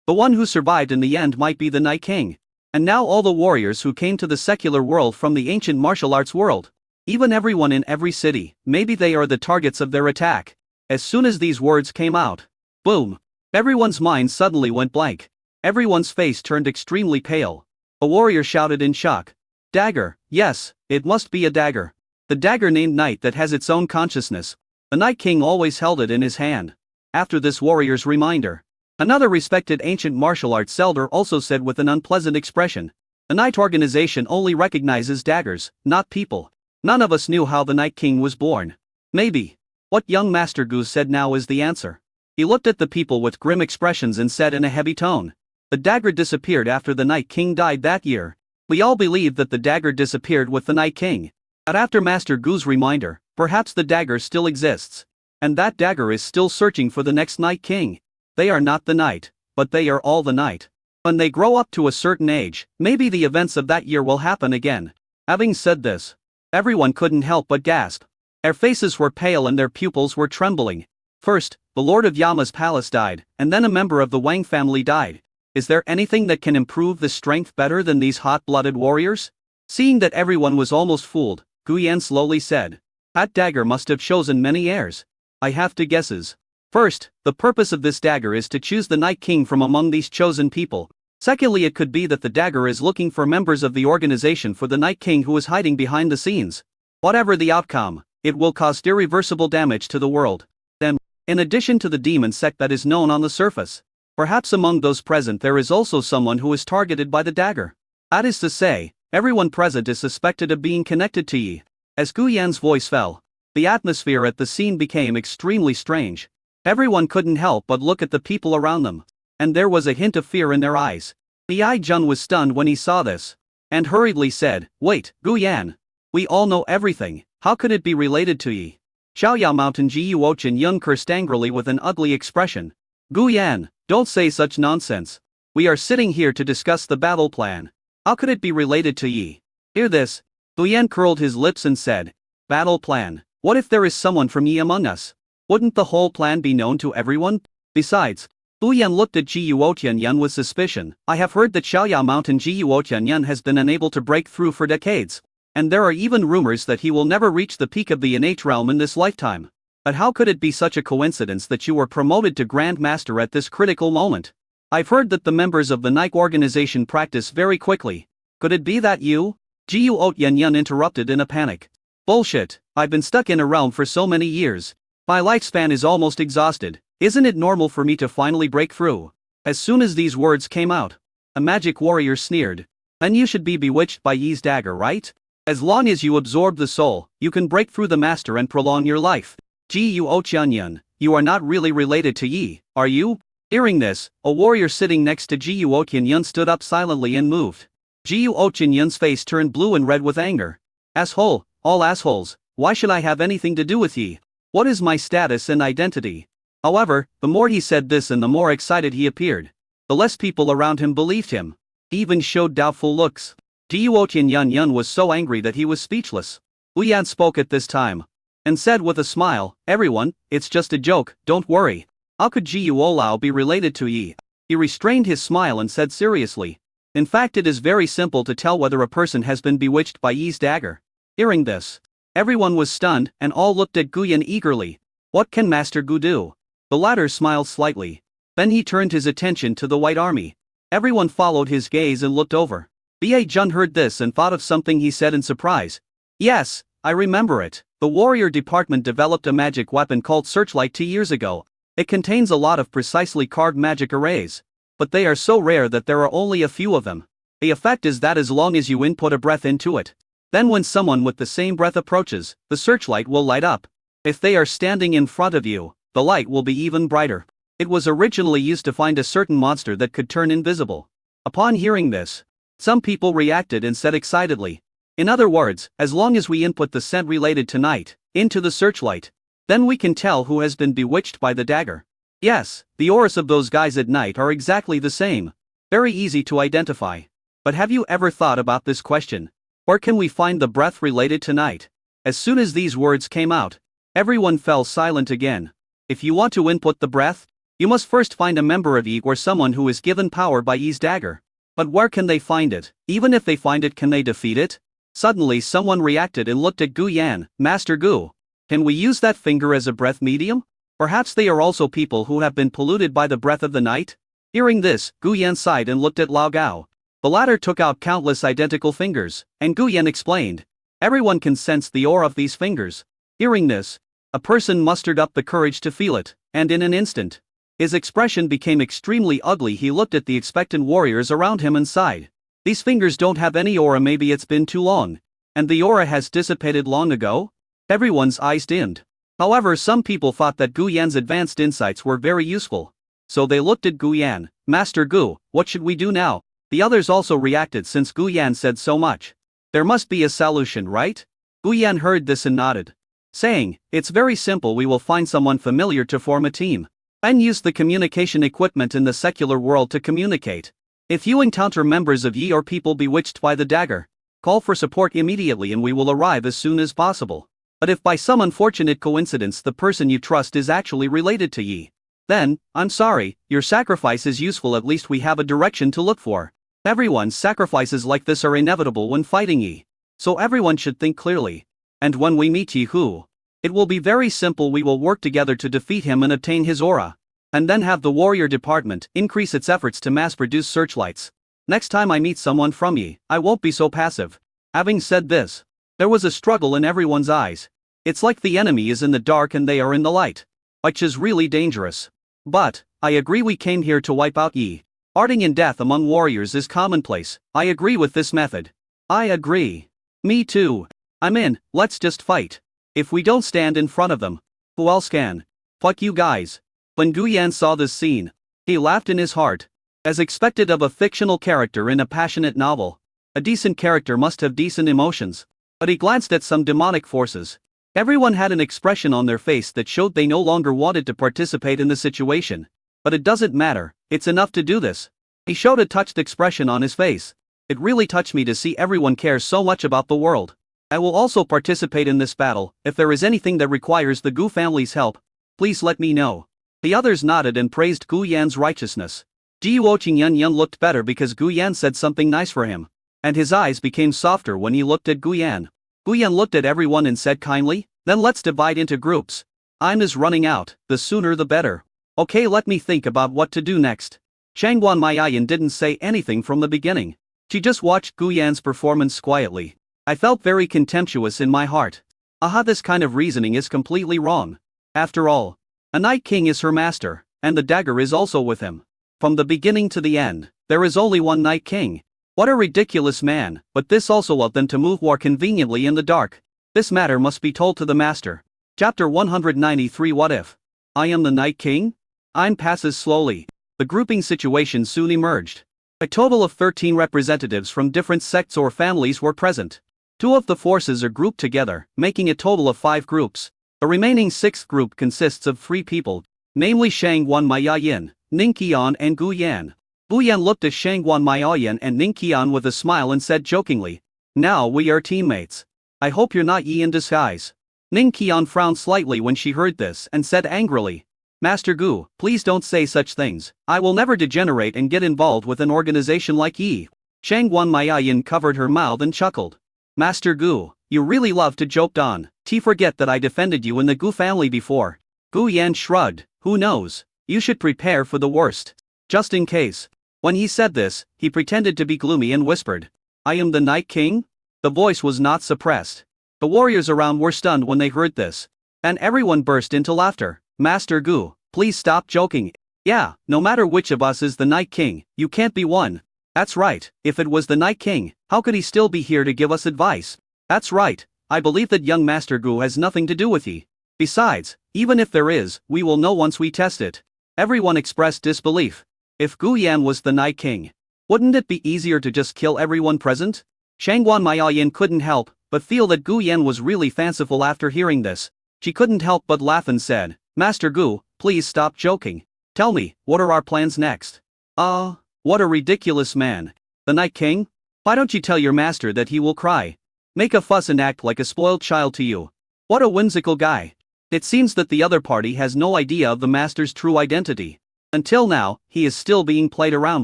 The one who survived in the end might be the Night King. And now all the warriors who came to the secular world from the ancient martial arts world. Even everyone in every city, maybe they are the targets of their attack. As soon as these words came out, boom! Everyone's mind suddenly went blank. Everyone's face turned extremely pale. A warrior shouted in shock. Dagger, yes, it must be a dagger. The dagger named Night that has its own consciousness. The Night King always held it in his hand. After this warrior's reminder, another respected ancient martial arts elder also said with an unpleasant expression. The Night organization only recognizes daggers, not people. None of us knew how the Night King was born. Maybe. What young Master Gu said now is the answer. He looked at the people with grim expressions and said in a heavy tone. The dagger disappeared after the Night King died that year. We all believed that the dagger disappeared with the Night King. But after Master Gu's reminder, perhaps the dagger still exists. And that dagger is still searching for the next Night King. They are not the night, but they are all the night. When they grow up to a certain age, maybe the events of that year will happen again. Having said this, everyone couldn't help but gasp. Their faces were pale and their pupils were trembling. First, the Lord of Yama's palace died, and then a member of the Wang family died. Is there anything that can improve the strength better than these hot-blooded warriors? Seeing that everyone was almost fooled, Guyan slowly said. That dagger must have chosen many heirs. I have two guesses. First, the purpose of this dagger is to choose the Night King from among these chosen people. Secondly, it could be that the dagger is looking for members of the organization for the Night King who is hiding behind the scenes. Whatever the outcome, it will cause irreversible damage to the world. Then, in addition to the demon sect that is known on the surface, perhaps among those present there is also someone who is targeted by the dagger. That is to say, everyone present is suspected of being connected to Yi. As Guyan's voice fell, the atmosphere at the scene became extremely strange. Everyone couldn't help but look at the people around them. And there was a hint of fear in their eyes. Bi Jun was stunned when he saw this. And hurriedly said, Wait, Guyan. We all know everything, how could it be related to Yi? Xiaoyao Mountain Ji Yuochen Yung cursed angrily with an ugly expression. Guyan, don't say such nonsense. We are sitting here to discuss the battle plan. How could it be related to Yi? Hear this. Guyan curled his lips and said, Battle plan. What if there is someone from Yi among us? Wouldn't the whole plan be known to everyone? Besides, Gu Yan looked at Jiuo Tianyun with suspicion. I have heard that Xiaoyao Mountain Jiuo Tianyun has been unable to break through for decades, and there are even rumors that he will never reach the peak of the innate realm in this lifetime. But how could it be such a coincidence that you were promoted to Grand Master at this critical moment? I've heard that the members of the Nike organization practice very quickly. Could it be that you? Jiuo Tianyun interrupted in a panic. Bullshit, I've been stuck in a realm for so many years. My lifespan is almost exhausted. Isn't it normal for me to finally break through? As soon as these words came out, a magic warrior sneered. Then you should be bewitched by Yi's dagger, right? As long as you absorb the soul, you can break through the master and prolong your life. Jiuo Tianyun, you are not really related to Yi, are you? Hearing this, a warrior sitting next to Jiuo Tianyun stood up silently and moved. Jiuo Tianyun's face turned blue and red with anger. Asshole, all assholes, why should I have anything to do with Yi? What is my status and identity? However, the more he said this and the more excited he appeared, the less people around him believed him. He even showed doubtful looks. Jiuo Tianyun was so angry that he was speechless. Gu Yan spoke at this time, and said with a smile, everyone, it's just a joke, don't worry. How could Jiuo Lao be related to Yi? He restrained his smile and said seriously. In fact, it is very simple to tell whether a person has been bewitched by Yi's dagger. Hearing this, everyone was stunned and all looked at Gu Yan eagerly. What can Master Gu do? The latter smiled slightly. Then he turned his attention to the White Army. Everyone followed his gaze and looked over. Ba Jun heard this and thought of something he said in surprise. Yes, I remember it. The warrior department developed a magic weapon called Searchlight 2 years ago. It contains a lot of precisely carved magic arrays. But they are so rare that there are only a few of them. The effect is that as long as you input a breath into it, then when someone with the same breath approaches, the searchlight will light up. If they are standing in front of you, the light will be even brighter. It was originally used to find a certain monster that could turn invisible. Upon hearing this, some people reacted and said excitedly. In other words, as long as we input the scent related to night into the searchlight, then we can tell who has been bewitched by the dagger. Yes, the auras of those guys at night are exactly the same. Very easy to identify. But have you ever thought about this question? Where can we find the breath related to night? As soon as these words came out, everyone fell silent again. If you want to input the breath, you must first find a member of Yi or someone who is given power by Yi's dagger. But where can they find it? Even if they find it, can they defeat it? Suddenly someone reacted and looked at Gu Yan. Master Gu, can we use that finger as a breath medium? Perhaps they are also people who have been polluted by the breath of the night? Hearing this, Gu Yan sighed and looked at Lao Gao. The latter took out countless identical fingers, and Gu Yan explained. Everyone can sense the aura of these fingers. Hearing this, a person mustered up the courage to feel it, and in an instant, his expression became extremely ugly. He looked at the expectant warriors around him and sighed. These fingers don't have any aura. Maybe it's been too long, and the aura has dissipated long ago? Everyone's eyes dimmed. However, some people thought that Gu Yan's advanced insights were very useful. So they looked at Gu Yan. Master Gu, what should we do now? The others also reacted since Gu Yan said so much. There must be a solution, right? Gu Yan heard this and nodded, saying, it's very simple. We will find someone familiar to form a team, and use the communication equipment in the secular world to communicate. If you encounter members of Yi or people bewitched by the dagger, call for support immediately and we will arrive as soon as possible. But if by some unfortunate coincidence the person you trust is actually related to Yi, then, I'm sorry, your sacrifice is useful. At least we have a direction to look for. Everyone's sacrifices like this are inevitable when fighting Yi. So everyone should think clearly. And when we meet Yi Hu, it will be very simple. We will work together to defeat him and obtain his aura. And then have the warrior department increase its efforts to mass-produce searchlights. Next time I meet someone from Yi, I won't be so passive. Having said this, there was a struggle in everyone's eyes. It's like the enemy is in the dark and they are in the light, which is really dangerous. But, I agree, we came here to wipe out Yi. Arting in death among warriors is commonplace. I agree with this method. I agree. Me too. I'm in, let's just fight. If we don't stand in front of them, who else can? Fuck you guys. When Gu Yan saw this scene, he laughed in his heart. As expected of a fictional character in a passionate novel, a decent character must have decent emotions. But he glanced at some demonic forces. Everyone had an expression on their face that showed they no longer wanted to participate in the situation. But it doesn't matter, it's enough to do this. He showed a touched expression on his face. It really touched me to see everyone cares so much about the world. I will also participate in this battle. If there is anything that requires the Gu family's help, please let me know. The others nodded and praised Gu Yan's righteousness. Jiuo Qingyun looked better because Gu Yan said something nice for him. And his eyes became softer when he looked at Gu Yan. Gu Yan looked at everyone and said kindly, "Then let's divide into groups. Time is running out, the sooner the better. Okay, let me think about what to do next." Changguan Maiyan didn't say anything from the beginning. She just watched Gu Yan's performance quietly. I felt very contemptuous in my heart. Aha, this kind of reasoning is completely wrong. After all, a Night King is her master, and the dagger is also with him. From the beginning to the end, there is only one Night King. What a ridiculous man, but this also allowed them to move more conveniently in the dark. This matter must be told to the master. Chapter 193. What if I am the Night King? Time passes slowly. The grouping situation soon emerged. A total of 13 representatives from different sects or families were present. 2 of the forces are grouped together, making a total of 5 groups. The remaining 6th group consists of 3 people, namely Shangguan Maiyan, Ning Qian and Gu Yan. Gu Yan looked at Shangguan Maiyan and Ning Qian with a smile and said jokingly, "Now we are teammates. I hope you're not Yi in disguise." Ning Qian frowned slightly when she heard this and said angrily, "Master Gu, please don't say such things. I will never degenerate and get involved with an organization like Yi." Shangguan Maiyan covered her mouth and chuckled. "Master Gu, you really love to joke on. Forget that I defended you in the Gu family before." Gu Yan shrugged. "Who knows? You should prepare for the worst. Just in case." When he said this, he pretended to be gloomy and whispered, "I am the Night King?" The voice was not suppressed. The warriors around were stunned when they heard this. And everyone burst into laughter. "Master Gu, please stop joking. Yeah, no matter which of us is the Night King, you can't be one." "That's right, if it was the Night King, how could he still be here to give us advice?" "That's right, I believe that young Master Gu has nothing to do with Yi. Besides, even if there is, we will know once we test it." Everyone expressed disbelief. If Gu Yan was the Night King, wouldn't it be easier to just kill everyone present? Shangguan Maiyan couldn't help but feel that Gu Yan was really fanciful after hearing this. She couldn't help but laugh and said, "Master Gu, please stop joking. Tell me, what are our plans next?" What a ridiculous man. The Night King? Why don't you tell your master that he will cry? Make a fuss and act like a spoiled child to you. What a whimsical guy. It seems that the other party has no idea of the master's true identity. Until now, he is still being played around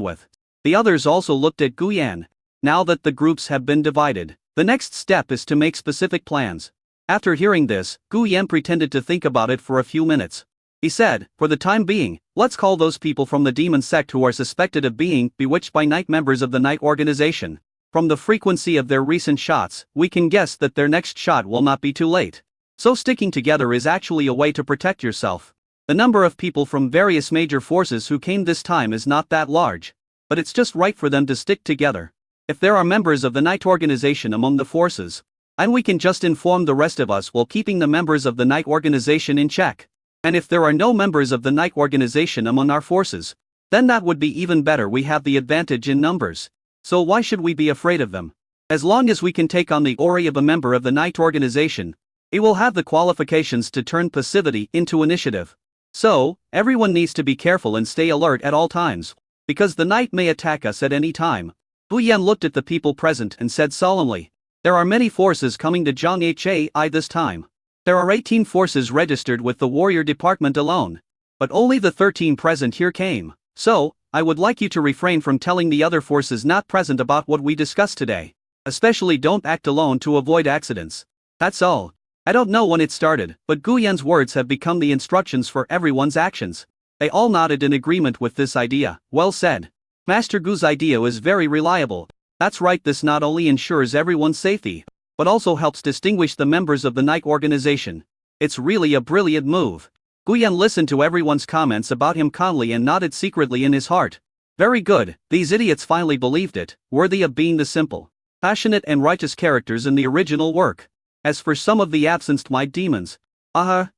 with. The others also looked at Gu Yan. Now that the groups have been divided, the next step is to make specific plans. After hearing this, Gu Yan pretended to think about it for a few minutes. He said, "For the time being, let's call those people from the demon sect who are suspected of being bewitched by night members of the night organization. From the frequency of their recent shots, we can guess that their next shot will not be too late. So sticking together is actually a way to protect yourself. The number of people from various major forces who came this time is not that large. But it's just right for them to stick together. If there are members of the night organization among the forces, and we can just inform the rest of us while keeping the members of the night organization in check. And if there are no members of the night organization among our forces, then that would be even better. We have the advantage in numbers. So why should we be afraid of them? As long as we can take on the ori of a member of the night organization, it will have the qualifications to turn passivity into initiative. So, everyone needs to be careful and stay alert at all times, because the night may attack us at any time." Gu Yan looked at the people present and said solemnly, "There are many forces coming to Zhang this time. There are 18 forces registered with the warrior department alone. But only the 13 present here came. So, I would like you to refrain from telling the other forces not present about what we discussed today. Especially don't act alone to avoid accidents. That's all." I don't know when it started, but Gu Yan's words have become the instructions for everyone's actions. They all nodded in agreement with this idea. "Well said. Master Gu's idea is very reliable. That's right, this not only ensures everyone's safety, but also helps distinguish the members of the night organization. It's really a brilliant move." Gu Yan listened to everyone's comments about him calmly and nodded secretly in his heart. Very good, these idiots finally believed it, worthy of being the simple, passionate and righteous characters in the original work. As for some of the absenced my demons,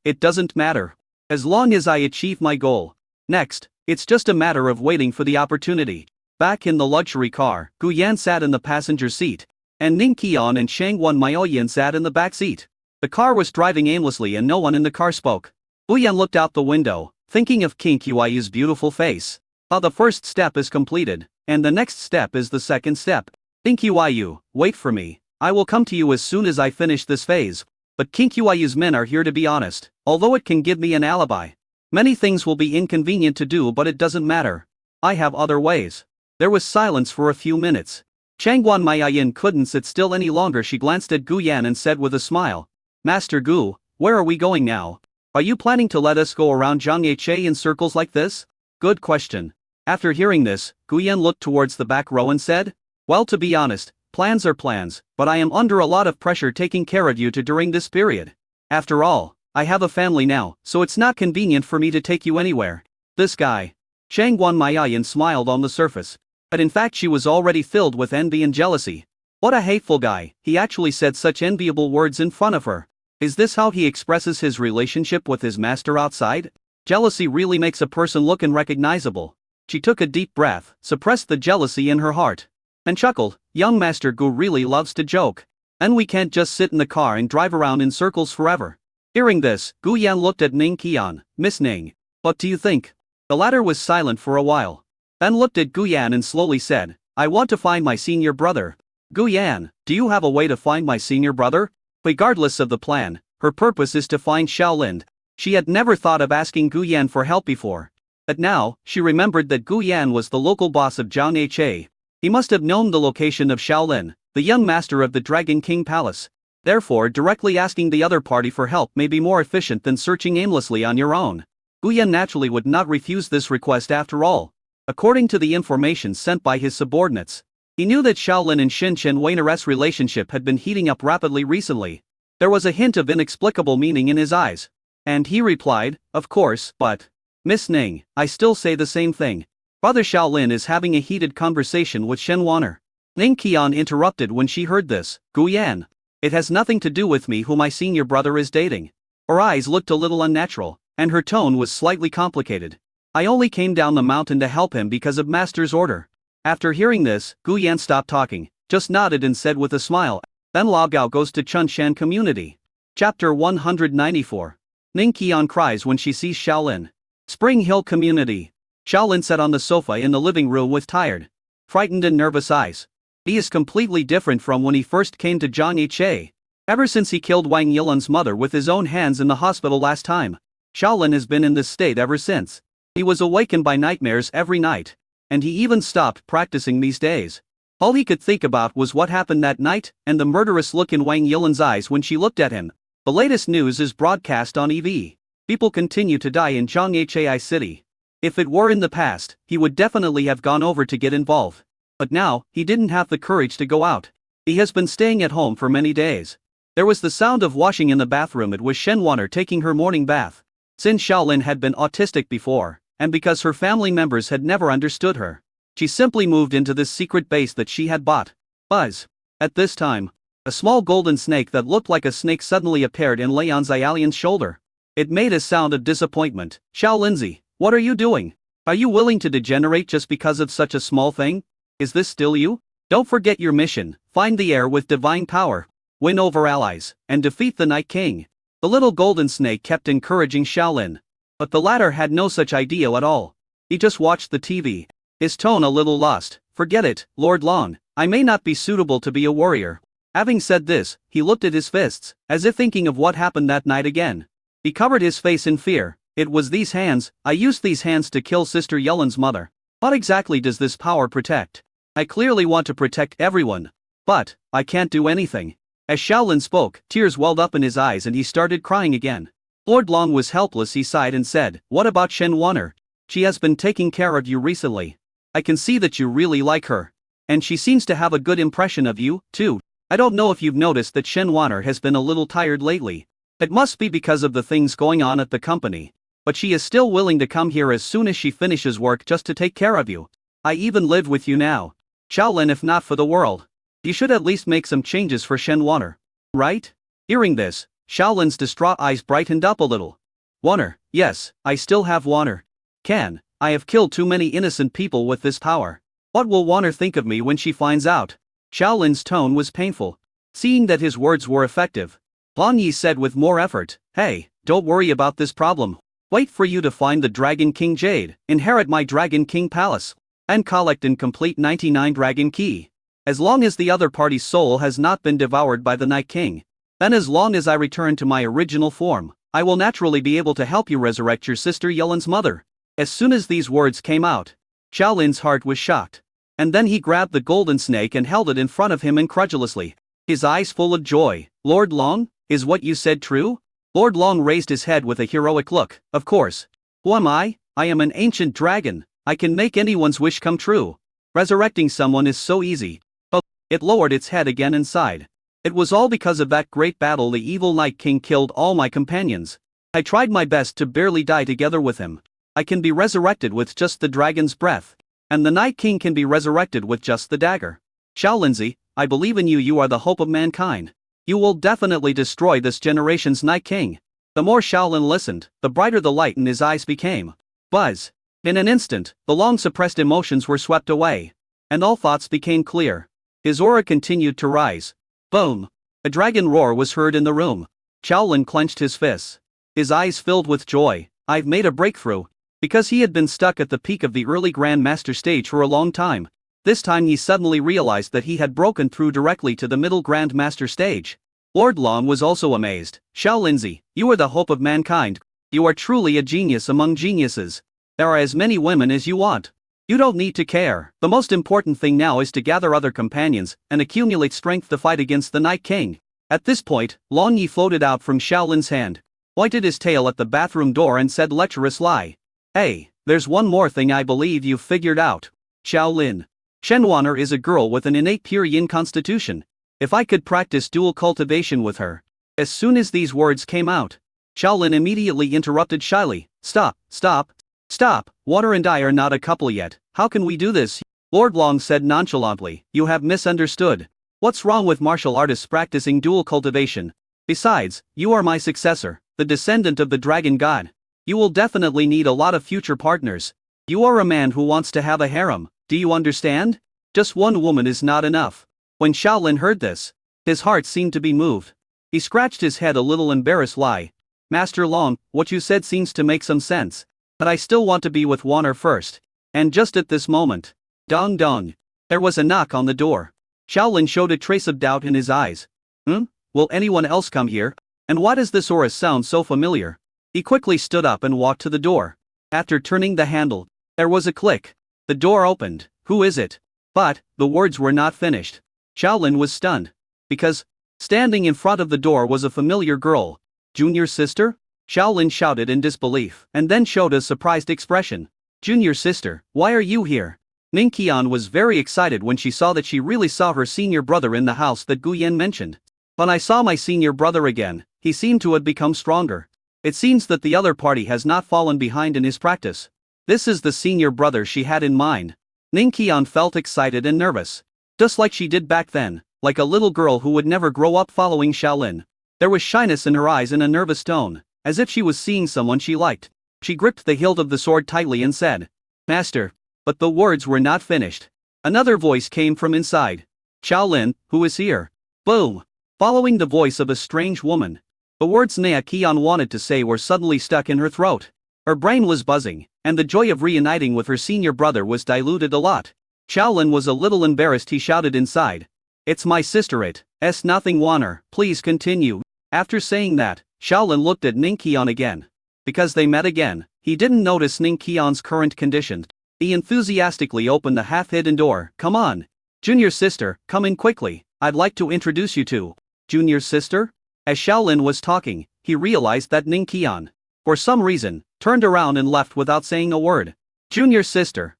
it doesn't matter. As long as I achieve my goal. Next, it's just a matter of waiting for the opportunity. Back in the luxury car, Gu Yan sat in the passenger seat, and Ning Qian and Shangguan Maiyan sat in the back seat. The car was driving aimlessly and no one in the car spoke. Gu Yan looked out the window, thinking of King Qiu's beautiful face. The first step is completed, and the next step is the second step. King Qiu, wait for me. I will come to you as soon as I finish this phase. But King Qiu's men are here to be honest, although it can give me an alibi. Many things will be inconvenient to do, but it doesn't matter. I have other ways. There was silence for a few minutes. Changguan Maiyin couldn't sit still any longer. She glanced at Gu Yan and said with a smile, Master Gu, where are we going now? Are you planning to let us go around Zhangye in circles like this? Good question. After hearing this, Gu Yan looked towards the back row and said, well, to be honest, plans are plans, but I am under a lot of pressure taking care of you during this period. After all, I have a family now, so it's not convenient for me to take you anywhere. This guy. Changguan Maiyin smiled on the surface. But in fact she was already filled with envy and jealousy. What a hateful guy, he actually said such enviable words in front of her. Is this how he expresses his relationship with his master outside? Jealousy really makes a person look unrecognizable. She took a deep breath, suppressed the jealousy in her heart, and chuckled, young Master Gu really loves to joke. And we can't just sit in the car and drive around in circles forever. Hearing this, Gu Yan looked at Ning Qian. Miss Ning, what do you think? The latter was silent for a while, then looked at Gu Yan and slowly said, I want to find my senior brother. Gu Yan, do you have a way to find my senior brother? Regardless of the plan, her purpose is to find Shaolin. She had never thought of asking Gu Yan for help before. But now, she remembered that Gu Yan was the local boss of Zhangye. He must have known the location of Shaolin, the young master of the Dragon King Palace. Therefore, directly asking the other party for help may be more efficient than searching aimlessly on your own. Gu Yan naturally would not refuse this request after all. According to the information sent by his subordinates, he knew that Shaolin and Shin Chen Weiner's relationship had been heating up rapidly recently. There was a hint of inexplicable meaning in his eyes. And he replied, of course, but Miss Ning, I still say the same thing. Brother Shaolin is having a heated conversation with Shen Waner. Ning Qian interrupted when she heard this. Gu Yan, it has nothing to do with me who my senior brother is dating. Her eyes looked a little unnatural, and her tone was slightly complicated. I only came down the mountain to help him because of Master's order. After hearing this, Gu Yan stopped talking, just nodded and said with a smile, then Lao Gao goes to Chunshan community. Chapter 194. Ning Qian cries when she sees Shaolin. Spring Hill community. Shaolin sat on the sofa in the living room with tired, frightened and nervous eyes. He is completely different from when he first came to Zhangye. Ever since he killed Wang Yilan's mother with his own hands in the hospital last time, Shaolin has been in this state ever since. He was awakened by nightmares every night, and he even stopped practicing these days. All he could think about was what happened that night and the murderous look in Wang Yilan's eyes when she looked at him. The latest news is broadcast on EV. People continue to die in Zhangye City. If it were in the past, he would definitely have gone over to get involved. But now, he didn't have the courage to go out. He has been staying at home for many days. There was the sound of washing in the bathroom. It was Shen Waner taking her morning bath. Since Shaolin had been autistic before, and because her family members had never understood her, she simply moved into this secret base that she had bought. Buzz. At this time, a small golden snake that looked like a snake suddenly appeared in Leon Xiaolian's shoulder. It made a sound of disappointment. Shaolinzi, what are you doing? Are you willing to degenerate just because of such a small thing? Is this still you? Don't forget your mission, find the heir with divine power, win over allies, and defeat the Night King. The little golden snake kept encouraging Shaolin. But the latter had no such idea at all. He just watched the TV. His tone a little lost. Forget it, Lord Long, I may not be suitable to be a warrior. Having said this, he looked at his fists, as if thinking of what happened that night again. He covered his face in fear. It was these hands, I used these hands to kill Sister Yelin's mother. What exactly does this power protect? I clearly want to protect everyone. But, I can't do anything. As Shaolin spoke, tears welled up in his eyes and he started crying again. Lord Long was helpless. He sighed and said, what about Shen Waner? She has been taking care of you recently. I can see that you really like her. And she seems to have a good impression of you, too. I don't know if you've noticed that Shen Waner has been a little tired lately. It must be because of the things going on at the company. But she is still willing to come here as soon as she finishes work just to take care of you. I even live with you now. Shaolin, if not for the world, you should at least make some changes for Shen Waner. Right? Hearing this, Shaolin's distraught eyes brightened up a little. Waner, yes, I still have Waner. I have killed too many innocent people with this power. What will Waner think of me when she finds out? Shaolin's tone was painful. Seeing that his words were effective, Lan Yi said with more effort, hey, don't worry about this problem. Wait for you to find the Dragon King Jade, inherit my Dragon King Palace, and collect and complete 99 Dragon Key. As long as the other party's soul has not been devoured by the Night King. Then as long as I return to my original form, I will naturally be able to help you resurrect your sister Yelin's mother. As soon as these words came out, Xiaolin's heart was shocked. And then he grabbed the golden snake and held it in front of him incredulously, his eyes full of joy. Lord Long, is what you said true? Lord Long raised his head with a heroic look. Of course. Who am I? I am an ancient dragon. I can make anyone's wish come true. Resurrecting someone is so easy. Oh, it lowered its head again and sighed. It was all because of that great battle the evil Night King killed all my companions. I tried my best to barely die together with him. I can be resurrected with just the dragon's breath. And the Night King can be resurrected with just the dagger. Xiaolinzi, I believe in you. You are the hope of mankind. You will definitely destroy this generation's Night King. The more Xiaolin listened, the brighter the light in his eyes became. Buzz. In an instant, the long-suppressed emotions were swept away. And all thoughts became clear. His aura continued to rise. Boom! A dragon roar was heard in the room. Xiaolin clenched his fists. His eyes filled with joy. I've made a breakthrough. Because he had been stuck at the peak of the early Grand Master stage for a long time. This time he suddenly realized that he had broken through directly to the middle Grand Master stage. Lord Long was also amazed. Xiaolinzi, you are the hope of mankind. You are truly a genius among geniuses. There are as many women as you want. You don't need to care. The most important thing now is to gather other companions and accumulate strength to fight against the Night King. At this point, Long Yi floated out from Xiaolin's hand, pointed his tail at the bathroom door and said lecherous lie. Hey, there's one more thing I believe you've figured out. Xiaolin. Shenwaner is a girl with an innate pure yin constitution. If I could practice dual cultivation with her. As soon as these words came out, Xiaolin immediately interrupted shyly. Stop, stop. Stop, Water and I are not a couple yet. How can we do this? Lord Long said nonchalantly. You have misunderstood. What's wrong with martial artists practicing dual cultivation? Besides, you are my successor, the descendant of the dragon god. You will definitely need a lot of future partners. You are a man who wants to have a harem, do you understand? Just one woman is not enough. When Xiaolin heard this, his heart seemed to be moved. He scratched his head a little embarrassed. Lie. Master Long, what you said seems to make some sense. But I still want to be with Waner first. And just at this moment. Dong dong. There was a knock on the door. Xiaolin showed a trace of doubt in his eyes. Will anyone else come here? And why does this aura sound so familiar? He quickly stood up and walked to the door. After turning the handle, there was a click. The door opened. Who is it? But, the words were not finished. Xiaolin was stunned. Because, standing in front of the door was a familiar girl. Junior sister? Xiaolin shouted in disbelief, and then showed a surprised expression. Junior sister, why are you here? Ning Qian was very excited when she saw that she really saw her senior brother in the house that Gu Yan mentioned. When I saw my senior brother again, he seemed to have become stronger. It seems that the other party has not fallen behind in his practice. This is the senior brother she had in mind. Ning Qian felt excited and nervous. Just like she did back then, like a little girl who would never grow up following Xiaolin. There was shyness in her eyes and a nervous tone. As if she was seeing someone she liked. She gripped the hilt of the sword tightly and said, Master. But the words were not finished. Another voice came from inside. Xiaolin, who is here? Boom! Following the voice of a strange woman. The words Ning Qian wanted to say were suddenly stuck in her throat. Her brain was buzzing, and the joy of reuniting with her senior brother was diluted a lot. Xiaolin was a little embarrassed. He shouted inside. It's my sister. It's nothing, Waner. Please continue. After saying that, Xiaolin looked at Ning Qian again. Because they met again, he didn't notice Ning Qian's current condition. He enthusiastically opened the half-hidden door. Come on. Junior sister, come in quickly. I'd like to introduce you to. Junior sister? As Xiaolin was talking, he realized that Ning Qian, for some reason, turned around and left without saying a word. Junior sister,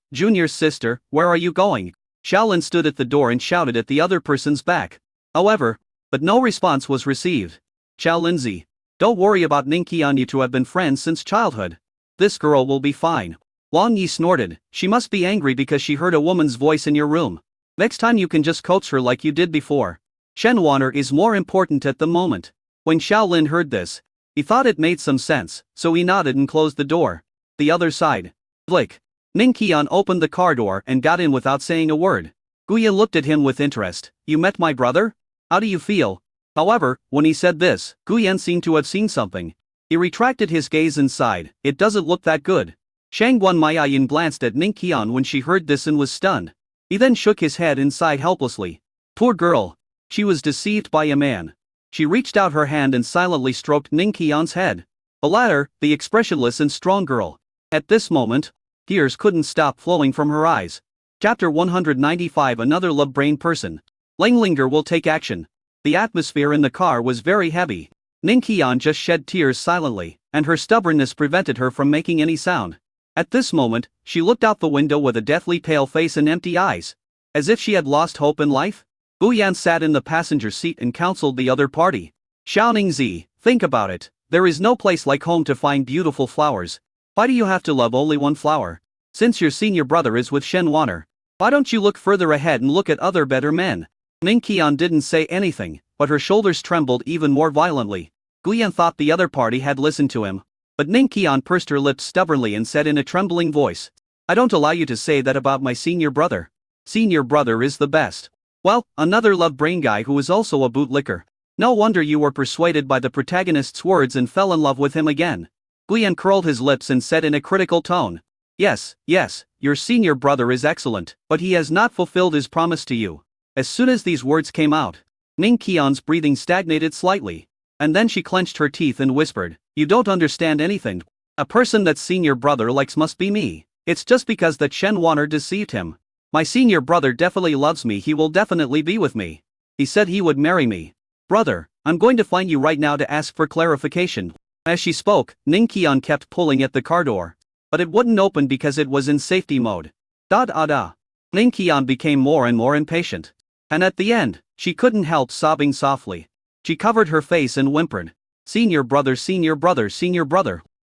where are you going? Xiaolin stood at the door and shouted at the other person's back. However, but no response was received. Xiaolinzi. Don't worry about Ning Qian, you two have been friends since childhood. This girl will be fine. Long Yi snorted. She must be angry because she heard a woman's voice in your room. Next time you can just coax her like you did before. Shenwaner is more important at the moment. When Xiaolin heard this, he thought it made some sense, so he nodded and closed the door. The other side. Flick. Ning Qian opened the car door and got in without saying a word. Guya looked at him with interest. You met my brother? How do you feel? However, when he said this, Guyan seemed to have seen something. He retracted his gaze and sighed. It doesn't look that good. Shangguan Maiyin glanced at Ning Qian when she heard this and was stunned. He then shook his head and sighed helplessly. Poor girl. She was deceived by a man. She reached out her hand and silently stroked Ning Qian's head. The latter, the expressionless and strong girl. At this moment, tears couldn't stop flowing from her eyes. Chapter 195. Another love-brain person. Langlinger will take action. The atmosphere in the car was very heavy. Ning Qian just shed tears silently, and her stubbornness prevented her from making any sound. At this moment, she looked out the window with a deathly pale face and empty eyes. As if she had lost hope in life? Gu Yan sat in the passenger seat and counseled the other party. Xiao Ningzi, think about it. There is no place like home to find beautiful flowers. Why do you have to love only one flower? Since your senior brother is with Shen Wanner, why don't you look further ahead and look at other better men? Ning Qian didn't say anything, but her shoulders trembled even more violently. Gu Yan thought the other party had listened to him. But Ning Qian pursed her lips stubbornly and said in a trembling voice, I don't allow you to say that about my senior brother. Senior brother is the best. Well, another love-brain guy who is also a bootlicker. No wonder you were persuaded by the protagonist's words and fell in love with him again. Gu Yan curled his lips and said in a critical tone, Yes, your senior brother is excellent, but he has not fulfilled his promise to you. As soon as these words came out, Ning Qian's breathing stagnated slightly. And then she clenched her teeth and whispered, You don't understand anything. A person that senior brother likes must be me. It's just because that Shen Wanner deceived him. My senior brother definitely loves me. He will definitely be with me. He said he would marry me. Brother, I'm going to find you right now to ask for clarification. As she spoke, Ning Qian kept pulling at the car door. But it wouldn't open because it was in safety mode. Da. Ning Qian became more and more impatient. And at the end, she couldn't help sobbing softly. She covered her face and whimpered. Senior brother.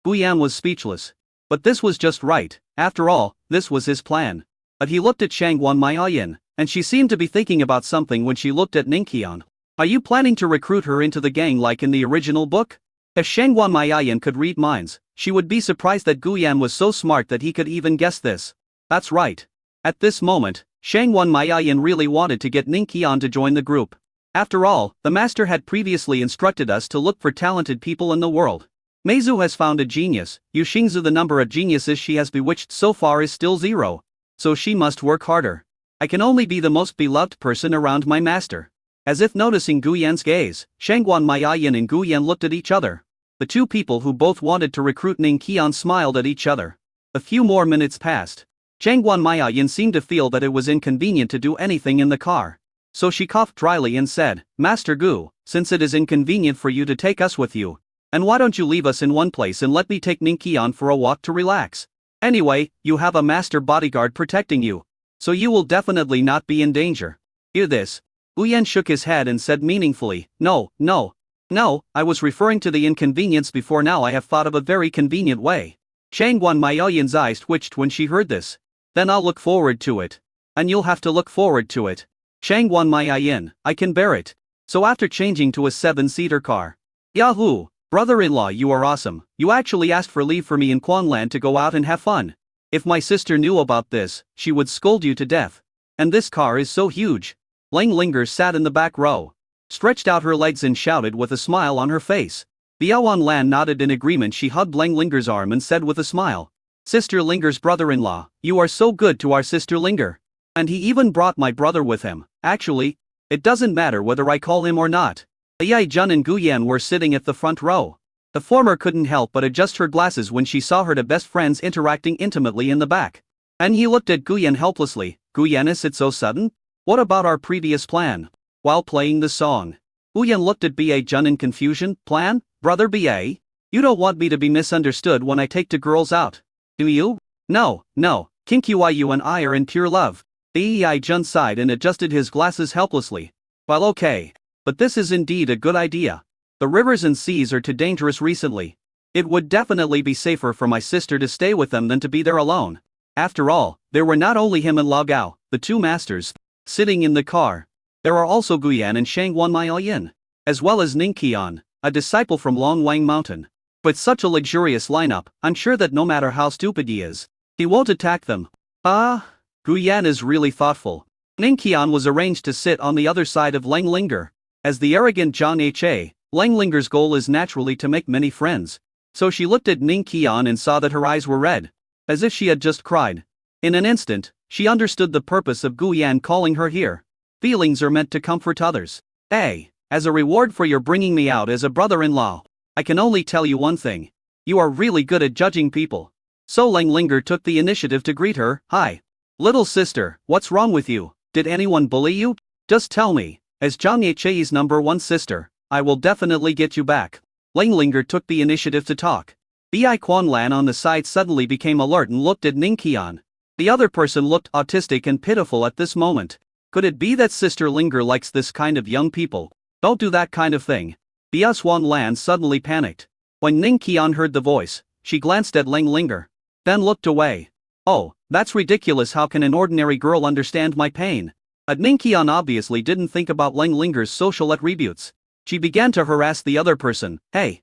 Gu Yan was speechless. But this was just right. After all, this was his plan. But he looked at Shangguan Maiyin, and she seemed to be thinking about something when she looked at Ning Qian. Are you planning to recruit her into the gang like in the original book? If Shangguan Maiyin could read minds, she would be surprised that Gu Yan was so smart that he could even guess this. That's right. At this moment, Shangguan Maiyin really wanted to get Ning Qian to join the group. After all, the master had previously instructed us to look for talented people in the world. Meizu has found a genius. Yu Xingzu, the number of geniuses she has bewitched so far is still 0. So she must work harder. I can only be the most beloved person around my master. As if noticing Gu Yan's gaze, Shangguan Maiyin and Gu Yan looked at each other. The two people who both wanted to recruit Ning Qian smiled at each other. A few more minutes passed. Shangguan Maiyin seemed to feel that it was inconvenient to do anything in the car. So she coughed dryly and said, Master Gu, since it is inconvenient for you to take us with you, and why don't you leave us in one place and let me take Ning Qian for a walk to relax? Anyway, you have a master bodyguard protecting you, so you will definitely not be in danger. Hear this? Gu Yan shook his head and said meaningfully, No, I was referring to the inconvenience before. Now I have thought of a very convenient way. Shangguan Maiyin's eyes twitched when she heard this. Then I'll look forward to it. And you'll have to look forward to it. Shangguan Maiyin, I can bear it. So after changing to a 7-seater car. Yahoo! Brother-in-law, you are awesome. You actually asked for leave for me in Quanland to go out and have fun. If my sister knew about this, she would scold you to death. And this car is so huge. Langlinger sat in the back row, stretched out her legs and shouted with a smile on her face. Biawan Lan nodded in agreement. She hugged Langlinger's arm and said with a smile, Sister Linger's brother-in-law, you are so good to our sister Linger. And he even brought my brother with him. Actually, it doesn't matter whether I call him or not. Yai Jun and Gu Yan were sitting at the front row. The former couldn't help but adjust her glasses when she saw her two best friends interacting intimately in the back. And he looked at Gu Yan helplessly. Gu Yan, is it so sudden? What about our previous plan? While playing the song, Gu Yan looked at Ba Jun in confusion. Plan? Brother Ba? You don't want me to be misunderstood when I take two girls out, do you? No. King Qyu and I are in pure love. Ba Jun sighed and adjusted his glasses helplessly. Well, okay. But this is indeed a good idea. The rivers and seas are too dangerous recently. It would definitely be safer for my sister to stay with them than to be there alone. After all, there were not only him and Lao Gao, the two masters, sitting in the car. There are also Gu Yan and Shangguan Maiyin, as well as Ning Qian, a disciple from Long Wang Mountain. With such a luxurious lineup, I'm sure that no matter how stupid he is, he won't attack them. Gu Yan is really thoughtful. Ning Qian was arranged to sit on the other side of Langlinger. As the arrogant Zhang He, Langlinger's goal is naturally to make many friends. So she looked at Ning Qian and saw that her eyes were red, as if she had just cried. In an instant, She understood the purpose of Gu Yan calling her here. Feelings are meant to comfort others. Hey, as a reward for your bringing me out as a brother-in-law, I can only tell you one thing. You are really good at judging people. So Linger took the initiative to greet her. Hi. Little sister, what's wrong with you? Did anyone bully you? Just tell me. As Zhang Yechei's #1 sister, I will definitely get you back. Linger took the initiative to talk. Bi Quan on the side suddenly became alert and looked at Ning Qian. The other person looked autistic and pitiful at this moment. Could it be that Sister Linger likes this kind of young people? Don't do that kind of thing. Bi Lan suddenly panicked. When Ning Qian heard the voice, she glanced at Linger. Then looked away. Oh, that's ridiculous. How can an ordinary girl understand my pain? But Ning Qian obviously didn't think about Linger's social attributes. She began to harass the other person. Hey.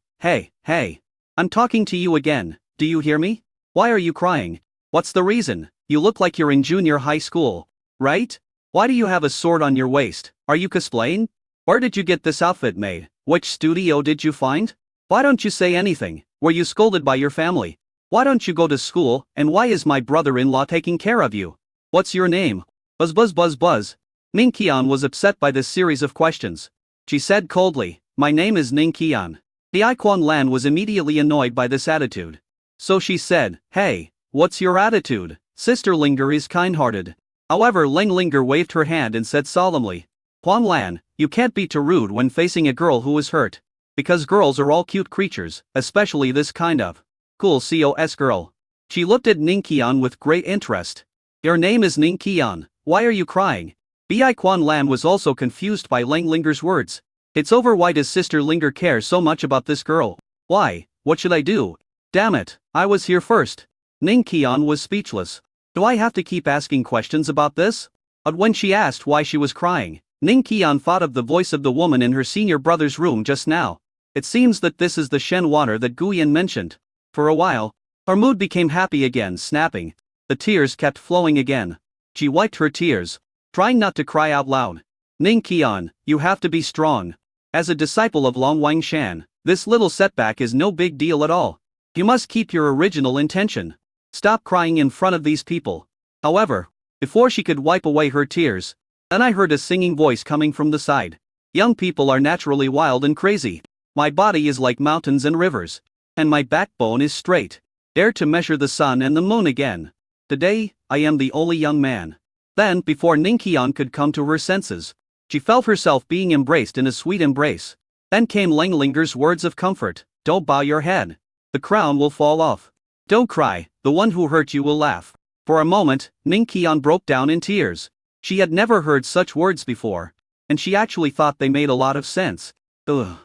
I'm talking to you again, do you hear me? Why are you crying? What's the reason? You look like you're in junior high school, right? Why do you have a sword on your waist? Are you cosplaying? Where did you get this outfit made? Which studio did you find? Why don't you say anything? Were you scolded by your family? Why don't you go to school, and why is my brother-in-law taking care of you? What's your name? Buzz. Ning Qian was upset by this series of questions. She said coldly, my name is Ning Qian. Bi Quan was immediately annoyed by this attitude. So she said, hey, what's your attitude? Sister Linger is kind-hearted. However, Linger waved her hand and said solemnly, Quan, you can't be too rude when facing a girl who is hurt. Because girls are all cute creatures, especially this kind of cool COS girl. She looked at Ning Qian with great interest. Your name is Ning Qian, why are you crying? Bi Quan was also confused by Linger's words. It's over, why does Sister Linger care so much about this girl? Why, what should I do? Damn it, I was here first. Ning Qian was speechless. Do I have to keep asking questions about this? But when she asked why she was crying, Ning Qian thought of the voice of the woman in her senior brother's room just now. It seems that this is the Shen water that Gu Yan mentioned. For a while, her mood became happy again, snapping. The tears kept flowing again. She wiped her tears, trying not to cry out loud. Ning Qian, you have to be strong. As a disciple of Long Wangshan, this little setback is no big deal at all. You must keep your original intention. Stop crying in front of these people. However, before she could wipe away her tears, then I heard a singing voice coming from the side. Young people are naturally wild and crazy. My body is like mountains and rivers. And my backbone is straight. Dare to measure the sun and the moon again. Today, I am the only young man. Then, before Ning Qian could come to her senses, she felt herself being embraced in a sweet embrace. Then came Linger's words of comfort. Don't bow your head. The crown will fall off. Don't cry, the one who hurt you will laugh. For a moment, Ning Qian broke down in tears. She had never heard such words before, and she actually thought they made a lot of sense. Ugh.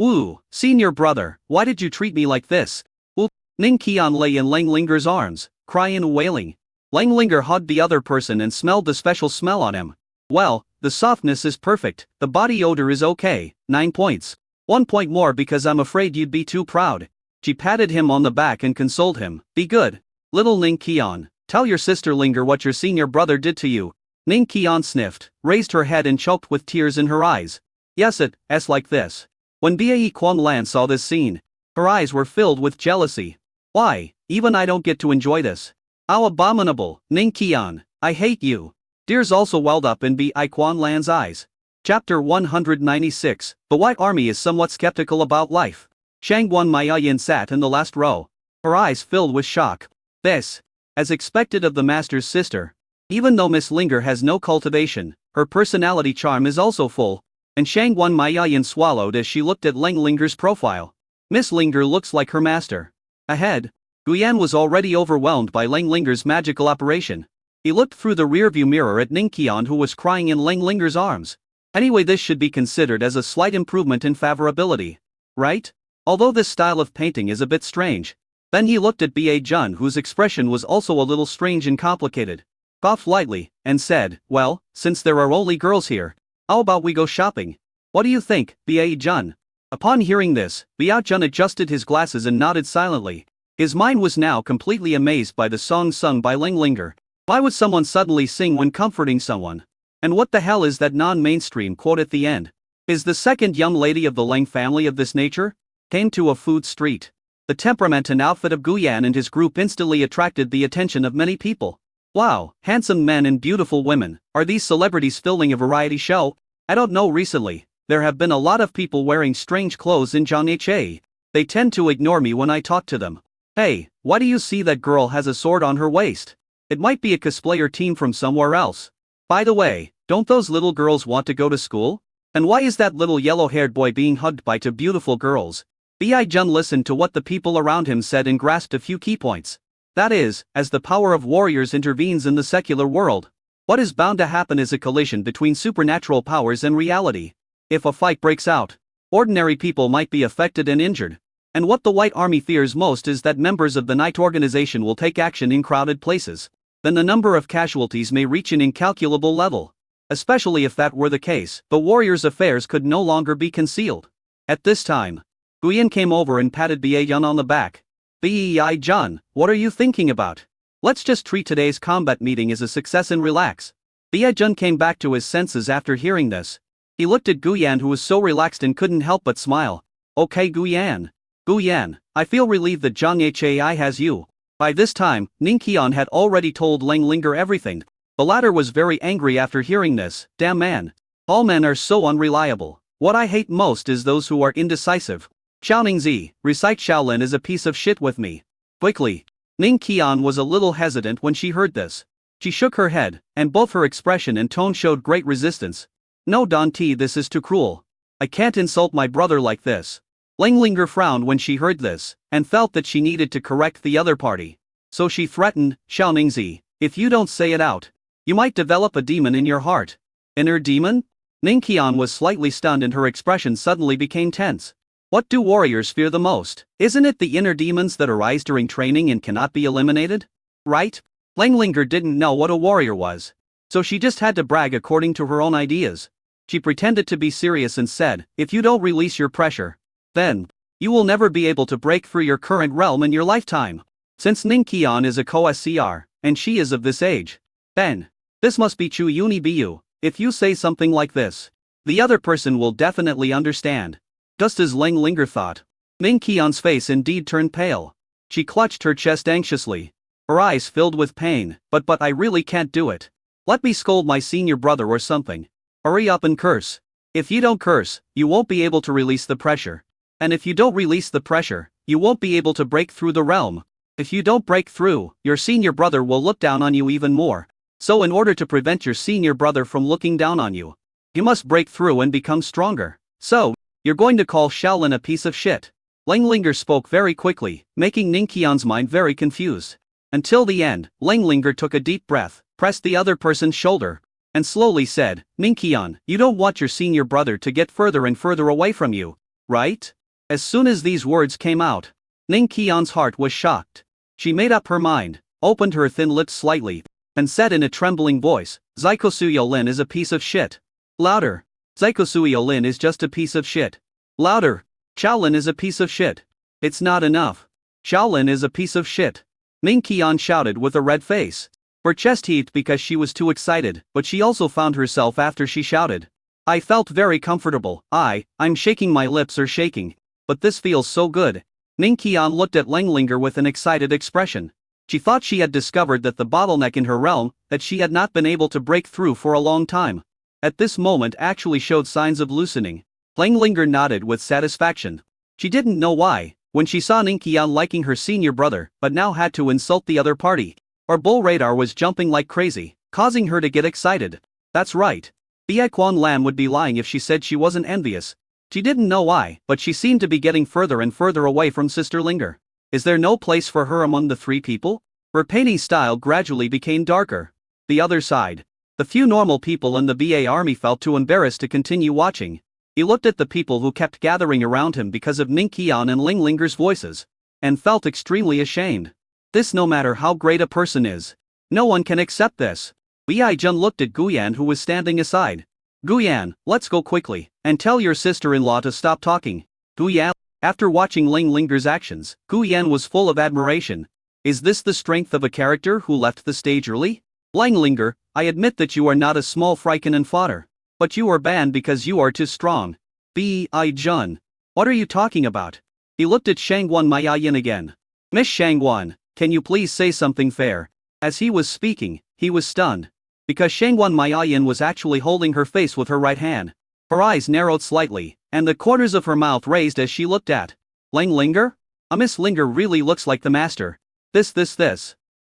Ooh, senior brother, why did you treat me like this? Ooh. Ning Qian lay in Linger's arms, crying and wailing. Linger hugged the other person and smelled the special smell on him. Well, the softness is perfect, the body odor is okay, 9 points. 1 point more because I'm afraid you'd be too proud. She patted him on the back and consoled him. Be good. Little Ning Qian, tell your sister Linger what your senior brother did to you. Ning Qian sniffed, raised her head and choked with tears in her eyes. Yes, it's like this. When Bai Quan saw this scene, her eyes were filled with jealousy. Why, even I don't get to enjoy this. How abominable, Ning Qian, I hate you. Tears also welled up in Bai Quan's eyes. Chapter 196, The White Army is somewhat skeptical about life. Shangguan Maiyin sat in the last row. Her eyes filled with shock. This, as expected of the master's sister. Even though Miss Linger has no cultivation, her personality charm is also full. And Shangguan Maiyin swallowed as she looked at Linger's profile. Miss Linger looks like her master. Ahead, Gu Yan was already overwhelmed by Linger's magical operation. He looked through the rearview mirror at Ning Qian, who was crying in Linger's arms. Anyway, this should be considered as a slight improvement in favorability. Right? Although this style of painting is a bit strange. Then he looked at Ba Jun, whose expression was also a little strange and complicated. Coughed lightly, and said, well, since there are only girls here, how about we go shopping? What do you think, Ba Jun? Upon hearing this, Ba Jun adjusted his glasses and nodded silently. His mind was now completely amazed by the song sung by Linger. Why would someone suddenly sing when comforting someone? And what the hell is that non-mainstream quote at the end? Is the second young lady of the Lang family of this nature? Came to a food street. The temperament and outfit of Gu Yan and his group instantly attracted the attention of many people. Wow, handsome men and beautiful women, are these celebrities filming a variety show? I don't know recently, there have been a lot of people wearing strange clothes in John HA. They tend to ignore me when I talk to them. Hey, why do you see that girl has a sword on her waist? It might be a cosplayer team from somewhere else. By the way, don't those little girls want to go to school? And why is that little yellow-haired boy being hugged by two beautiful girls? Bi Jun listened to what the people around him said and grasped a few key points. That is, as the power of warriors intervenes in the secular world, what is bound to happen is a collision between supernatural powers and reality. If a fight breaks out, ordinary people might be affected and injured. And what the White Army fears most is that members of the Night Organization will take action in crowded places. Then the number of casualties may reach an incalculable level. Especially if that were the case, the warriors' affairs could no longer be concealed. At this time, Guyan came over and patted Bi Jun on the back. Bi Jun, what are you thinking about? Let's just treat today's combat meeting as a success and relax. Bi Jun came back to his senses after hearing this. He looked at Guyan, who was so relaxed and couldn't help but smile. Okay Guyan. Guyan, I feel relieved that Zhang Hai has you. By this time, Ning Qian had already told Lang Linger everything. The latter was very angry after hearing this. Damn man. All men are so unreliable. What I hate most is those who are indecisive. Xiaoningzi, recite Shaolin is a piece of shit with me. Quickly. Ning Qian was a little hesitant when she heard this. She shook her head, and both her expression and tone showed great resistance. No Don T, this is too cruel. I can't insult my brother like this. Langlinger frowned when she heard this, and felt that she needed to correct the other party. So she threatened, Xiaoningzi, if you don't say it out, you might develop a demon in your heart. Inner demon? Ning Qian was slightly stunned and her expression suddenly became tense. What do warriors fear the most? Isn't it the inner demons that arise during training and cannot be eliminated? Right? Langlinger didn't know what a warrior was. So she just had to brag according to her own ideas. She pretended to be serious and said, if you don't release your pressure, then you will never be able to break through your current realm in your lifetime. Since Ning Qian is a co-SCR, and she is of this age, then this must be Chu Uni Bu. If you say something like this, the other person will definitely understand. Just as Langlinger thought. Ning Qian's face indeed turned pale. She clutched her chest anxiously. Her eyes filled with pain. But I really can't do it. Let me scold my senior brother or something. Hurry up and curse. If you don't curse, you won't be able to release the pressure. And if you don't release the pressure, you won't be able to break through the realm. If you don't break through, your senior brother will look down on you even more. So in order to prevent your senior brother from looking down on you, you must break through and become stronger. So, you're going to call Shaolin a piece of shit. Langlinger spoke very quickly, making Ning Qian's mind very confused. Until the end, Langlinger took a deep breath, pressed the other person's shoulder, and slowly said, Ning Qian, you don't want your senior brother to get further and further away from you, right? As soon as these words came out, Ning Qian's heart was shocked. She made up her mind, opened her thin lips slightly, and said in a trembling voice, Zikosuyo Lin is a piece of shit. Louder. Zikosuyo Lin is just a piece of shit. Louder. Shaolin is a piece of shit. It's not enough. Shaolin is a piece of shit. Ning Qian shouted with a red face. Her chest heaved because she was too excited, but she also found herself after she shouted. I felt very comfortable. I'm shaking, my lips are shaking. But this feels so good. Ning Qian looked at Langlinger with an excited expression. She thought she had discovered that the bottleneck in her realm, that she had not been able to break through for a long time, at this moment actually showed signs of loosening. Langlinger nodded with satisfaction. She didn't know why, when she saw Ning Qian liking her senior brother, but now had to insult the other party. Her bull radar was jumping like crazy, causing her to get excited. That's right. Bi Quan Lam would be lying if she said she wasn't envious. She didn't know why, but she seemed to be getting further and further away from Sister Linger. Is there no place for her among the three people? Her painting style gradually became darker. The other side. The few normal people in the BA army felt too embarrassed to continue watching. He looked at the people who kept gathering around him because of Ning Qian and Langlinger's voices, and felt extremely ashamed. This, no matter how great a person is, no one can accept this. Bi Jun looked at Guyan, who was standing aside. Guyan, let's go quickly, and tell your sister-in-law to stop talking. Guyan. After watching Langlinger's actions, Guyan was full of admiration. Is this the strength of a character who left the stage early? Langlinger, I admit that you are not a small Friken and fodder. But you are banned because you are too strong. Bi Jun. What are you talking about? He looked at Shangguan Mayayin again. Miss Shangguan, can you please say something fair? As he was speaking, he was stunned. Because Shangwan Mayayan was actually holding her face with her right hand. Her eyes narrowed slightly, and the corners of her mouth raised as she looked at Lang Linger? Miss Linger really looks like the master. This.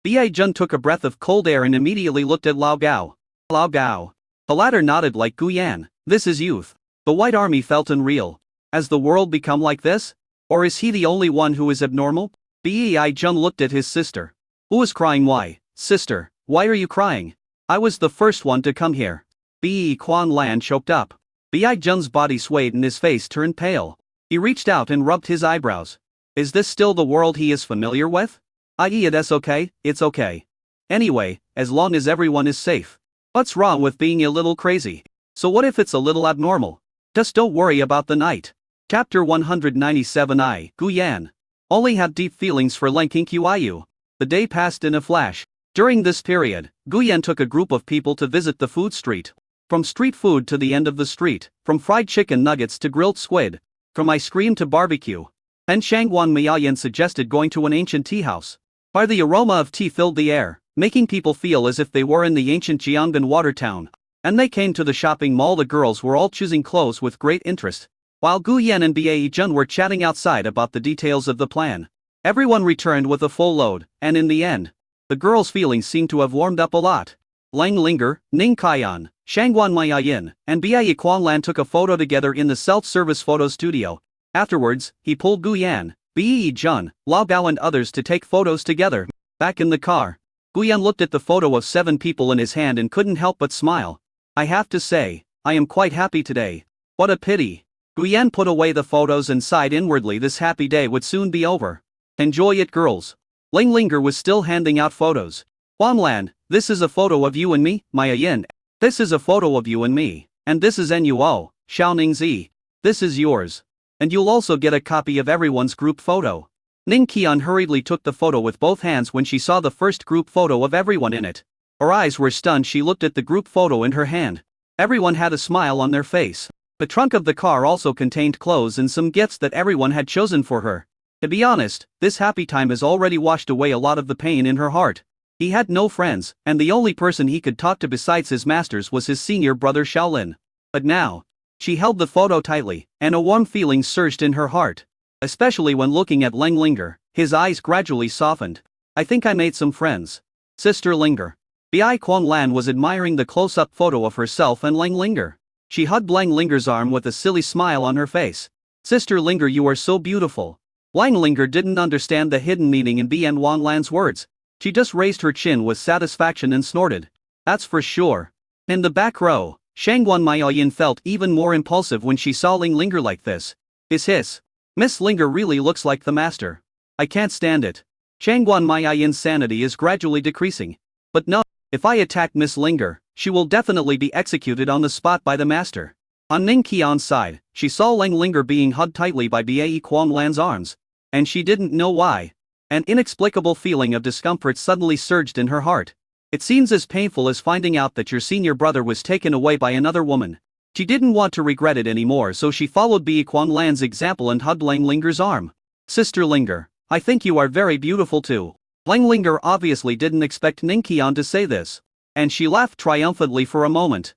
Bai Jun took a breath of cold air and immediately looked at Lao Gao. Lao Gao. The latter nodded like Guyan. This is youth. The White Army felt unreal. Has the world become like this? Or is he the only one who is abnormal? Bai Jun looked at his sister. Who is crying? Why? Sister, why are you crying? I was the first one to come here. Bai Quan Lan choked up. Bai Jun's body swayed and his face turned pale. He reached out and rubbed his eyebrows. Is this still the world he is familiar with? That's okay, it's okay. Anyway, as long as everyone is safe. What's wrong with being a little crazy? So what if it's a little abnormal? Just don't worry about the night. Chapter 197 Guyan. Only had deep feelings for Lang Qiyu. The day passed in a flash. During this period, Guyan took a group of people to visit the food street. From street food to the end of the street, from fried chicken nuggets to grilled squid, from ice cream to barbecue. And Shangwan Miayan suggested going to an ancient tea house. Where the aroma of tea filled the air, making people feel as if they were in the ancient Jiangban water town. And they came to the shopping mall. The girls were all choosing clothes with great interest, while Guyan and Bai Jun were chatting outside about the details of the plan. Everyone returned with a full load, and in the end, the girls' feelings seemed to have warmed up a lot. Lang Linger, Ning Kaiyan, Shangwan Mayayin, and Bai Quanlan took a photo together in the self-service photo studio. Afterwards, he pulled Guyan, Bai Jun, Lao Gao and others to take photos together. Back in the car, Guyan looked at the photo of 7 people in his hand and couldn't help but smile. I have to say, I am quite happy today. What a pity. Guyan put away the photos and sighed inwardly. This happy day would soon be over. Enjoy it, girls. Ling Linger was still handing out photos. Wanlan, this is a photo of you and me, Maya Yin. This is a photo of you and me. And this is Nuo, Xiao Ningzi. This is yours. And you'll also get a copy of everyone's group photo. Ning Qian hurriedly took the photo with both hands when she saw the first group photo of everyone in it. Her eyes were stunned. She looked at the group photo in her hand. Everyone had a smile on their face. The trunk of the car also contained clothes and some gifts that everyone had chosen for her. To be honest, this happy time has already washed away a lot of the pain in her heart. He had no friends, and the only person he could talk to besides his masters was his senior brother Shaolin. But now, she held the photo tightly, and a warm feeling surged in her heart. Especially when looking at Lang Linger, his eyes gradually softened. I think I made some friends. Sister Linger. Bai Quanlan was admiring the close-up photo of herself and Lang Linger. She hugged Lang Linger's arm with a silly smile on her face. Sister Linger, you are so beautiful. Lang Linger didn't understand the hidden meaning in Bian Wanlan's words. She just raised her chin with satisfaction and snorted. That's for sure. In the back row, Shangwan Mayayin felt even more impulsive when she saw Lang Linger like this. Hiss. Miss Linger really looks like the master. I can't stand it. Shangwan Mayayin's sanity is gradually decreasing. But no, if I attack Miss Linger, she will definitely be executed on the spot by the master. On Ning Qian's side, she saw Lang Linger being hugged tightly by Bai Quanlan's arms. And she didn't know why. An inexplicable feeling of discomfort suddenly surged in her heart. It seems as painful as finding out that your senior brother was taken away by another woman. She didn't want to regret it anymore, so she followed Bai Quanlan's example and hugged Lang Linger's arm. Sister Linger, I think you are very beautiful too. Lang Linger obviously didn't expect Ning Qian to say this. And she laughed triumphantly for a moment.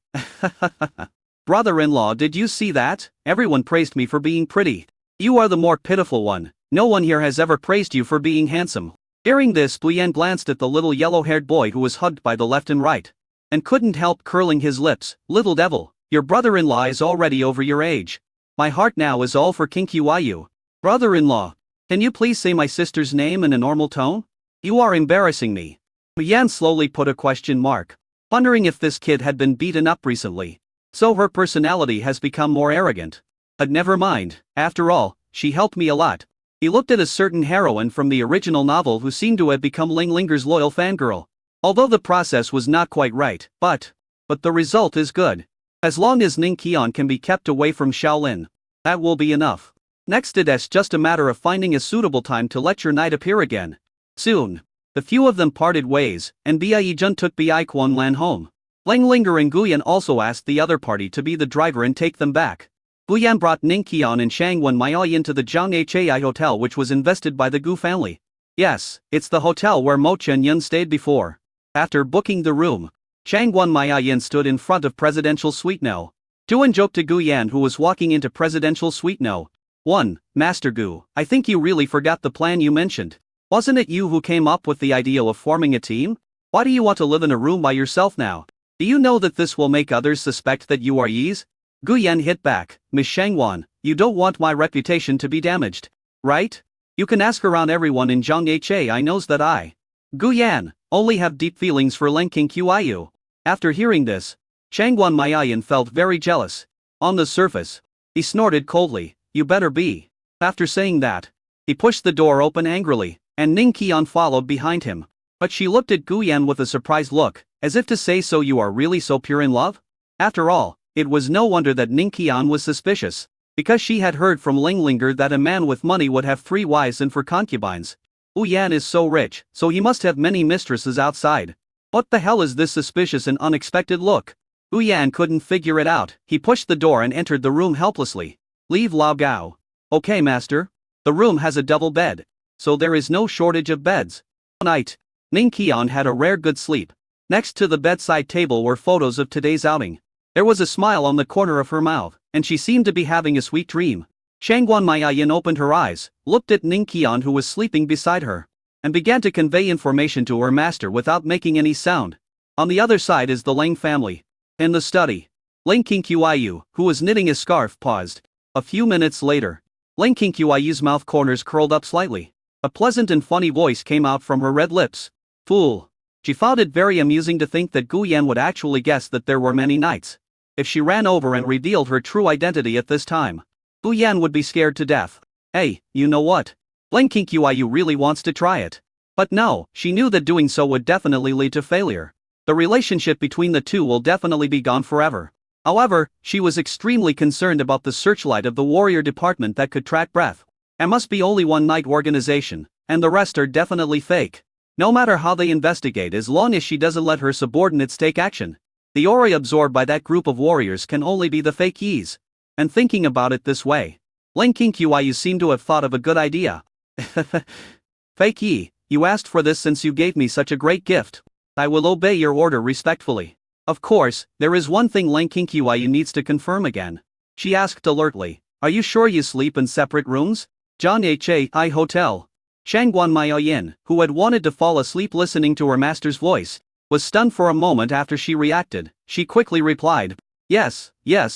Brother-in-law, did you see that? Everyone praised me for being pretty. You are the more pitiful one. No one here has ever praised you for being handsome. Hearing this, Buyan glanced at the little yellow-haired boy who was hugged by the left and right. And couldn't help curling his lips. Little devil, your brother-in-law is already over your age. My heart now is all for King Qiyu. Brother-in-law, can you please say my sister's name in a normal tone? You are embarrassing me. Buyan slowly put a question mark, wondering if this kid had been beaten up recently. So her personality has become more arrogant. But never mind, after all, she helped me a lot. He looked at a certain heroine from the original novel who seemed to have become Lang Linger's loyal fangirl. Although the process was not quite right, but the result is good. As long as Ning Qian can be kept away from Shaolin, that will be enough. Next it's just a matter of finding a suitable time to let your knight appear again. Soon, the few of them parted ways, and Bai Jun took Bai Quanlan home. Lang Linger and Guyan also asked the other party to be the driver and take them back. Guyan brought Ning Qian and Shangwan Mayayin to the Zhang Hotel, which was invested by the Gu family. Yes, it's the hotel where Mo Chen Yun stayed before. After booking the room, Changguan Maiyin stood in front of Presidential Suite No. 2 and joked to Gu Yan, who was walking into Presidential Suite No. 1, Master Gu, I think you really forgot the plan you mentioned. Wasn't it you who came up with the idea of forming a team? Why do you want to live in a room by yourself now? Do you know that this will make others suspect that you are Ye's? Gu Yan hit back, Miss Shangwan, you don't want my reputation to be damaged, right? You can ask around everyone in Zhangha I knows that I, Gu Yan, only have deep feelings for Leng Qingqiu. After hearing this, Changguan Maiyin felt very jealous. On the surface, he snorted coldly, you better be. After saying that, he pushed the door open angrily, and Ning Qian followed behind him. But she looked at Gu Yan with a surprised look, as if to say, so you are really so pure in love? After all, it was no wonder that Ning Qian was suspicious, because she had heard from Ling Linger that a man with money would have 3 wives and 4 concubines. Gu Yan is so rich, so he must have many mistresses outside. What the hell is this suspicious and unexpected look? Gu Yan couldn't figure it out. He pushed the door and entered the room helplessly. Leave Lao Gao. Okay, master. The room has a double bed, so there is no shortage of beds. One night, Ning Qian had a rare good sleep. Next to the bedside table were photos of today's outing. There was a smile on the corner of her mouth, and she seemed to be having a sweet dream. Changguan Maiyin opened her eyes, looked at Ning Qian, who was sleeping beside her, and began to convey information to her master without making any sound. On the other side is the Leng family. In the study, Leng Qingqiu, who was knitting a scarf, paused. A few minutes later, Leng Qingqiu's mouth corners curled up slightly. A pleasant and funny voice came out from her red lips. Fool. She found it very amusing to think that Gu Yan would actually guess that there were many knights. If she ran over and revealed her true identity at this time, Gu Yan would be scared to death. Hey, you know what? Leng Qingqiu really wants to try it. But no, she knew that doing so would definitely lead to failure. The relationship between the two will definitely be gone forever. However, she was extremely concerned about the searchlight of the warrior department that could track breath. It must be only one night organization, and the rest are definitely fake. No matter how they investigate, as long as she doesn't let her subordinates take action, the aura absorbed by that group of warriors can only be the fake Yis. And thinking about it this way, Leng Qingqiu seemed to have thought of a good idea. Fake Yi, you asked for this since you gave me such a great gift. I will obey your order respectfully. Of course, there is one thing Leng Qingqiu needs to confirm again. She asked alertly, are you sure you sleep in separate rooms? Zhangha Hotel. Changguan Maiyin, who had wanted to fall asleep listening to her master's voice, was stunned for a moment after she reacted. She quickly replied, yes,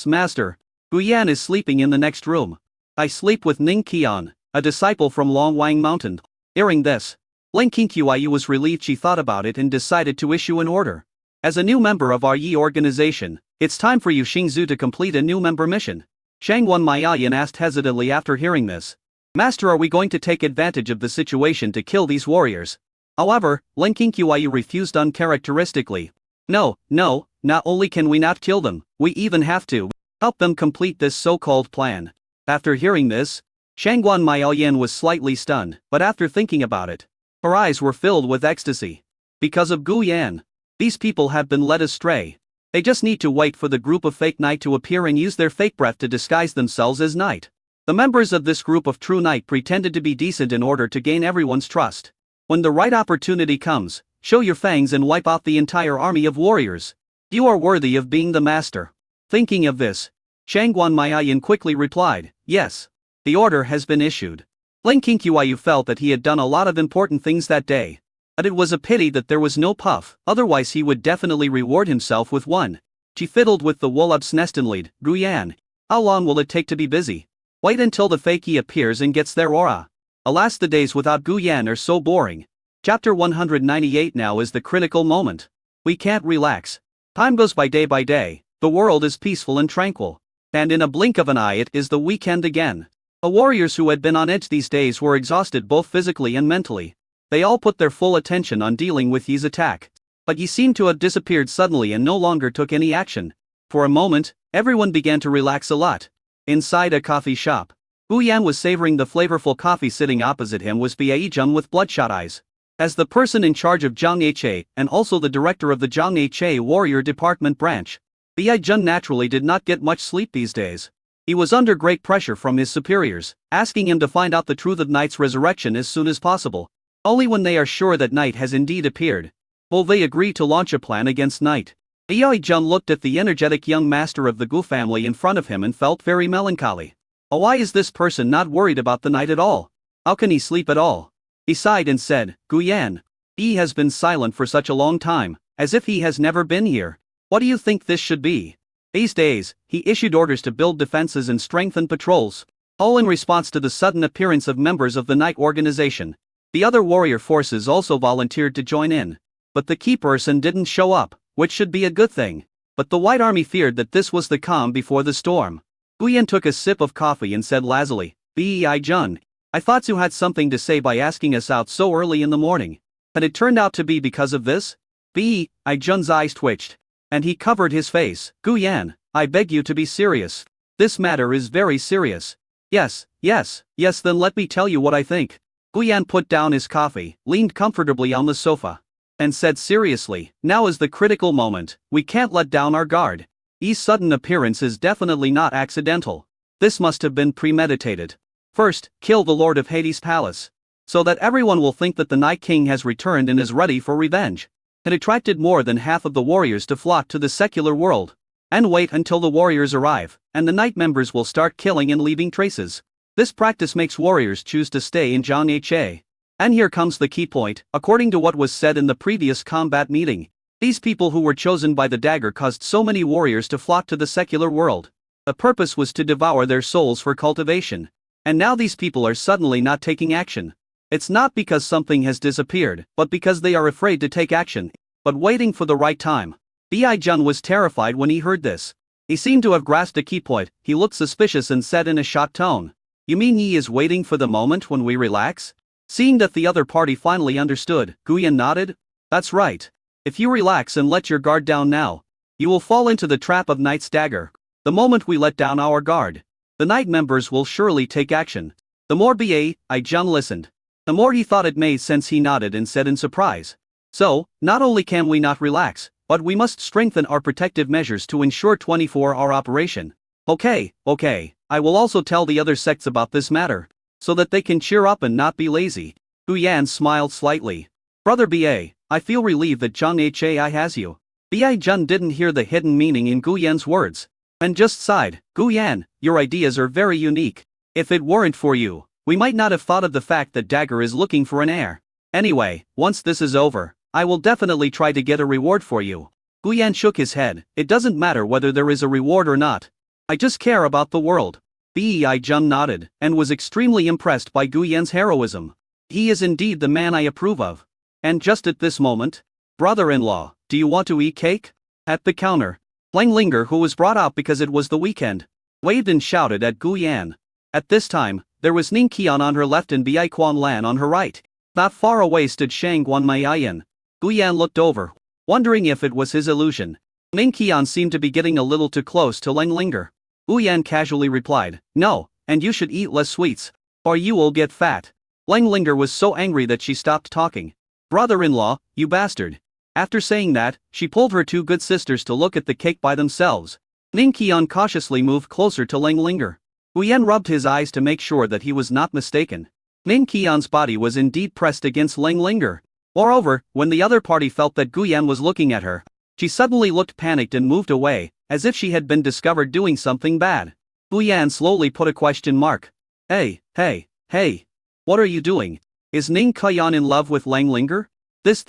master. Gu Yan is sleeping in the next room. I sleep with Ning Qian, a disciple from Longwang Mountain. Hearing this, Leng Qingqiu was relieved. She thought about it and decided to issue an order. As a new member of our Yi organization, it's time for you Xingzhu to complete a new member mission. Changguan Maiyin asked hesitantly after hearing this. Master, are we going to take advantage of the situation to kill these warriors? However, Leng Qingqiu refused uncharacteristically. No, not only can we not kill them, we even have to help them complete this so-called plan. After hearing this, Changguan Maiyin was slightly stunned, but after thinking about it, her eyes were filled with ecstasy. Because of Gu Yan, these people have been led astray. They just need to wait for the group of fake knight to appear and use their fake breath to disguise themselves as knight. The members of this group of true knight pretended to be decent in order to gain everyone's trust. When the right opportunity comes, show your fangs and wipe out the entire army of warriors. You are worthy of being the master. Thinking of this, Changguan Maiyin quickly replied, yes. The order has been issued. Leng Qingqiu felt that he had done a lot of important things that day. But it was a pity that there was no puff, otherwise he would definitely reward himself with one. She fiddled with the Wolobsnestenlied. Gu Yan, how long will it take to be busy? Wait until the fakey appears and gets their aura. Alas, the days without Gu Yan are so boring. Chapter 198. Now is the critical moment. We can't relax. Time goes by day, the world is peaceful and tranquil. And in a blink of an eye it is the weekend again. The warriors who had been on edge these days were exhausted both physically and mentally. They all put their full attention on dealing with Yi's attack. But Yi seemed to have disappeared suddenly and no longer took any action. For a moment, everyone began to relax a lot. Inside a coffee shop, Gu Yan was savoring the flavorful coffee. Sitting opposite him was Baizheng with bloodshot eyes. As the person in charge of Zhangha and also the director of the Zhangha Warrior Department branch, Baizheng naturally did not get much sleep these days. He was under great pressure from his superiors, asking him to find out the truth of Night's resurrection as soon as possible. Only when they are sure that Night has indeed appeared Will they agree to launch a plan against Knight? Yi Jun looked at the energetic young master of the Gu family in front of him and felt very melancholy. Oh, why is this person not worried about the Knight at all? How can he sleep at all? He sighed and said, Gu Yan. He has been silent for such a long time, as if he has never been here. What do you think this should be? These days, he issued orders to build defenses and strengthen patrols, all in response to the sudden appearance of members of the Knight organization. The other warrior forces also volunteered to join in. But the key person didn't show up, which should be a good thing. But the White Army feared that this was the calm before the storm. Guyan took a sip of coffee and said lazily, Bei Jun, I thought you had something to say by asking us out so early in the morning. Had it turned out to be because of this? Bei Jun's eyes twitched, and he covered his face. Guyan, I beg you to be serious. This matter is very serious. Yes, then let me tell you what I think. Guyan put down his coffee, leaned comfortably on the sofa, and said seriously, now is the critical moment, we can't let down our guard. Yi's sudden appearance is definitely not accidental. This must have been premeditated. First, kill the Lord of Hades' palace, so that everyone will think that the Night King has returned and is ready for revenge. It attracted more than half of the warriors to flock to the secular world. And wait until the warriors arrive, and the Night members will start killing and leaving traces. This practice makes warriors choose to stay in Zhang. And here comes the key point, according to what was said in the previous combat meeting. These people who were chosen by the dagger caused so many warriors to flock to the secular world. The purpose was to devour their souls for cultivation. And now these people are suddenly not taking action. It's not because something has disappeared, but because they are afraid to take action, but waiting for the right time. Bei Jun was terrified when he heard this. He seemed to have grasped a key point. He looked suspicious and said in a shocked tone, You mean Yi is waiting for the moment when we relax? Seeing that the other party finally understood, Guyan nodded. That's right. If you relax and let your guard down now, you will fall into the trap of Knight's dagger. The moment we let down our guard, the Knight members will surely take action. The more Bei Jun listened, the more he thought it made sense. He nodded and said in surprise, So, not only can we not relax, but we must strengthen our protective measures to ensure 24-hour operation. Okay, I will also tell the other sects about this matter, so that they can cheer up and not be lazy. Guyan smiled slightly. Brother Ba, I feel relieved that Zhang Hai has you. Bei Jun didn't hear the hidden meaning in Guyan's words, and just sighed. Guyan, your ideas are very unique. If it weren't for you, we might not have thought of the fact that Dagger is looking for an heir. Anyway, once this is over, I will definitely try to get a reward for you. Guyan shook his head. It doesn't matter whether there is a reward or not. I just care about the world. Bei Jun nodded, and was extremely impressed by Guyan's heroism. He is indeed the man I approve of. And just at this moment, brother-in-law, do you want to eat cake? At the counter, Linger, who was brought out because it was the weekend, waved and shouted at Guyan. At this time, there was Ning Qian on her left and Bai Quan Lan on her right. Not far away stood Shang Guanmeiyan. Guyan looked over, wondering if it was his illusion. Ning Qian seemed to be getting a little too close to Linger. Guyan casually replied, No, and you should eat less sweets, or you will get fat. Linger was so angry that she stopped talking. Brother-in-law, you bastard. After saying that, she pulled her two good sisters to look at the cake by themselves. Ning Qian cautiously moved closer to Linger. Guyan rubbed his eyes to make sure that he was not mistaken. Ning Qian's body was indeed pressed against Linger. Moreover, when the other party felt that Guyan was looking at her, she suddenly looked panicked and moved away, as if she had been discovered doing something bad. Guyan slowly put a question mark. Hey. What are you doing? Is Ning Qian in love with Linger? This.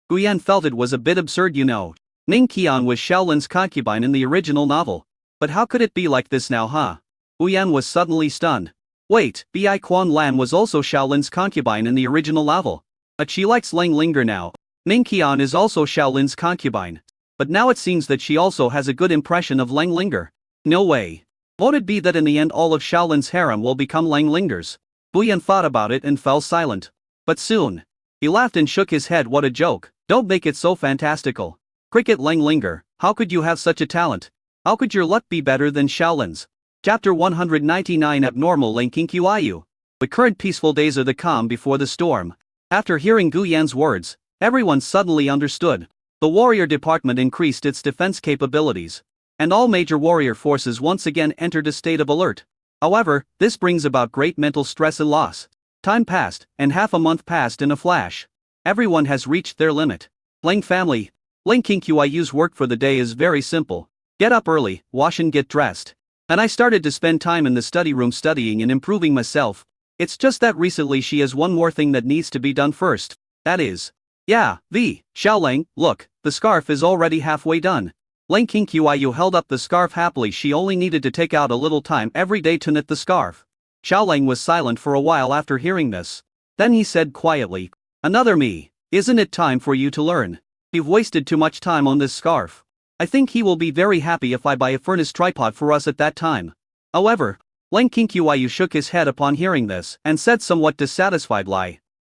Guyan felt it was a bit absurd, you know. Ning Qian was Shaolin's concubine in the original novel. But how could it be like this now, huh? Guyan was suddenly stunned. Wait, Bai Quan Lan was also Shaolin's concubine in the original novel. But she likes Linger now. Ning Qian is also Shaolin's concubine. But now it seems that she also has a good impression of Linger. No way. Won't it be that in the end all of Shaolin's harem will become Linger's? Guyan thought about it and fell silent. But soon, he laughed and shook his head. What a joke. Don't make it so fantastical. Cricket Linger, how could you have such a talent? How could your luck be better than Shaolin's? Chapter 199 Abnormal Linking QIU. The current peaceful days are the calm before the storm. After hearing Guyan's words, everyone suddenly understood. The warrior department increased its defense capabilities, and all major warrior forces once again entered a state of alert. However, this brings about great mental stress and loss. Time passed, and half a month passed in a flash. Everyone has reached their limit. Ling family. Ling Qinyu's work for the day is very simple. Get up early, wash and get dressed. And I started to spend time in the study room studying and improving myself. It's just that recently she has one more thing that needs to be done first. That is. Yeah, Xiaoling, look, the scarf is already halfway done. Ling Qingqiu held up the scarf happily. She only needed to take out a little time every day to knit the scarf. Xiaoling was silent for a while after hearing this. Then he said quietly, "Another me, isn't it time for you to learn? You've wasted too much time on this scarf. I think he will be very happy if I buy a furnace tripod for us at that time." However, Ling Qingqiu shook his head upon hearing this and said somewhat dissatisfied,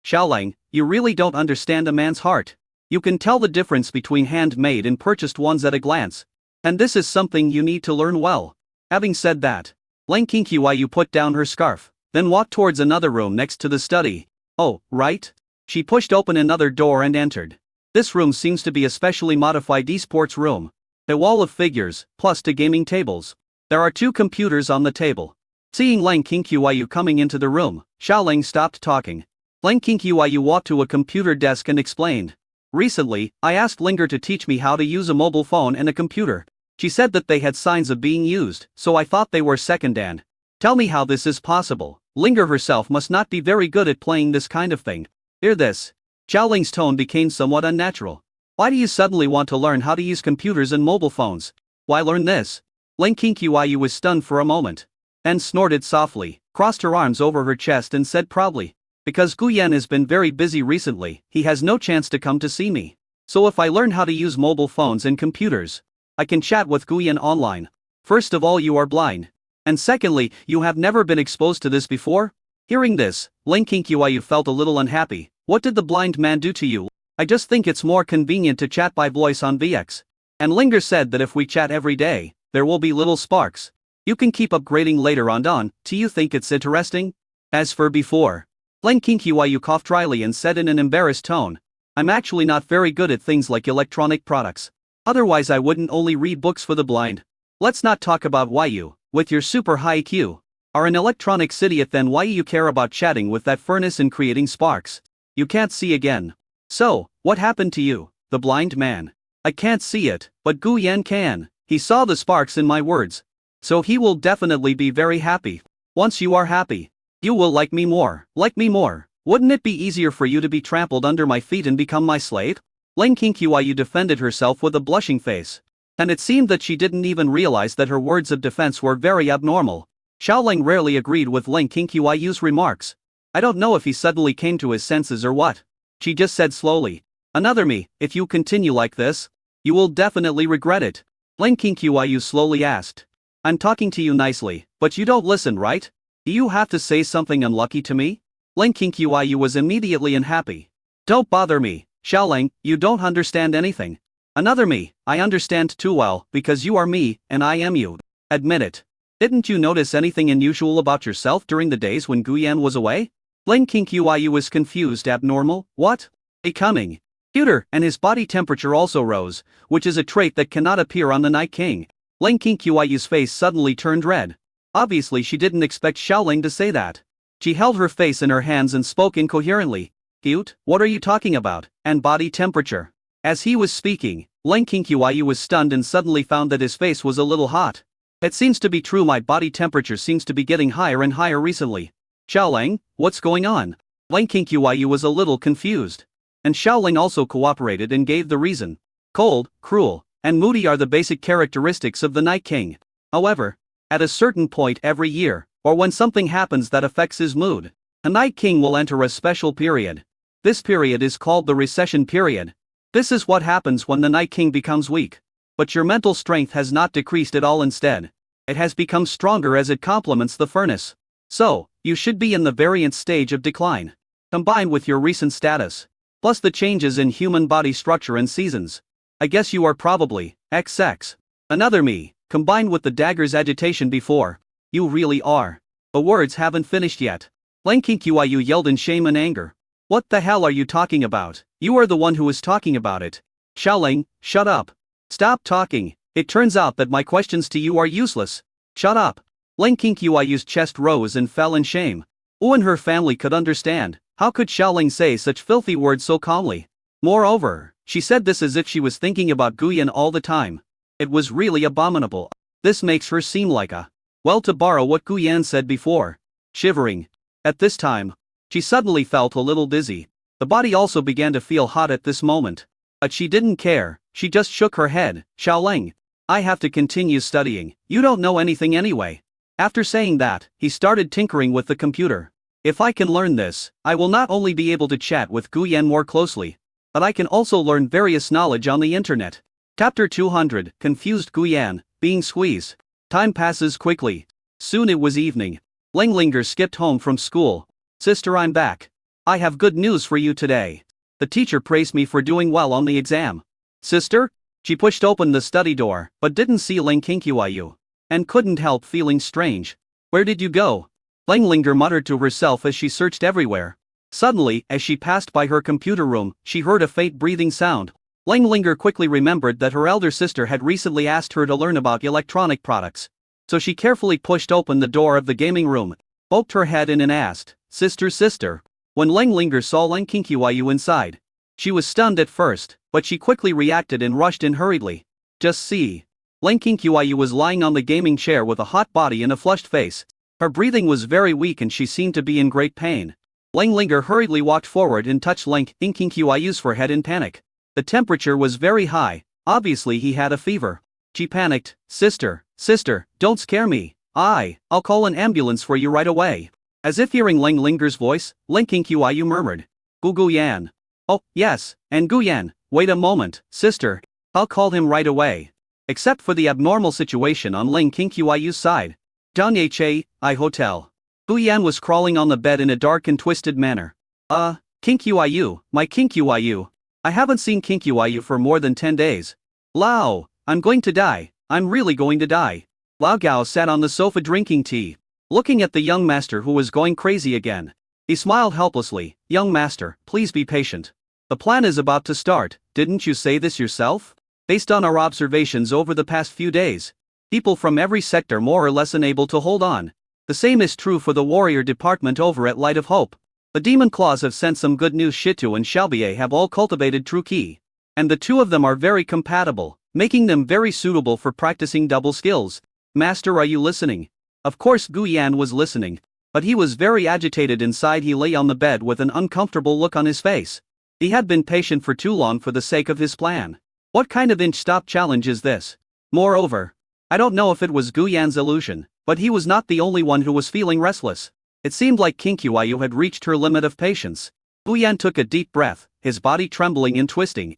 "Xiaoling, you really don't understand a man's heart. You can tell the difference between handmade and purchased ones at a glance. And this is something you need to learn well." Having said that, Ling Qingqiu put down her scarf, then walked towards another room next to the study. Oh, right? She pushed open another door and entered. This room seems to be a specially modified esports room. A wall of figures, plus 2 gaming tables. There are 2 computers on the table. Seeing Ling Qingqiu coming into the room, Xiaoling stopped talking. Ling Qingqiu walked to a computer desk and explained. "Recently, I asked Linger to teach me how to use a mobile phone and a computer. She said that they had signs of being used, so I thought they were second-hand. Tell me how this is possible. Linger herself must not be very good at playing this kind of thing." Hear this. Xiaoling's tone became somewhat unnatural. "Why do you suddenly want to learn how to use computers and mobile phones? Why learn this?" Ling Qingqiu was stunned for a moment. Then snorted softly, crossed her arms over her chest and said proudly, "Because Guyan has been very busy recently, he has no chance to come to see me. So if I learn how to use mobile phones and computers, I can chat with Guyan online. First of all, you are blind. And secondly, you have never been exposed to this before?" Hearing this, Ling Qingqiu felt a little unhappy. "What did the blind man do to you?" "I just think it's more convenient to chat by voice on VX. And Linger said that if we chat every day, there will be little sparks. You can keep upgrading later on. Do you think it's interesting?" As for before, Ling Qingqiu coughed dryly and said in an embarrassed tone, "I'm actually not very good at things like electronic products. Otherwise I wouldn't only read books for the blind. Let's not talk about why you, with your super high IQ, are an electronics idiot. Then why you care about chatting with that furnace and creating sparks? You can't see again. So, what happened to you, the blind man?" "I can't see it, but Gu Yan can. He saw the sparks in my words. So he will definitely be very happy. Once you are happy, you will like me more. Like me more. Wouldn't it be easier for you to be trampled under my feet and become my slave?" Ling Qingqiu defended herself with a blushing face. And it seemed that she didn't even realize that her words of defense were very abnormal. Xiaoling rarely agreed with Ling Qingqiu's remarks. "I don't know if he suddenly came to his senses or what." She just said slowly, "Another me, if you continue like this, you will definitely regret it." Ling Qingqiu slowly asked, "I'm talking to you nicely, but you don't listen, right? Do you have to say something unlucky to me?" Ling Qingqiu was immediately unhappy. "Don't bother me, Xiaoling, you don't understand anything. Another me, I understand too well, because you are me, and I am you. Admit it. Didn't you notice anything unusual about yourself during the days when Guyan was away?" Ling Qingqiu was confused. "Abnormal, what?" "Becoming cuter, and his body temperature also rose, which is a trait that cannot appear on the Night King." Ling Qingqiu's face suddenly turned red. Obviously she didn't expect Xiaoling to say that. She held her face in her hands and spoke incoherently. "Cute? What are you talking about? And body temperature?" As he was speaking, Ling Qingqiu was stunned and suddenly found that his face was a little hot. "It seems to be true, my body temperature seems to be getting higher and higher recently." "Xiaoling, what's going on?" Ling Qingqiu was a little confused. And Xiaoling also cooperated and gave the reason. "Cold, cruel, and moody are the basic characteristics of the Night King. However, at a certain point every year, or when something happens that affects his mood, a Night King will enter a special period. This period is called the recession period. This is what happens when the Night King becomes weak. But your mental strength has not decreased at all. Instead, it has become stronger as it complements the furnace. So, you should be in the variant stage of decline. Combined with your recent status, plus the changes in human body structure and seasons, I guess you are probably XX. Another me, combined with the dagger's agitation before. You really are." The words haven't finished yet. Ling Qingqiu yelled in shame and anger. "What the hell are you talking about? You are the one who is talking about it. Xiaoling, shut up. Stop talking. It turns out that my questions to you are useless. Shut up." Ling Qingqiu's chest rose and fell in shame. Who in her family could understand? How could Xiaoling say such filthy words so calmly? Moreover, She said this as if she was thinking about Guyan all the time. It was really abominable. This makes her seem like a, well, to borrow what Guyan said before, shivering. At this time, she suddenly felt a little dizzy. The body also began to feel hot at this moment. But she didn't care, she just shook her head. Xiaoling, I have to continue studying, you don't know anything anyway. After saying that, he started tinkering with the computer. If I can learn this, I will not only be able to chat with Guyan more closely, but I can also learn various knowledge on the internet. Chapter 200, Confused Guyan, being squeezed. Time passes quickly. Soon it was evening. Linglinger skipped home from school. Sister, I'm back. I have good news for you today. The teacher praised me for doing well on the exam. Sister? She pushed open the study door, but didn't see Ling Qingqiu, and couldn't help feeling strange. Where did you go? Linglinger muttered to herself as she searched everywhere. Suddenly, as she passed by her computer room, she heard a faint breathing sound. Linglinger quickly remembered that her elder sister had recently asked her to learn about electronic products. So she carefully pushed open the door of the gaming room, poked her head in and asked, Sister, sister. When Linglinger saw Ling Qingqiu inside, she was stunned at first, but she quickly reacted and rushed in hurriedly. Just see. Ling Qingqiu was lying on the gaming chair with a hot body and a flushed face. Her breathing was very weak and she seemed to be in great pain. Linglinger hurriedly walked forward and touched Ling Qingqiu's forehead in panic. The temperature was very high, obviously he had a fever. She panicked, Sister, sister, don't scare me. I'll call an ambulance for you right away. As if hearing Linglinger's voice, Ling Qingqiu murmured. Guyan. Oh, yes, and Guyan, wait a moment, sister, I'll call him right away. Except for the abnormal situation on Ling Qingqiu's side. Zhangyache, hotel. Guyan was crawling on the bed in a dark and twisted manner. Qingqiu, my Qingqiu. I haven't seen Qingqiu for more than 10 days. Lao, I'm going to die, I'm really going to die. Lao Gao sat on the sofa drinking tea, looking at the young master who was going crazy again. He smiled helplessly. Young master, please be patient. The plan is about to start, didn't you say this yourself? Based on our observations over the past few days, people from every sector more or less unable to hold on. The same is true for the warrior department over at Light of Hope. The Demon Claws have sent some good news. Shitu and Xiaobier have all cultivated true Qi. And the two of them are very compatible, making them very suitable for practicing double skills. Master, are you listening? Of course Guyan was listening, but he was very agitated inside. He lay on the bed with an uncomfortable look on his face. He had been patient for too long for the sake of his plan. What kind of inch-stop challenge is this? Moreover, I don't know if it was Guyan's illusion, but he was not the only one who was feeling restless. It seemed like Qingqiu had reached her limit of patience. Guyan took a deep breath, his body trembling and twisting.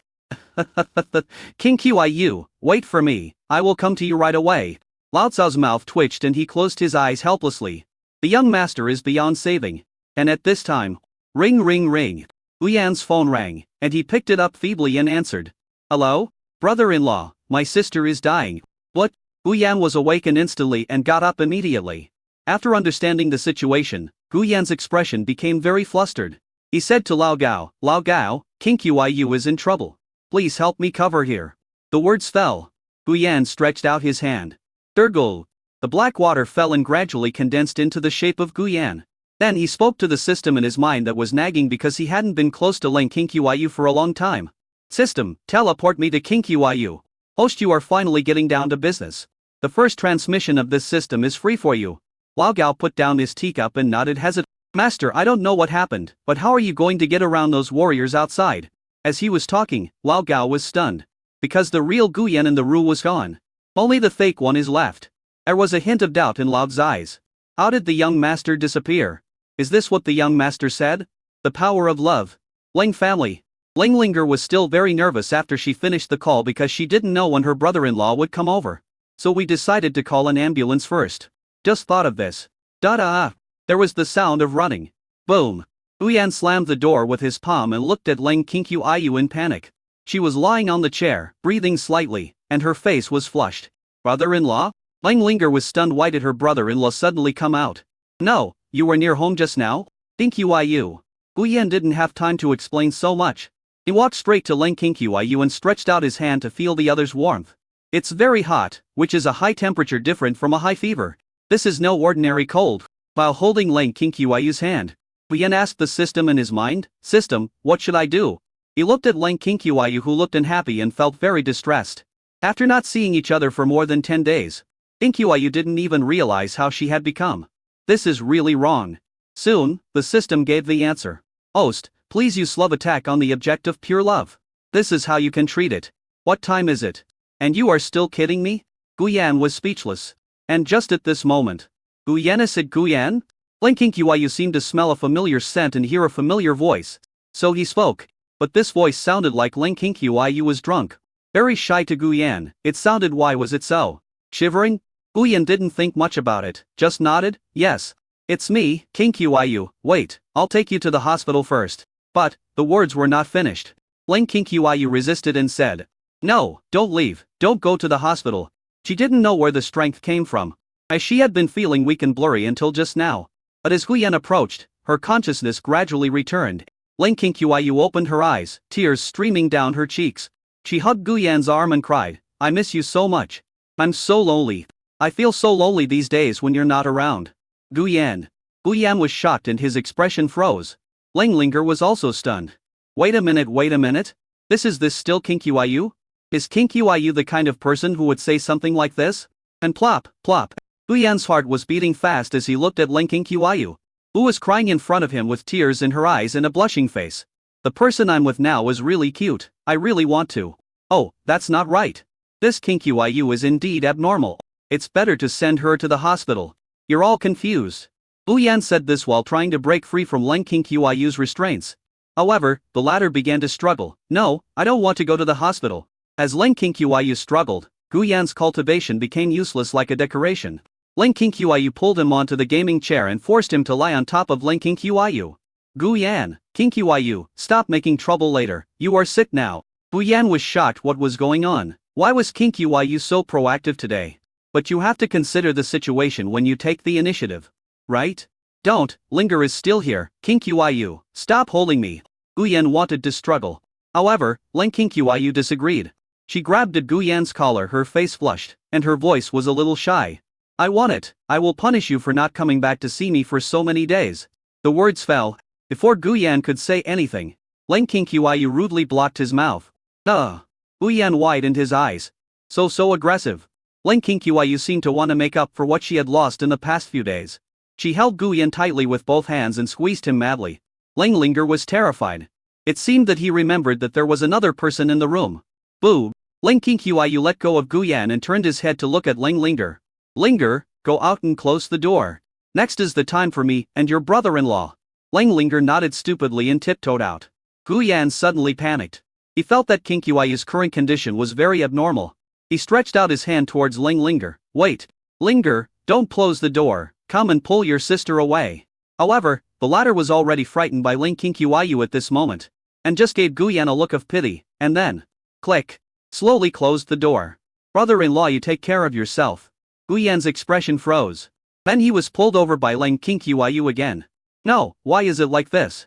Qingqiu, wait for me, I will come to you right away. Lao Cao's mouth twitched and he closed his eyes helplessly. The young master is beyond saving. And at this time, ring ring ring. Guyan's phone rang, and he picked it up feebly and answered. Hello? Brother-in-law, my sister is dying. What? Guyan was awakened instantly and got up immediately. After understanding the situation, Guyan's expression became very flustered. He said to Lao Gao, Qingqiu is in trouble. Please help me cover here. The words fell. Guyan stretched out his hand. Durgul. The black water fell and gradually condensed into the shape of Guyan. Then he spoke to the system in his mind that was nagging because he hadn't been close to Ling Qingqiu for a long time. System, teleport me to Qingqiu. Host, you are finally getting down to business. The first transmission of this system is free for you. Lao Gao put down his teacup and nodded hesitantly. Master, I don't know what happened, but how are you going to get around those warriors outside? As he was talking, Lao Gao was stunned. Because the real Guyan in the room was gone. Only the fake one is left. There was a hint of doubt in Lao's eyes. How did the young master disappear? Is this what the young master said? The power of love. Ling family. Linglinger was still very nervous after she finished the call because she didn't know when her brother-in-law would come over. So we decided to call an ambulance first. Just thought of this. There was the sound of running. Boom. Guyan slammed the door with his palm and looked at Ling Qingqiu in panic. She was lying on the chair, breathing slightly, and her face was flushed. Brother-in-law? Linglinger was stunned. Why did her brother-in-law suddenly come out? No, you were near home just now? Qingqiu. Guyan didn't have time to explain so much. He walked straight to Ling Qingqiu and stretched out his hand to feel the other's warmth. It's very hot, which is a high temperature different from a high fever. This is no ordinary cold. While holding Ling Qingqiu's hand, Guyan asked the system in his mind, System, what should I do? He looked at Ling Qingqiu, who looked unhappy and felt very distressed. After not seeing each other for more than 10 days, Qingqiu didn't even realize how she had become. This is really wrong. Soon, the system gave the answer. Host, please use love attack on the object of pure love. This is how you can treat it. What time is it? And you are still kidding me? Guyan was speechless. And just at this moment, Guyan, is it Guyan? Ling Qingqiu seemed to smell a familiar scent and hear a familiar voice. So he spoke. But this voice sounded like Ling Qingqiu was drunk. Very shy to Guyan, it sounded. Why was it so? Shivering? Guyan didn't think much about it, just nodded. Yes. It's me, Qingqiu. Wait, I'll take you to the hospital first. But, the words were not finished. Ling Qingqiu resisted and said, no, don't leave, don't go to the hospital. She didn't know where the strength came from, as she had been feeling weak and blurry until just now. But as Guyan approached, her consciousness gradually returned. Ling Qingqiu opened her eyes, tears streaming down her cheeks. She hugged Guyan's arm and cried, I miss you so much. I'm so lonely. I feel so lonely these days when you're not around. Guyan. Guyan was shocked and his expression froze. Linglinger was also stunned. Wait a minute. This still Qingqiu? Is Qingqiu the kind of person who would say something like this? And plop, plop. Guyan's heart was beating fast as he looked at Ling Qingqiu, who was crying in front of him with tears in her eyes and a blushing face. The person I'm with now is really cute, I really want to. Oh, that's not right. This Qingqiu is indeed abnormal. It's better to send her to the hospital. You're all confused. Guyan said this while trying to break free from Ling Qingqiu's restraints. However, the latter began to struggle. No, I don't want to go to the hospital. As Ling Qingqiu struggled, Guyan's cultivation became useless like a decoration. Ling Qingqiu pulled him onto the gaming chair and forced him to lie on top of Ling Qingqiu. Guyan, Qingqiu, stop making trouble later, you are sick now. Guyan was shocked what was going on. Why was Qingqiu so proactive today? But you have to consider the situation when you take the initiative. Right? Don't, Linger is still here, Qingqiu, stop holding me. Guyan wanted to struggle. However, Ling Qingqiu disagreed. She grabbed at Guyan's collar, her face flushed, and her voice was a little shy. I want it, I will punish you for not coming back to see me for so many days. The words fell. Before Guyan could say anything, Ling Qingqiu rudely blocked his mouth. Guyan widened his eyes. So aggressive. Ling Qingqiu seemed to want to make up for what she had lost in the past few days. She held Guyan tightly with both hands and squeezed him madly. Linger was terrified. It seemed that he remembered that there was another person in the room. Boo! Ling Qingqiu let go of Guyan and turned his head to look at Linger. Linger, go out and close the door. Next is the time for me and your brother-in-law. Linger nodded stupidly and tiptoed out. Guyan suddenly panicked. He felt that Qingqiu's current condition was very abnormal. He stretched out his hand towards Linger. Wait. Linger, don't close the door, come and pull your sister away. However, the latter was already frightened by Ling Qingqiu at this moment, and just gave Guyan a look of pity, and then, click, slowly closed the door. Brother-in-law, you take care of yourself. Guyan's expression froze. Then he was pulled over by Ling Qingqiu again. No, why is it like this?